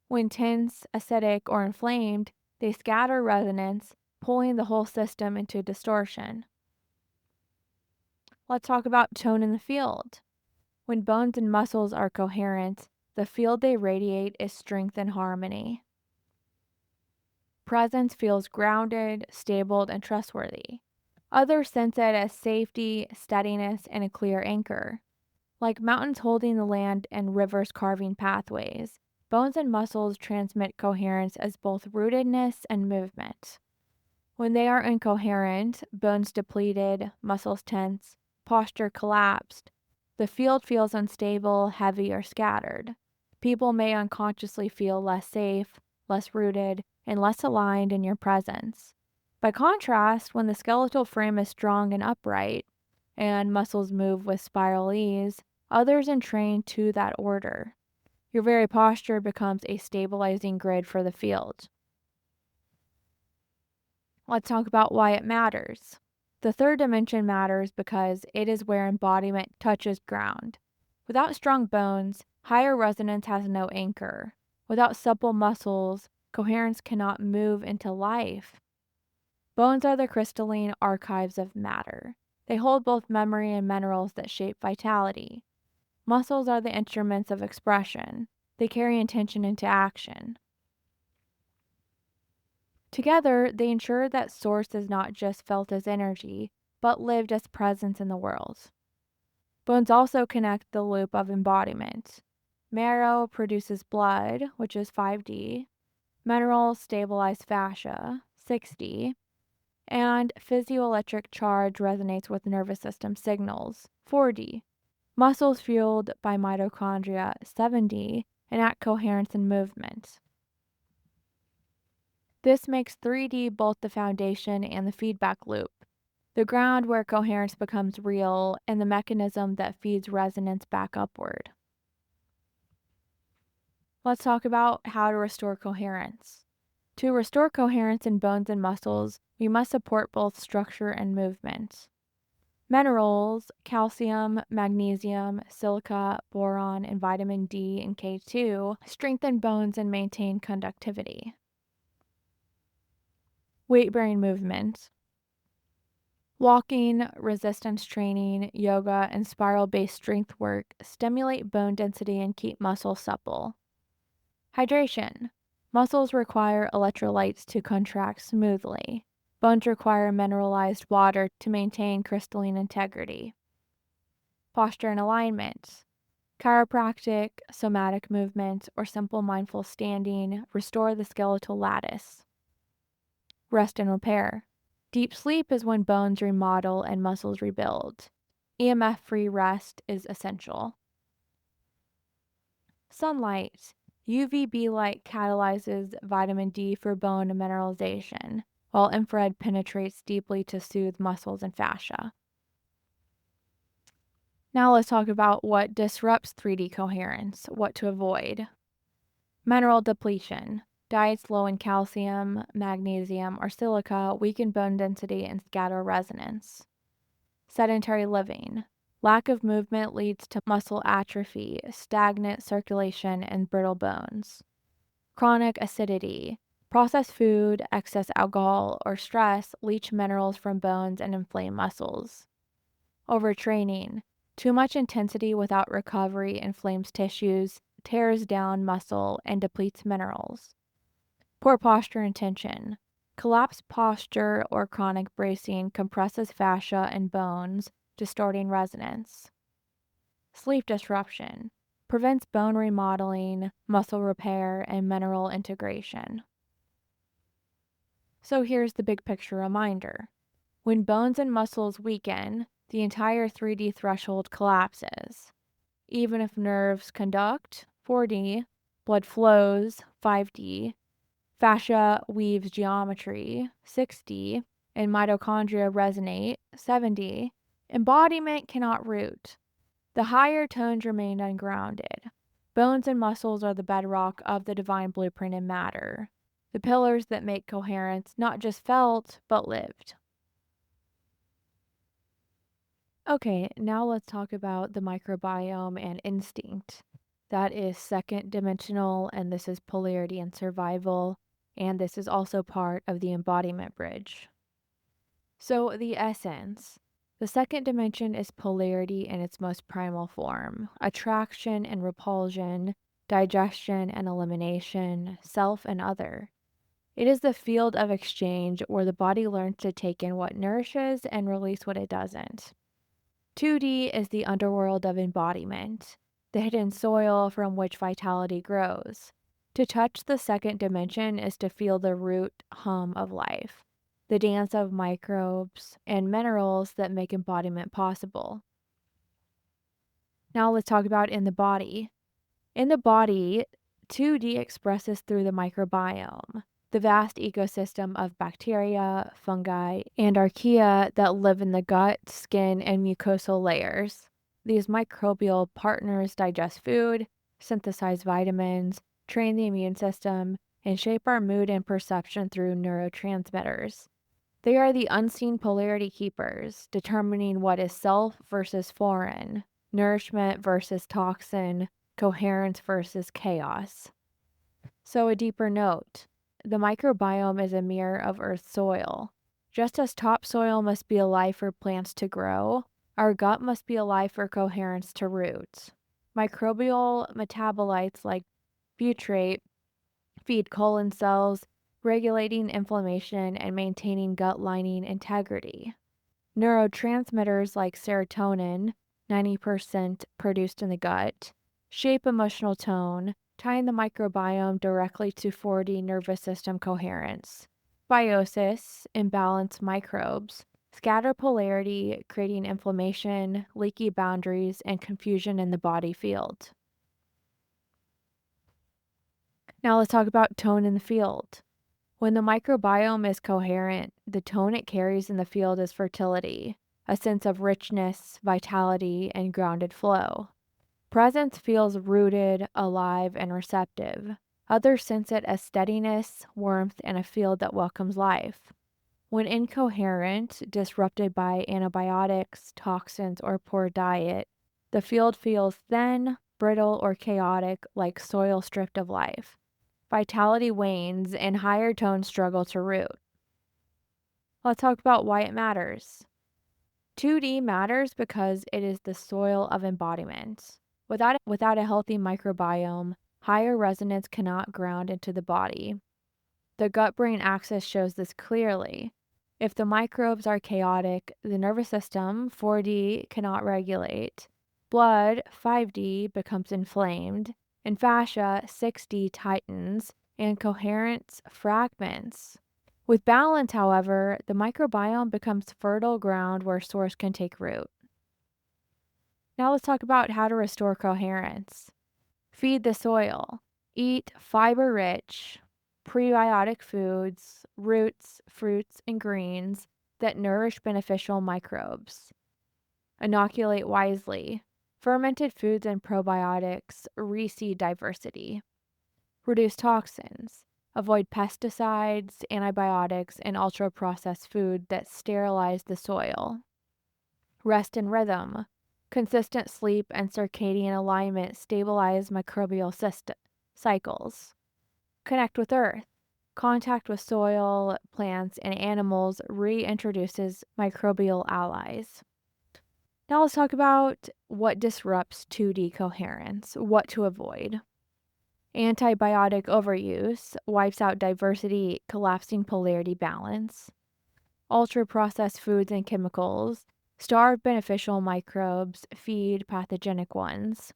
When tense, acidic, or inflamed, they scatter resonance, pulling the whole system into distortion. Let's talk about tone in the field. When bones and muscles are coherent, the field they radiate is strength and harmony. Presence feels grounded, stable, and trustworthy. Others sense it as safety, steadiness, and a clear anchor. Like mountains holding the land and rivers carving pathways, bones and muscles transmit coherence as both rootedness and movement. When they are incoherent, bones depleted, muscles tense, posture collapsed, the field feels unstable, heavy, or scattered. People may unconsciously feel less safe, less rooted, and less aligned in your presence. By contrast, when the skeletal frame is strong and upright, and muscles move with spiral ease, others entrain to that order. Your very posture becomes a stabilizing grid for the field. Let's talk about why it matters. The third dimension matters because it is where embodiment touches ground. Without strong bones, higher resonance has no anchor. Without supple muscles, coherence cannot move into life. Bones are the crystalline archives of matter. They hold both memory and minerals that shape vitality. Muscles are the instruments of expression. They carry intention into action. Together, they ensure that source is not just felt as energy, but lived as presence in the world. Bones also connect the loop of embodiment. Marrow produces blood, which is 5D. Minerals stabilize fascia, 6D. And physioelectric charge resonates with nervous system signals, 4D. Muscles fueled by mitochondria, 7D, enact coherence and movement. This makes 3D both the foundation and the feedback loop, the ground where coherence becomes real and the mechanism that feeds resonance back upward. Let's talk about how to restore coherence. To restore coherence in bones and muscles, we must support both structure and movement. Minerals, calcium, magnesium, silica, boron, and vitamin D and K2 strengthen bones and maintain conductivity. Weight-bearing movements. Walking, resistance training, yoga, and spiral-based strength work stimulate bone density and keep muscles supple. Hydration. Muscles require electrolytes to contract smoothly. Bones require mineralized water to maintain crystalline integrity. Posture and alignment. Chiropractic, somatic movement, or simple mindful standing restore the skeletal lattice. Rest and repair. Deep sleep is when bones remodel and muscles rebuild. EMF-free rest is essential. Sunlight. UVB light catalyzes vitamin D for bone mineralization, while infrared penetrates deeply to soothe muscles and fascia. Now let's talk about what disrupts 3D coherence, what to avoid. Mineral depletion. Diets low in calcium, magnesium, or silica weaken bone density and scatter resonance. Sedentary living. Lack of movement leads to muscle atrophy, stagnant circulation, and brittle bones. Chronic acidity. Processed food, excess alcohol, or stress leach minerals from bones and inflame muscles. Overtraining. Too much intensity without recovery inflames tissues, tears down muscle, and depletes minerals. Poor posture and tension. Collapsed posture or chronic bracing compresses fascia and bones, distorting resonance. Sleep disruption. Prevents bone remodeling, muscle repair, and mineral integration. So here's the big picture reminder. When bones and muscles weaken, the entire 3D threshold collapses. Even if nerves conduct, 4D, blood flows, 5D, fascia weaves geometry, 6D, and mitochondria resonate, 7D, embodiment cannot root. The higher tones remain ungrounded. Bones and muscles are the bedrock of the divine blueprint in matter, the pillars that make coherence not just felt, but lived. Okay, now let's talk about the microbiome and instinct. That is second dimensional, and this is polarity and survival, and this is also part of the embodiment bridge. So, the essence. The second dimension is polarity in its most primal form: attraction and repulsion, digestion and elimination, self and other. It is the field of exchange where the body learns to take in what nourishes and release what it doesn't. 2D is the underworld of embodiment, the hidden soil from which vitality grows. To touch the second dimension is to feel the root hum of life, the dance of microbes and minerals that make embodiment possible. Now let's talk about in the body. In the body, 2D expresses through the microbiome, the vast ecosystem of bacteria, fungi, and archaea that live in the gut, skin, and mucosal layers. These microbial partners digest food, synthesize vitamins, train the immune system, and shape our mood and perception through neurotransmitters. They are the unseen polarity keepers, determining what is self versus foreign, nourishment versus toxin, coherence versus chaos. So, a deeper note: the microbiome is a mirror of Earth's soil. Just as topsoil must be alive for plants to grow, our gut must be alive for coherence to root. Microbial metabolites like butyrate feed colon cells, regulating inflammation and maintaining gut lining integrity. Neurotransmitters like serotonin, 90% produced in the gut, shape emotional tone, tying the microbiome directly to 4D nervous system coherence. Biosis, imbalanced microbes, scatter polarity, creating inflammation, leaky boundaries, and confusion in the body field. Now let's talk about tone in the field. When the microbiome is coherent, the tone it carries in the field is fertility, a sense of richness, vitality, and grounded flow. Presence feels rooted, alive, and receptive. Others sense it as steadiness, warmth, and a field that welcomes life. When incoherent, disrupted by antibiotics, toxins, or poor diet, the field feels thin, brittle, or chaotic, like soil stripped of life. Vitality wanes and higher tones struggle to root. Let's talk about why it matters. 2D matters because it is the soil of embodiment. Without a healthy microbiome, higher resonance cannot ground into the body. The gut brain axis shows this clearly. If the microbes are chaotic, the nervous system, 4D, cannot regulate. Blood, 5D, becomes inflamed, and fascia, 6D, tightens, and coherence fragments. With balance, however, the microbiome becomes fertile ground where source can take root. Now let's talk about how to restore coherence. Feed the soil. Eat fiber-rich, prebiotic foods, roots, fruits, and greens that nourish beneficial microbes. Inoculate wisely. Fermented foods and probiotics reseed diversity. Reduce toxins. Avoid pesticides, antibiotics, and ultra-processed food that sterilize the soil. Rest and rhythm. Consistent sleep and circadian alignment stabilize microbial cycles. Connect with earth. Contact with soil, plants, and animals reintroduces microbial allies. Now let's talk about what disrupts 2D coherence, what to avoid. Antibiotic overuse wipes out diversity, collapsing polarity balance. Ultra-processed foods and chemicals starve beneficial microbes, feed pathogenic ones.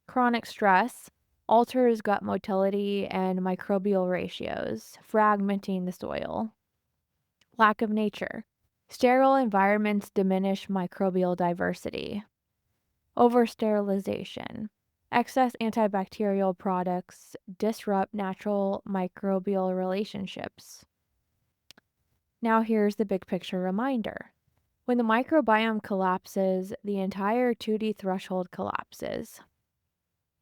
Chronic stress alters gut motility and microbial ratios, fragmenting the soil. Lack of nature. Sterile environments diminish microbial diversity. Oversterilization. Excess antibacterial products disrupt natural microbial relationships. Now here's the big picture reminder. When the microbiome collapses, the entire 2D threshold collapses.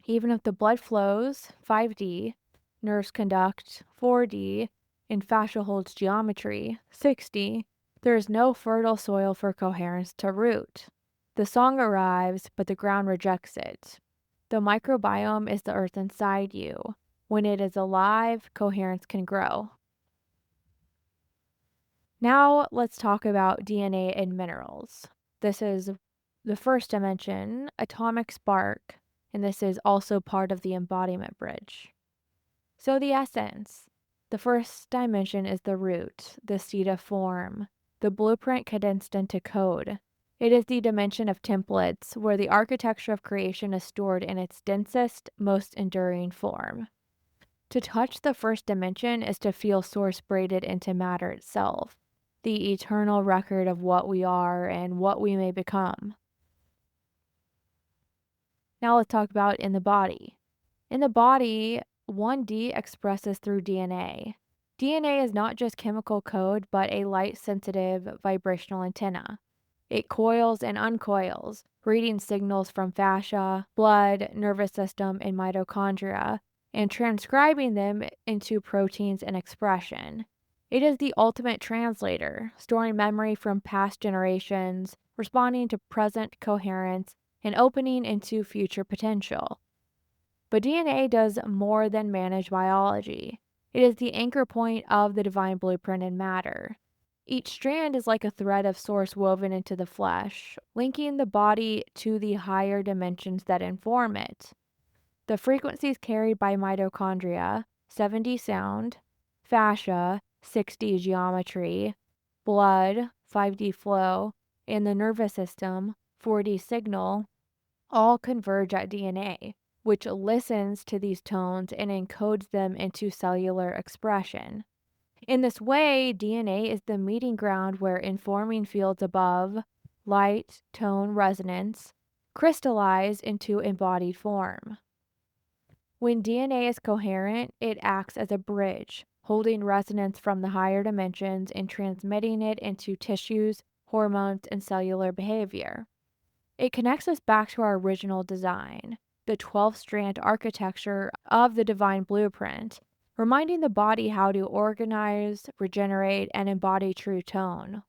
Even if the blood flows, 5D, nerves conduct, 4D, and fascia holds geometry, 6D, there is no fertile soil for coherence to root. The song arrives, but the ground rejects it. The microbiome is the earth inside you. When it is alive, coherence can grow. Now let's talk about DNA and minerals. This is the first dimension, atomic spark, and this is also part of the embodiment bridge. So the essence. The first dimension is the root, the seed of form, the blueprint condensed into code. It is the dimension of templates where the architecture of creation is stored in its densest, most enduring form. To touch the first dimension is to feel source braided into matter itself, the eternal record of what we are and what we may become. Now let's talk about in the body. In the body, 1D expresses through DNA. DNA is not just chemical code, but a light-sensitive vibrational antenna. It coils and uncoils, reading signals from fascia, blood, nervous system, and mitochondria, and transcribing them into proteins and expression. It is the ultimate translator, storing memory from past generations, responding to present coherence, and opening into future potential. But DNA does more than manage biology. It is the anchor point of the divine blueprint in matter. Each strand is like a thread of source woven into the flesh, linking the body to the higher dimensions that inform it. The frequencies carried by mitochondria, 7D sound, fascia, 6D geometry, blood, 5D flow, and the nervous system, 4D signal, all converge at DNA, which listens to these tones and encodes them into cellular expression. In this way, DNA is the meeting ground where informing fields above, light, tone, resonance, crystallize into embodied form. When DNA is coherent, it acts as a bridge, holding resonance from the higher dimensions and transmitting it into tissues, hormones, and cellular behavior. It connects us back to our original design, the 12-strand architecture of the divine blueprint, reminding the body how to organize, regenerate, and embody true tone.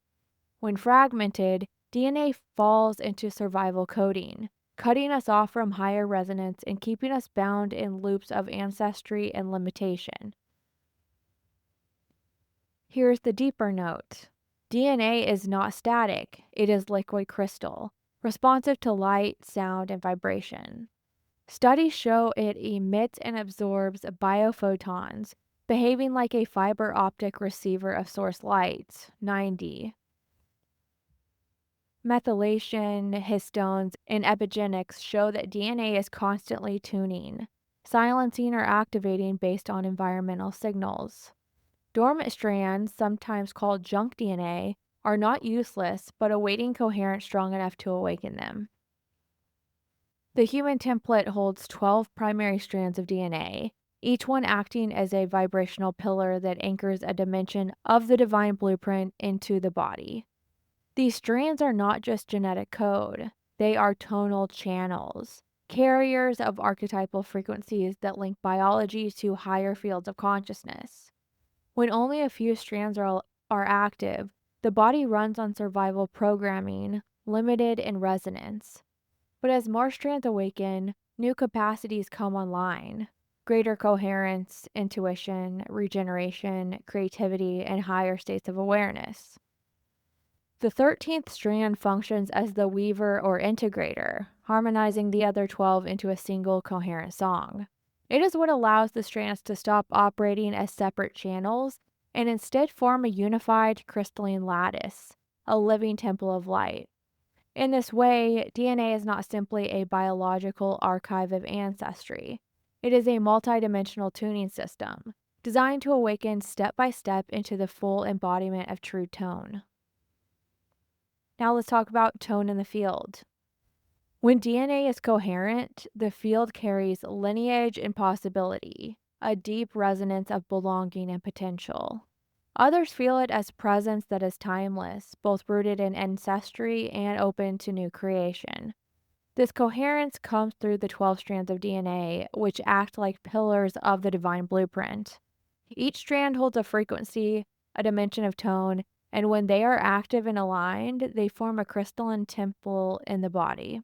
When fragmented, DNA falls into survival coding, cutting us off from higher resonance and keeping us bound in loops of ancestry and limitation. Here's the deeper note: DNA is not static, it is liquid crystal, responsive to light, sound, and vibration. Studies show it emits and absorbs biophotons, behaving like a fiber optic receiver of source light, 9D. Methylation, histones, and epigenetics show that DNA is constantly tuning, silencing or activating based on environmental signals. Dormant strands, sometimes called junk DNA, are not useless but awaiting coherence strong enough to awaken them. The human template holds 12 primary strands of DNA, each one acting as a vibrational pillar that anchors a dimension of the divine blueprint into the body. These strands are not just genetic code, they are tonal channels, carriers of archetypal frequencies that link biology to higher fields of consciousness. When only a few strands are active, the body runs on survival programming, limited in resonance. But as more strands awaken, new capacities come online: greater coherence, intuition, regeneration, creativity, and higher states of awareness. The 13th strand functions as the weaver or integrator, harmonizing the other 12 into a single coherent song. It is what allows the strands to stop operating as separate channels and instead form a unified crystalline lattice, a living temple of light. In this way, DNA is not simply a biological archive of ancestry. It is a multidimensional tuning system, designed to awaken step by step into the full embodiment of true tone. Now let's talk about tone in the field. When DNA is coherent, the field carries lineage and possibility, a deep resonance of belonging and potential. Others feel it as presence that is timeless, both rooted in ancestry and open to new creation. This coherence comes through the 12 strands of DNA, which act like pillars of the divine blueprint. Each strand holds a frequency, a dimension of tone, and when they are active and aligned, they form a crystalline temple in the body.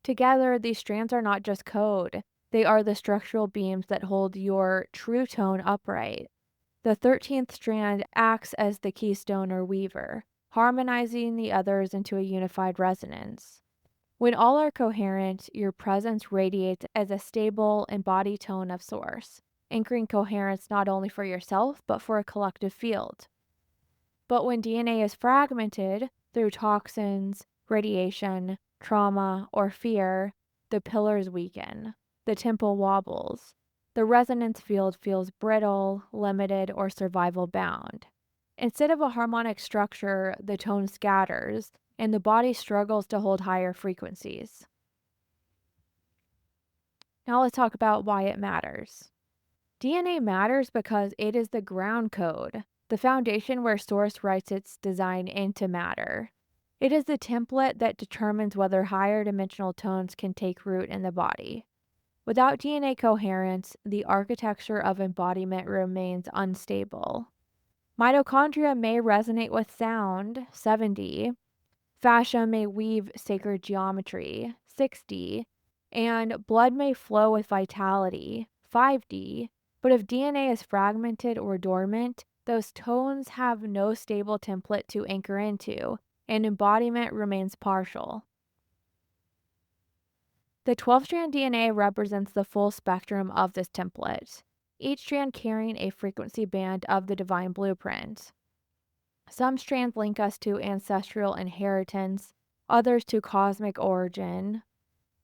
Together, these strands are not just code, they are the structural beams that hold your true tone upright. The 13th strand acts as the keystone or weaver, harmonizing the others into a unified resonance. When all are coherent, your presence radiates as a stable, embodied tone of source, anchoring coherence not only for yourself, but for a collective field. But when DNA is fragmented through toxins, radiation, trauma, or fear, the pillars weaken, the temple wobbles, the resonance field feels brittle, limited, or survival bound. Instead of a harmonic structure, the tone scatters, and the body struggles to hold higher frequencies. Now let's talk about why it matters. DNA matters because it is the ground code, the foundation where Source writes its design into matter. It is the template that determines whether higher dimensional tones can take root in the body. Without DNA coherence, the architecture of embodiment remains unstable. Mitochondria may resonate with sound, 7D, fascia may weave sacred geometry, 6D, and blood may flow with vitality, 5D, but if DNA is fragmented or dormant, those tones have no stable template to anchor into, and embodiment remains partial. The 12-strand DNA represents the full spectrum of this template, each strand carrying a frequency band of the divine blueprint. Some strands link us to ancestral inheritance, others to cosmic origin,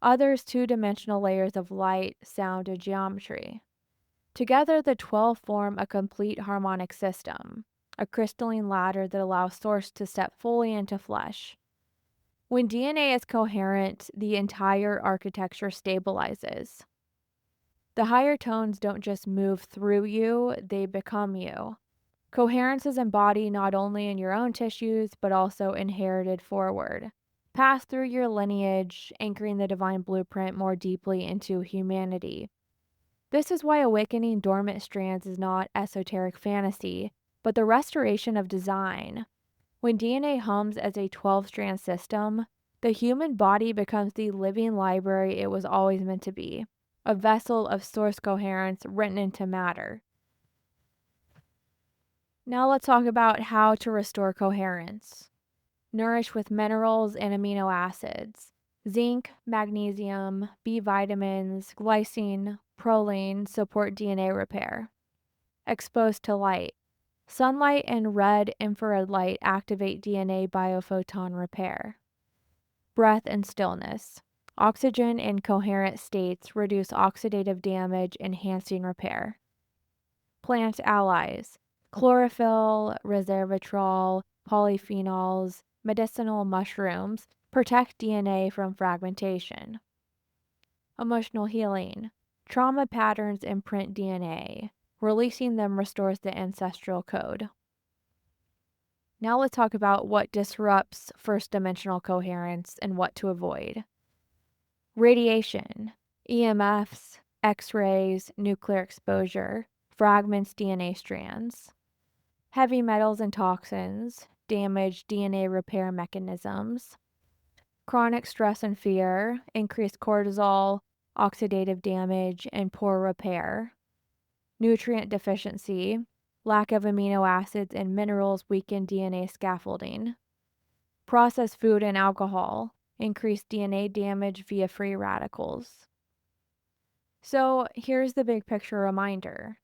others two-dimensional layers of light, sound, and geometry. Together, the 12 form a complete harmonic system, a crystalline ladder that allows Source to step fully into flesh. When DNA is coherent, the entire architecture stabilizes. The higher tones don't just move through you, they become you. Coherence is embodied not only in your own tissues, but also inherited forward, passed through your lineage, anchoring the divine blueprint more deeply into humanity. This is why awakening dormant strands is not esoteric fantasy, but the restoration of design. When DNA hums as a 12-strand system, the human body becomes the living library it was always meant to be, a vessel of source coherence written into matter. Now let's talk about how to restore coherence. Nourish with minerals and amino acids. Zinc, magnesium, B vitamins, glycine, proline support DNA repair. Exposed to light. Sunlight and red infrared light activate DNA biophoton repair. Breath and stillness. Oxygen in coherent states reduce oxidative damage, enhancing repair. Plant allies. Chlorophyll, resveratrol, polyphenols, medicinal mushrooms protect DNA from fragmentation. Emotional healing. Trauma patterns imprint DNA. Releasing them restores the ancestral code. Now let's talk about what disrupts first dimensional coherence and what to avoid. Radiation, EMFs, X-rays, nuclear exposure, fragments DNA strands. Heavy metals and toxins damage DNA repair mechanisms. Chronic stress and fear, increased cortisol, oxidative damage, and poor repair. Nutrient deficiency, lack of amino acids and minerals weaken DNA scaffolding. Processed food and alcohol, increase DNA damage via free radicals. So here's the big picture reminder.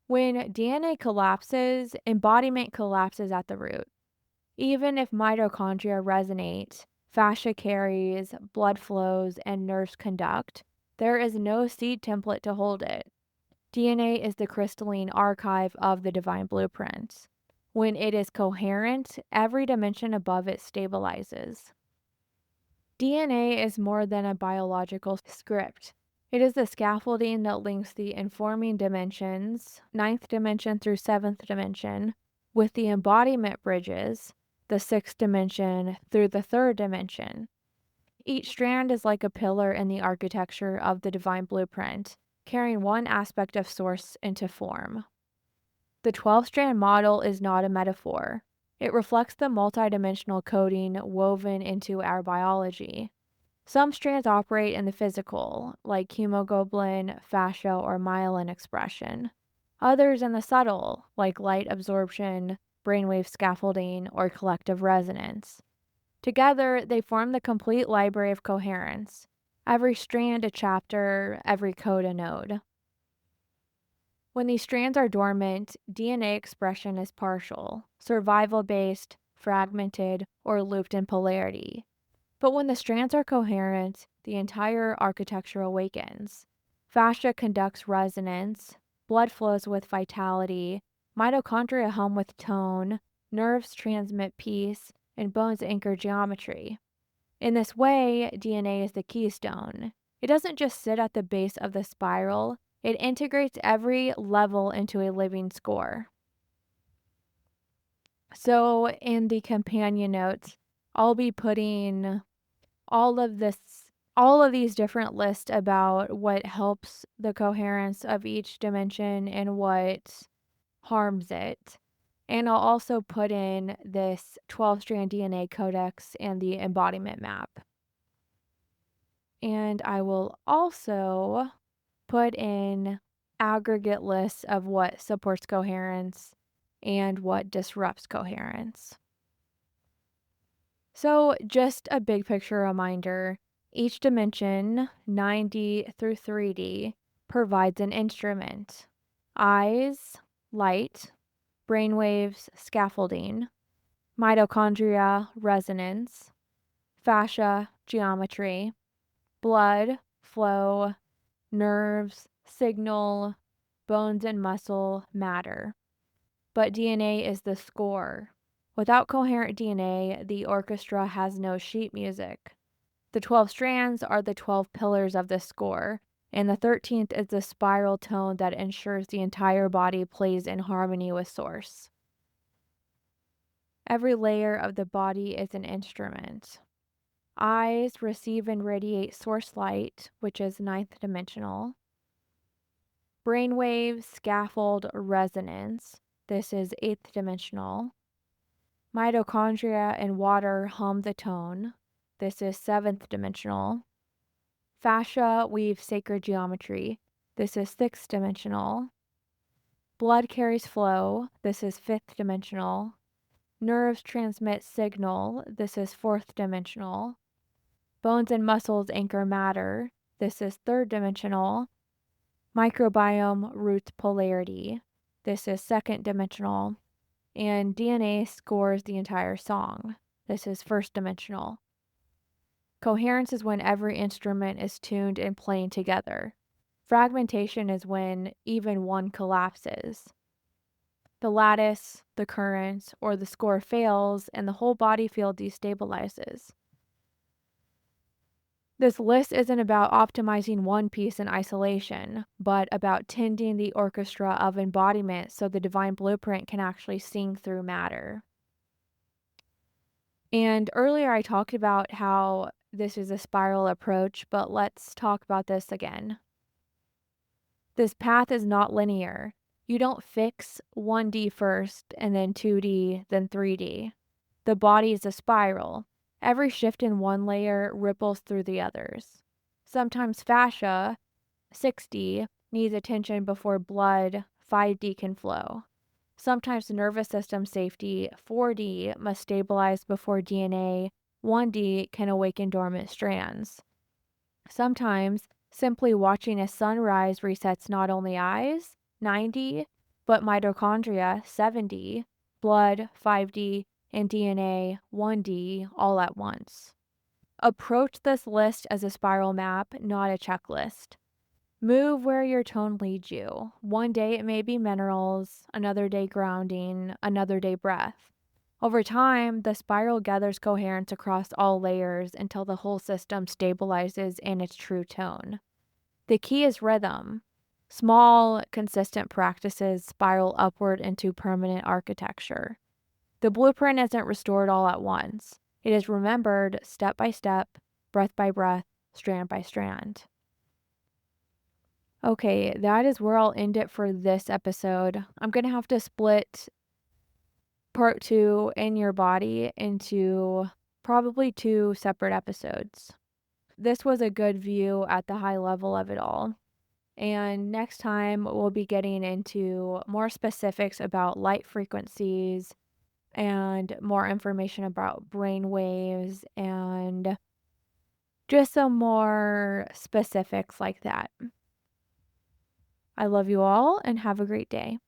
When DNA collapses, embodiment collapses at the root. Even if mitochondria resonate, fascia carries, blood flows, and nerves conduct, there is no seed template to hold it. DNA is the crystalline archive of the divine blueprint. When it is coherent, every dimension above it stabilizes. DNA is more than a biological script. It is the scaffolding that links the informing dimensions, ninth dimension through seventh dimension, with the embodiment bridges, the sixth dimension through the third dimension. Each strand is like a pillar in the architecture of the divine blueprint, carrying one aspect of source into form. The 12-strand model is not a metaphor. It reflects the multidimensional coding woven into our biology. Some strands operate in the physical, like hemoglobin, fascia, or myelin expression. Others in the subtle, like light absorption, brainwave scaffolding, or collective resonance. Together, they form the complete library of coherence. Every strand a chapter, every code a node. When these strands are dormant, DNA expression is partial, survival-based, fragmented, or looped in polarity. But when the strands are coherent, the entire architecture awakens. Fascia conducts resonance, blood flows with vitality, mitochondria hum with tone, nerves transmit peace, and bones anchor geometry. In this way, DNA is the keystone. It doesn't just sit at the base of the spiral, it integrates every level into a living score. So, in the companion notes, I'll be putting all of these different lists about what helps the coherence of each dimension and what harms it. And I'll also put in this 12-strand DNA codex and the embodiment map. And I will also put in aggregate lists of what supports coherence and what disrupts coherence. So just a big picture reminder, each dimension, 9D through 3D, provides an instrument. Eyes, light, brainwaves, scaffolding, mitochondria, resonance, fascia, geometry, blood, flow, nerves, signal, bones and muscle, matter. But DNA is the score. Without coherent DNA, the orchestra has no sheet music. The 12 strands are the 12 pillars of the score, and the 13th is the spiral tone that ensures the entire body plays in harmony with source. Every layer of the body is an instrument. Eyes receive and radiate source light, which is ninth dimensional. Brainwave, scaffold, resonance. This is eighth dimensional. Mitochondria and water hum the tone. This is seventh dimensional. Fascia weave sacred geometry. This is sixth dimensional. Blood carries flow. This is fifth dimensional. Nerves transmit signal. This is fourth dimensional. Bones and muscles anchor matter. This is third dimensional. Microbiome roots polarity. This is second dimensional. And DNA scores the entire song. This is first dimensional. Coherence is when every instrument is tuned and playing together. Fragmentation is when even one collapses. The lattice, the current, or the score fails and the whole body field destabilizes. This list isn't about optimizing one piece in isolation, but about tending the orchestra of embodiment so the divine blueprint can actually sing through matter. And earlier I talked about how this is a spiral approach, but let's talk about this again. This path is not linear. You don't fix 1D first and then 2D, then 3D. The body is a spiral. Every shift in one layer ripples through the others. Sometimes fascia, 6D, needs attention before blood, 5D, can flow. Sometimes nervous system safety, 4D, must stabilize before DNA, 1D, can awaken dormant strands. Sometimes simply watching a sunrise resets not only eyes, 9D, but mitochondria, 7D, blood, 5D, and DNA, 1D, all at once. Approach this list as a spiral map, not a checklist. Move where your tone leads you. One day it may be minerals, another day grounding, another day breath. Over time, the spiral gathers coherence across all layers until the whole system stabilizes in its true tone. The key is rhythm. Small, consistent practices spiral upward into permanent architecture. The blueprint isn't restored all at once. It is remembered step by step, breath by breath, strand by strand. Okay, that is where I'll end it for this episode. I'm going to have to split part 2 in your body into probably 2 separate episodes. This was a good view at the high level of it all. And next time we'll be getting into more specifics about light frequencies and more information about brain waves and just some more specifics like that. I love you all and have a great day.